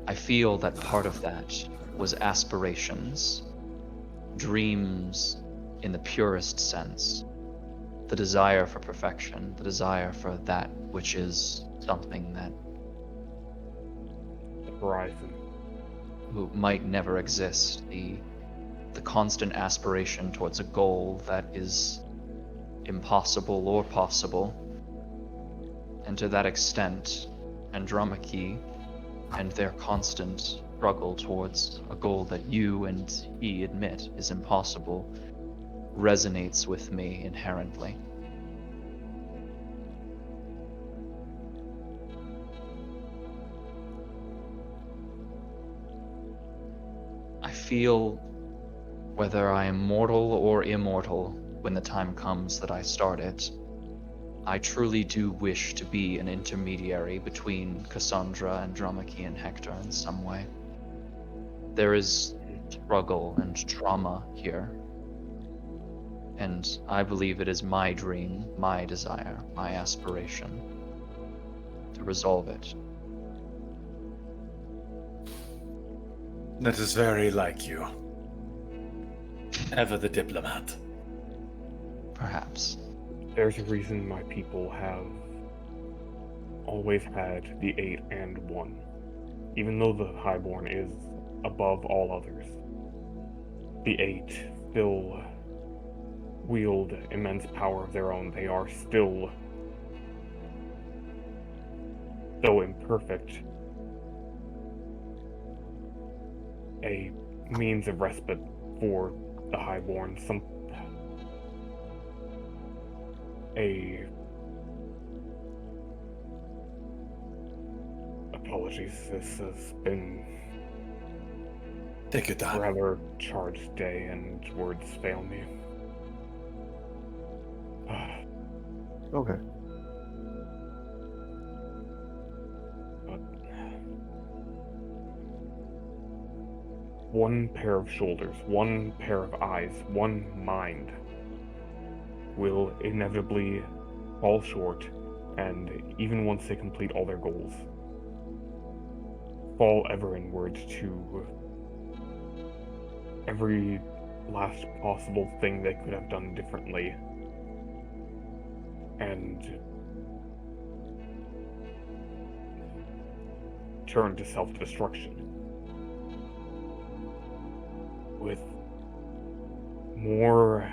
I feel that part of that was aspirations, dreams in the purest sense, the desire for perfection, the desire for that which is something that The horizon. might never exist, the constant aspiration towards a goal that is impossible or possible. And to that extent, Andromache and their constant struggle towards a goal that you and he admit is impossible resonates with me inherently. I feel, whether I am mortal or immortal, when the time comes that I start it, I truly do wish to be an intermediary between Cassandra, Andromache, and Hector in some way. There is struggle and trauma here, and I believe it is my dream, my desire, my aspiration to resolve it. That is very like you. Ever the diplomat. Perhaps. There's a reason my people have always had the 8 and 1. Even though the Highborn is above all others, the 8 still wield immense power of their own. They are still, though imperfect, a means of respite for the Highborn. Apologies, this has been Take your a time. rather charged day and words fail me. Okay. But one pair of shoulders, one pair of eyes, one mind will inevitably fall short, and even once they complete all their goals, fall ever inward to every last possible thing they could have done differently, and turn to self-destruction. With more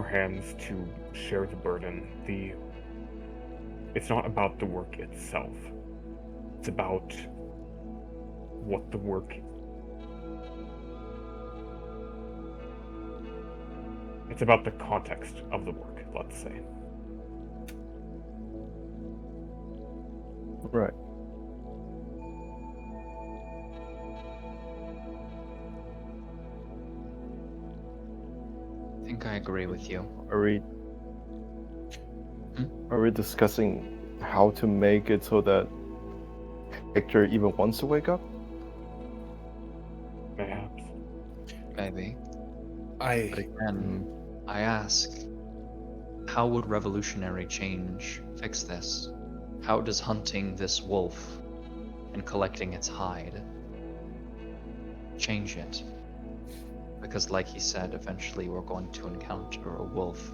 hands to share the burden, it's not about the work itself. It's about what the work. It's about the context of the work, let's say. Right. I think I agree with you. Are we? Are we discussing how to make it so that Hector even wants to wake up? Perhaps. Maybe. But I again, I ask, how would revolutionary change fix this? How does hunting this wolf and collecting its hide change it? Because like he said, eventually we're going to encounter a wolf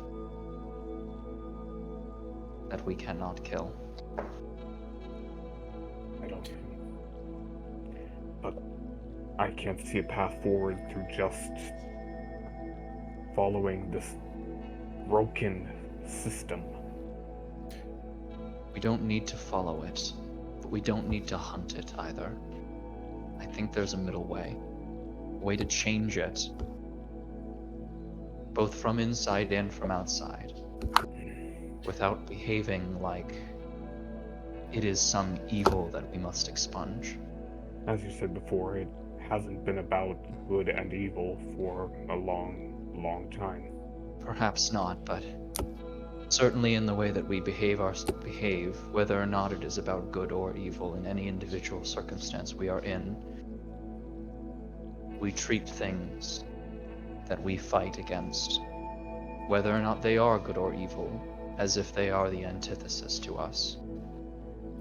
that we cannot kill. I don't. But I can't see a path forward through just following this broken system. We don't need to follow it, but we don't need to hunt it either. I think there's a middle way. A way to change it, both from inside and from outside, without behaving like it is some evil that we must expunge. As you said before, it hasn't been about good and evil for a long time. Perhaps not, but certainly in the way that we behave, whether or not it is about good or evil in any individual circumstance we are in, we treat things that we fight against, whether or not they are good or evil, as if they are the antithesis to us.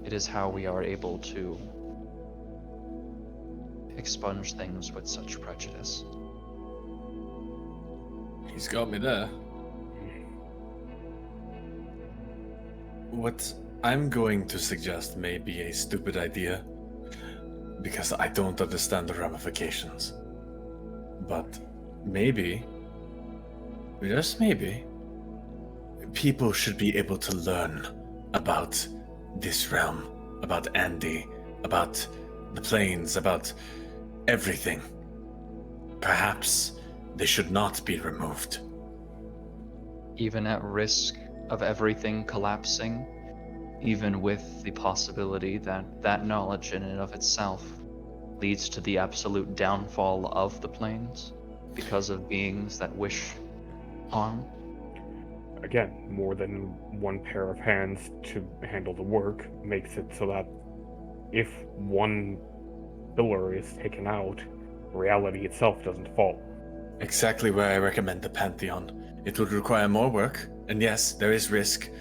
It is how we are able to expunge things with such prejudice. He's got me there. What I'm going to suggest may be a stupid idea, because I don't understand the ramifications. But maybe, just maybe, people should be able to learn about this realm, about Andy, about the plains, about everything. Perhaps they should not be removed. Even at risk of everything collapsing, even with the possibility that that knowledge in and of itself leads to the absolute downfall of the plains because of beings that wish harm. Again, more than one pair of hands to handle the work makes it so that if one pillar is taken out, reality itself doesn't fall. Exactly where I recommend the Pantheon. It would require more work, and yes, there is risk,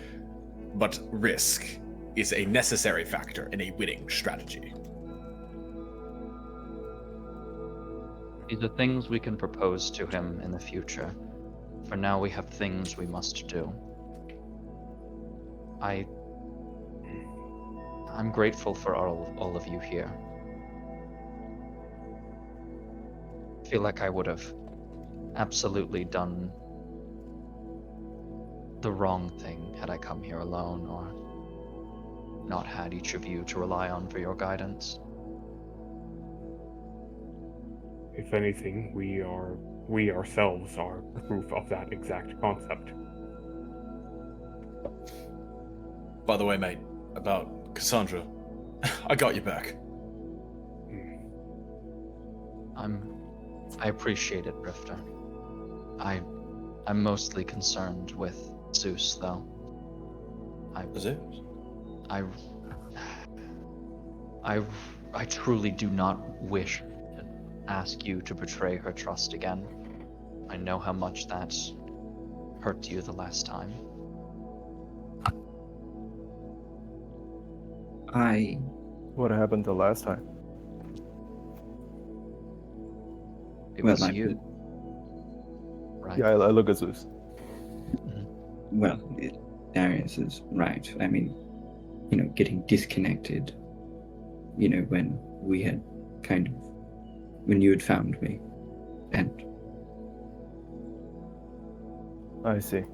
but risk is a necessary factor in a winning strategy. These are things we can propose to him in the future. For now, we have things we must do. I'm grateful for all of you here. I feel like I would have absolutely done the wrong thing had I come here alone or not had each of you to rely on for your guidance. If anything, we ourselves are proof of that exact concept. By the way, mate, about Cassandra, I got you back. I appreciate it, Rifter. I'm mostly concerned with Zeus, though. Zeus? I truly do not wish to ask you to betray her trust again. I know how much that hurt you the last time. What happened the last time? It Well, was I- you. Right? Yeah, I look at Zeus. Well, Darius is right. I mean, getting disconnected, when we had when you had found me. And I see.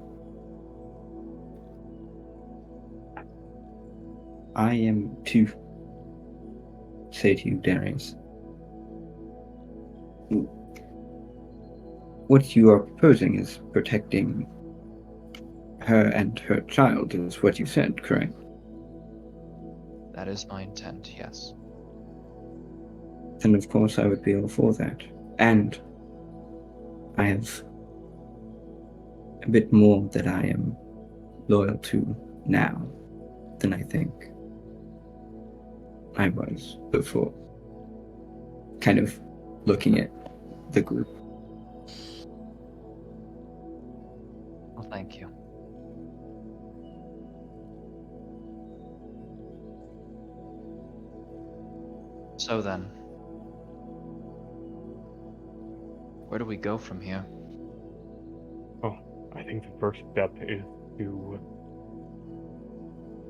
I am to say to you, Darius, what you are proposing is protecting her and her child, is what you said, correct? That is my intent, yes. Then of course I would be all for that. And I have a bit more that I am loyal to now than I think I was before. Kind of looking at the group. Well, thank you. So then, where do we go from here? Oh, I think the first step is to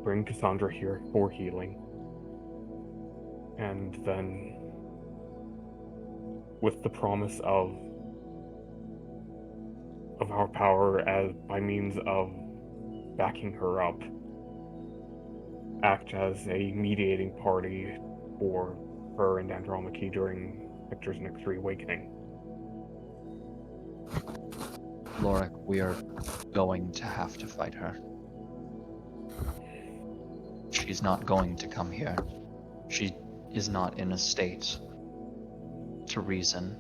bring Cassandra here for healing. And then, with the promise of our power as by means of backing her up, act as a mediating party for her and Andromache during Hector's next reawakening. Lorik, we are going to have to fight her. She's not going to come here. She is not in a state to reason.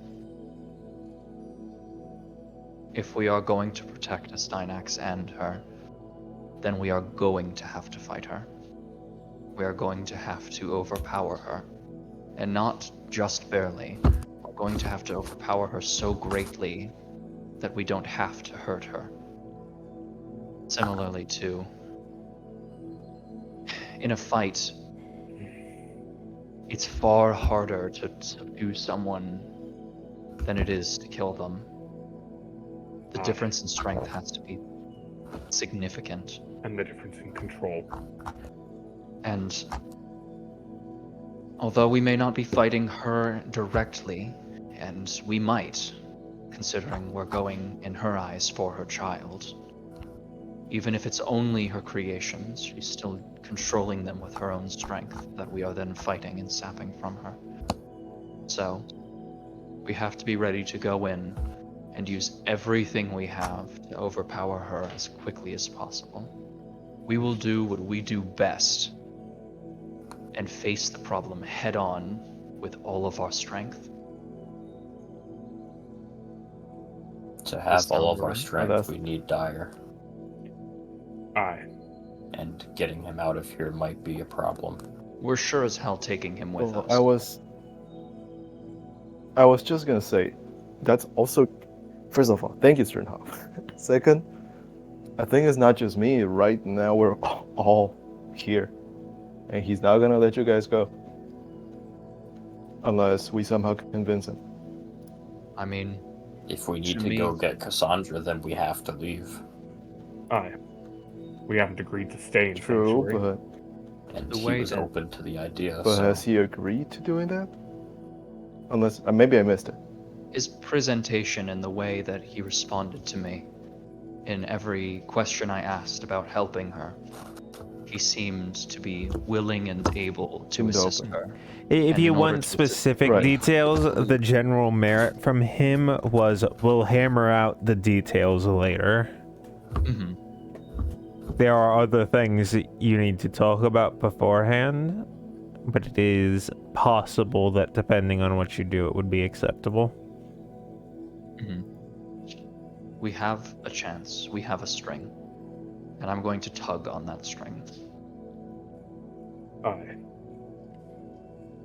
If we are going to protect Steinax and her, then we are going to have to fight her. We are going to have to overpower her. And not just barely. We're going to have to overpower her so greatly that we don't have to hurt her. Similarly to, in a fight, it's far harder to subdue someone than it is to kill them. The difference in strength has to be significant. And the difference in control. And although we may not be fighting her directly, and we might, considering we're going, in her eyes, for her child, even if it's only her creations, she's still controlling them with her own strength that we are then fighting and sapping from her. So, we have to be ready to go in and use everything we have to overpower her as quickly as possible. We will do what we do best and face the problem head on with all of our strength. To have all of our right? strength, that's- we need Dire, Aye. and getting him out of here might be a problem. We're sure as hell taking him with Well, us. I was just gonna say, that's also, first of all, thank you, Sternhoff. Second, I think it's not just me. Right now, we're all here, and he's not gonna let you guys go unless we somehow convince him. I mean, If we need To to me- go get Cassandra, then we have to leave. Aye. We haven't agreed to stay in True, Sanctuary. And The he way was that- open to the idea. but so has he agreed to doing that? Unless maybe I missed it. his presentation and the way that he responded to me in every question I asked about helping her, he seemed to be willing and able to Seemed assist open. her. If And you in order want to specific Right. details, the general merit from him was we'll hammer out the details later. Hmm. There are other things that you need to talk about beforehand, but it is possible that depending on what you do, it would be acceptable. Hmm. We have a chance. We have a string. And I'm going to tug on that string. Aye.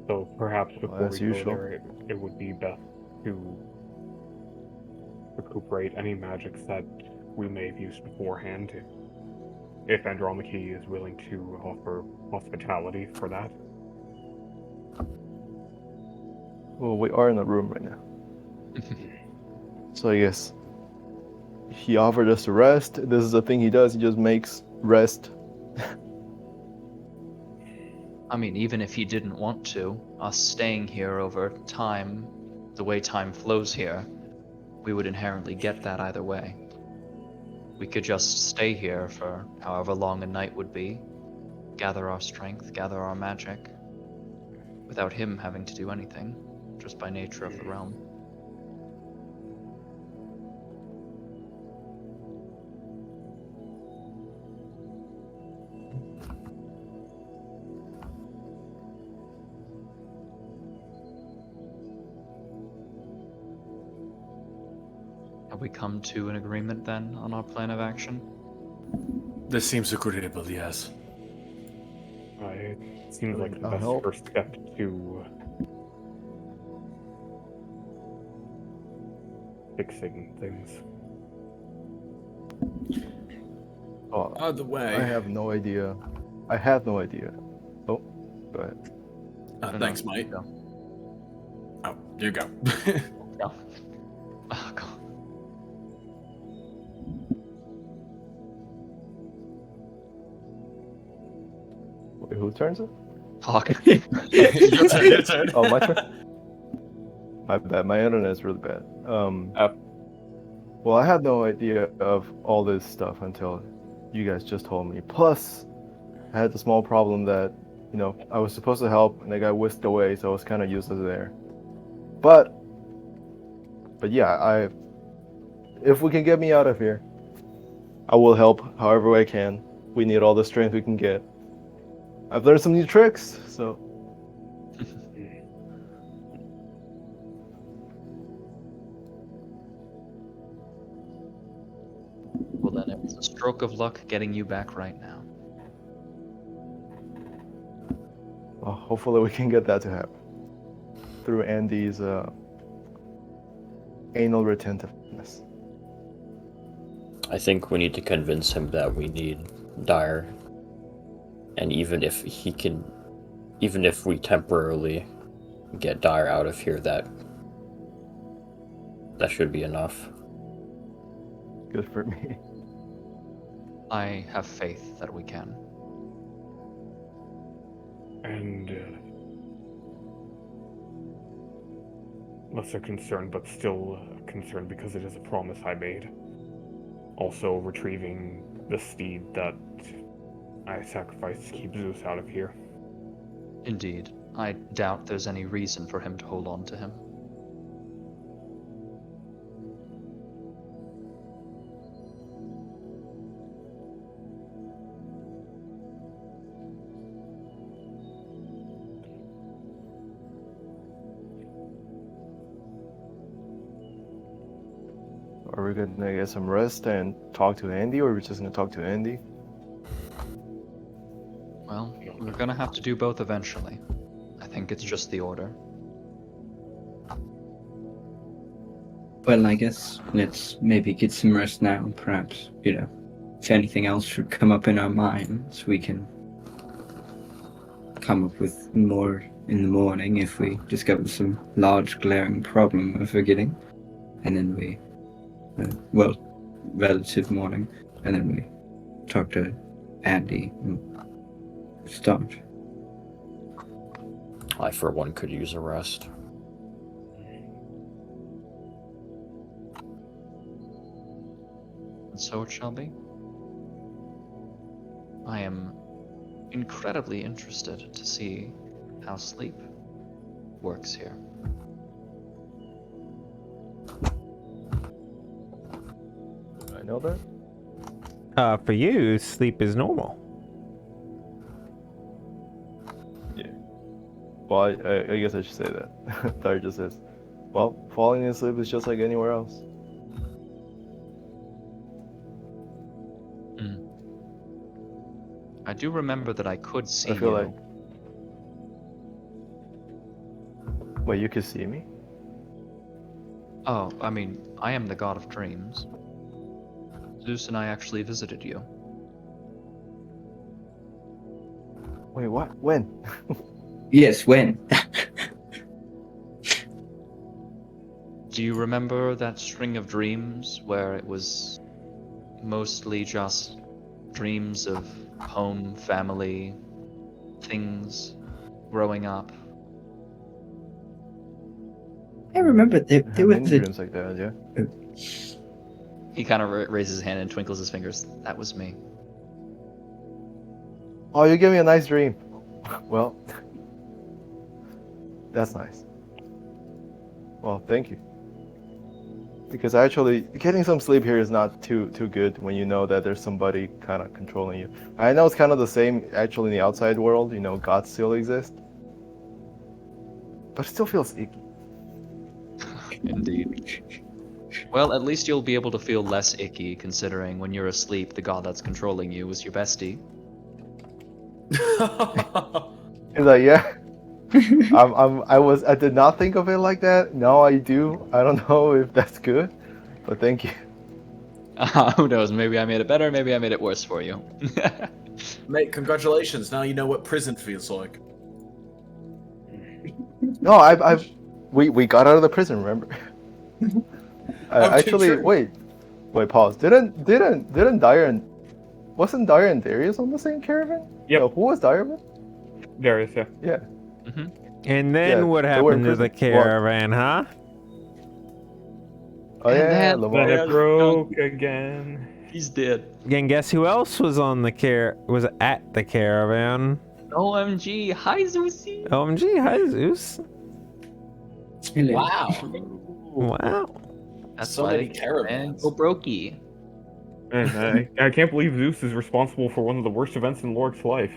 So perhaps Well, before as we go usual. there, it would be best to recuperate any magics that we may have used beforehand, if Andromache is willing to offer hospitality for that. Well, we are in a room right now. So I guess he offered us to rest. This is the thing he does. He just makes rest. I mean, even if he didn't want to, us staying here over time, the way time flows here, we would inherently get that either way. We could just stay here for however long a night would be, gather our strength, gather our magic, without him having to do anything, just by nature of the realm. Have we come to an agreement then on our plan of action? This seems agreeable, yes. It seems like the I'll best help. first step to fixing things. Oh, Either way. I have no idea. I have no idea. Oh, go ahead. No, Thanks, no, mate. no. Oh, you go. No. Oh, God. Wait, who turns it? Fuck. your turn, your turn. Oh, my turn. My bad. My internet is really bad. Well, I had no idea of all this stuff until you guys just told me. Plus, I had the small problem that, I was supposed to help and I got whisked away, so I was kind of useless there. But yeah, if we can get me out of here, I will help however I can. We need all the strength we can get. I've learned some new tricks, so Well, then it was a stroke of luck getting you back right now. well, hopefully we can get that to happen through Andy's anal retentiveness. I think we need to convince him that we need Dire. And even if we temporarily get Dire out of here, that should be enough. Good for me. I have faith that we can. And lesser concern, but still concerned because it is a promise I made. Also retrieving the steed that I sacrificed to keep Zeus out of here. Indeed, I doubt there's any reason for him to hold on to him. Are we gonna get some rest and talk to Andy, or are we just gonna talk to Andy? Well, we're gonna have to do both eventually. I think it's just the order. Well, I guess let's maybe get some rest now. Perhaps, if anything else should come up in our minds, we can come up with more in the morning if we discover some large glaring problem we're forgetting. and then we, relative mourning, and then we talk to Andy and start. I, for one, could use a rest. And so it shall be. I am incredibly interested to see how sleep works here. I know that. For you, sleep is normal. Well, I guess I should say that. Dyer just says, well, falling asleep is just like anywhere else. I do remember that I could see I feel you. like. Wait, you can see me? Oh, I mean, I am the god of dreams. Zeus and I actually visited you. Wait, what? When? Yes, when? Do you remember that string of dreams where it was mostly just dreams of home, family, things, growing up? I remember I there have was many a dreams like that, yeah. He kind of raises his hand and twinkles his fingers. That was me. Oh, you gave me a nice dream. Well, that's nice. Well, thank you. Because actually, getting some sleep here is not too good when you know that there's somebody kind of controlling you. I know it's kind of the same actually in the outside world. You know, gods still exist, but it still feels icky. Indeed. Well, at least you'll be able to feel less icky, considering when you're asleep, the god that's controlling you is your bestie. He's like, yeah. I did not think of it like that. Now I do. I don't know if that's good, but thank you. Who knows? Maybe I made it better, maybe I made it worse for you. Mate, congratulations. Now you know what prison feels like. No, we got out of the prison. Remember? Okay, Actually, true. wait, pause. Didn't Dyer and wasn't Dyer and Darius on the same caravan? Yep. No, who was Dyer with? Darius, yeah. Yeah. And then Yeah, what they were in happened to the prison. What? caravan, huh? Oh And yeah, then- Lamar. Then Yeah, it broke again. He's dead. And guess who else was on the was at the caravan? OMG, hi Zeusy! OMG, hi Zeus. Hello. Wow. Wow. That's So why many the caravans. go brokey. And I can't believe Zeus is responsible for one of the worst events in Lorik's life.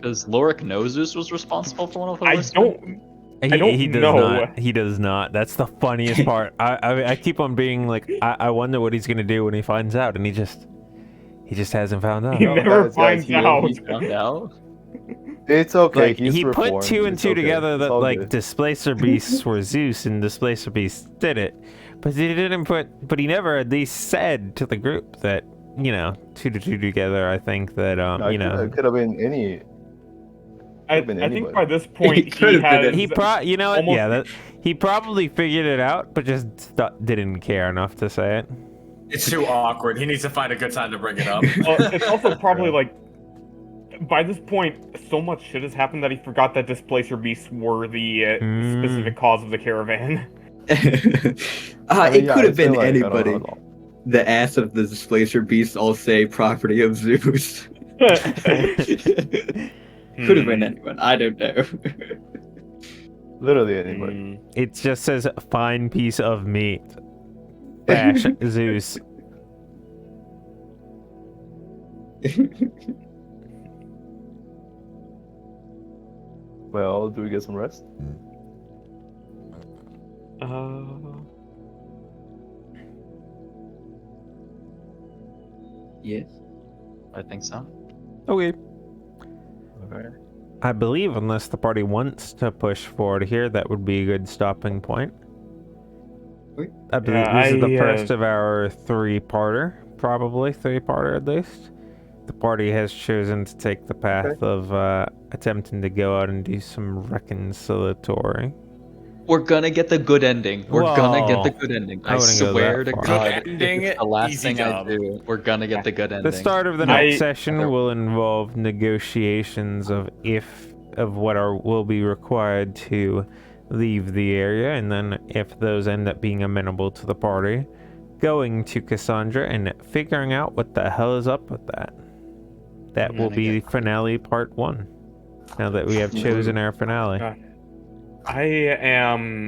Does Lorik know Zeus was responsible for one of the I worst? don't. I don't He does know. not. He does not. That's the funniest part. I keep on being like, I wonder what he's gonna do when he finds out, and he just hasn't found out. He Oh, never guys, finds he- out. He found out. It's okay. Like He's he put reformed. two and It's two okay. together It's that all like good. Displacer Beasts were Zeus and Displacer Beasts did it, but he didn't put. But he never at least said to the group that two to two together. I think that No, it could have been any. I been think anybody. by this point It could he have been has. you know what? almost- Yeah, he probably figured it out, but just didn't care enough to say it. It's too awkward. He needs to find a good time to bring it up. It's also probably like. By this point, so much shit has happened that he forgot that Displacer Beasts were the specific cause of the caravan. It Yeah, could have it's been like, I don't anybody. know. The ass of the Displacer Beast, all say property of Zeus. Could have been anyone. I don't know. Literally anybody. It just says fine piece of meat. Bash Zeus. Well, do we get some rest? Yes. I think so. Okay. Okay. I believe unless the party wants to push forward here, that would be a good stopping point. Okay. I believe Yeah, this is the I, first of our three-parter, probably three-parter at least. The party has chosen to take the path of attempting to go out and do some reconciliatory. We're gonna get the good ending. We're gonna get the Whoa. good ending. I I wouldn't go swear that to far. God, Good if ending, it's the last easy thing job. I do, we're gonna get the good ending. The start of the next I- session will involve negotiations of what will be required to leave the area, and then if those end up being amenable to the party, going to Cassandra and figuring out what the hell is up with that. That will be finale part 1. Now that we have chosen our finale. I am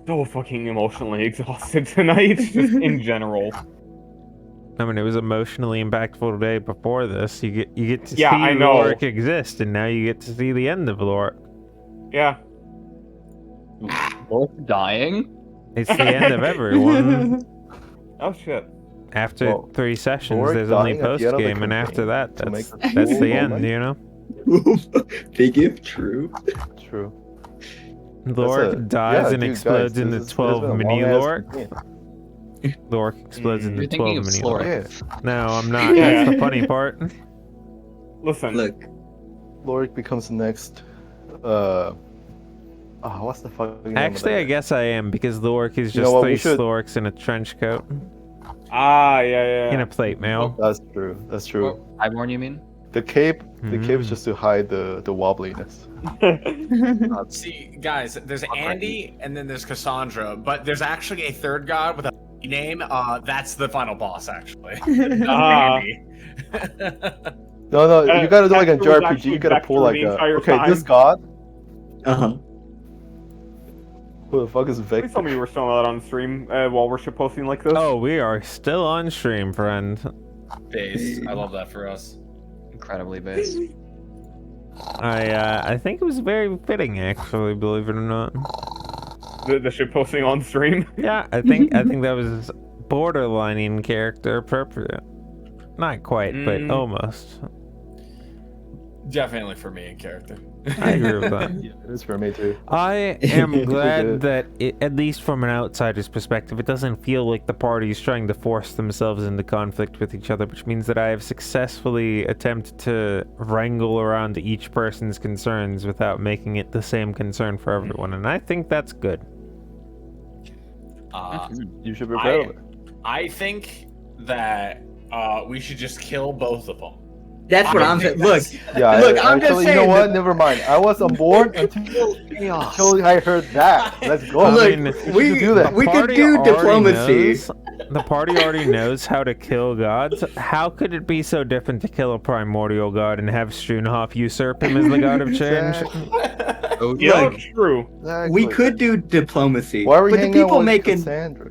so fucking emotionally exhausted tonight, just in general. I mean, it was emotionally impactful day before this. You get to Yeah, see I know. Lorik exist, and now you get to see the end of Lorik. Yeah. Both dying? It's the end of everyone. Oh shit. After Well, 3 sessions, Lorik there's only dying at the end of the post game, and after campaign that, to make that's the full the end. moment. You know, Big if true. True. Lorik dies and dude, explodes guys, into this has 12 been a mini long-ass Lorik. campaign. Lorik explodes into You're 12 thinking of mini Slork. Lorik. Yeah, No, I'm not. Yeah. That's the funny part. Listen. Look, Lorik becomes the next. What's the fucking name of Actually, that I guy? guess I am, because Lorik is You know just what, 3 we should- Sloriks in a trench coat. Yeah. In a plate mail. That's true. That's true. Iborn, you mean? The cape is Mm. just to hide the wobbliness. See, guys, there's Andy and then there's Cassandra, but there's actually a third god with a name. That's the final boss, actually. Andy. No, you gotta do like a Hector was JRPG. actually You gotta pull Vector like the a. entire Okay, time. this god. uh-huh. Who the fuck is Please Vector? tell me you were still out on stream while we're shitposting like this. Oh, we are still on stream, friend. Based. I love that for us. Incredibly based. I think it was very fitting, actually, believe it or not. The shitposting on stream. Yeah, I think that was borderline in character appropriate. Not quite, but Mm. almost. Definitely for me in character. I agree with that. It is for me too. I am Good. glad that, at least from an outsider's perspective, it doesn't feel like the parties trying to force themselves into conflict with each other, which means that I have successfully attempted to wrangle around each person's concerns without making it the same concern for everyone, and I think that's good. You should be proud of it. I think that we should just kill both of them. That's what I'm saying. Look, Yeah, Look, I'm just actually, you know saying what? that- Never mind. I was on board until I heard that. Let's go. I look, mean, we should do that. we could Party do already diplomacy. The party already knows how to kill gods. How could it be so different to kill a primordial god and have Strunhoff usurp him as the god of change? Exactly. Oh, Yeah, Look, true. We could do diplomacy. Why are we but the hanging out people with making Cassandra?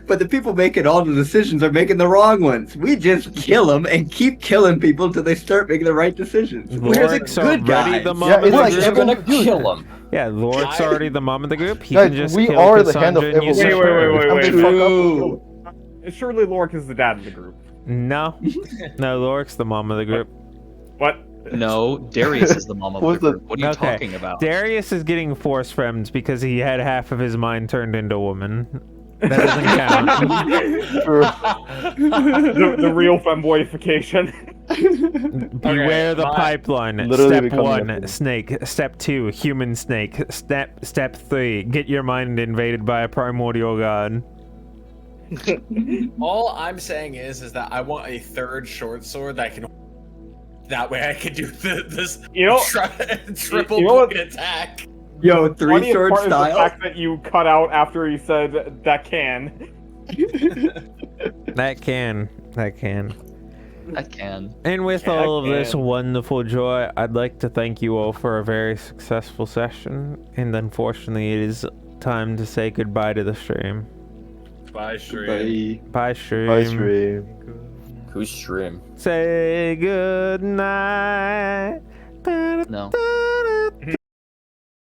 but the people making all the decisions are making the wrong ones. We just kill them and keep killing people till they start making the right decisions. We're the Lorik's good already guys. the mom Yeah, of it's the like group. You're gonna Dude. kill him. Yeah, Lorik's already the mom of the group. He Guys, can just we kill are the hand of Cassandra and evil. usurp her. Wait. If they fuck up, we'll kill them. Surely Lorik is the dad of the group. No, Lorik's the mom of the group. What? No, Darius is the mom of the Who's the- group. What are you Okay. talking about? Darius is getting force femmed because he had half of his mind turned into a woman. That doesn't count. Sure. the real femboyification. Beware the my- pipeline. Literally Step becoming a 1, woman. snake. Step 2, human snake. Step 3, get your mind invaded by a primordial god. All I'm saying is that I want a third short sword that can. That way I could do this You know, triple you know what- blade attack. Yo, funniest three-sword part is the style. fact that you cut out after he said that can. That can. I can. And with Yeah, all of I this can. wonderful joy, I'd like to thank you all for a very successful session. And unfortunately, it is time to say goodbye to the stream. Bye, Shri. Bye, stream. Bye, stream. Who's stream? Say good night. No.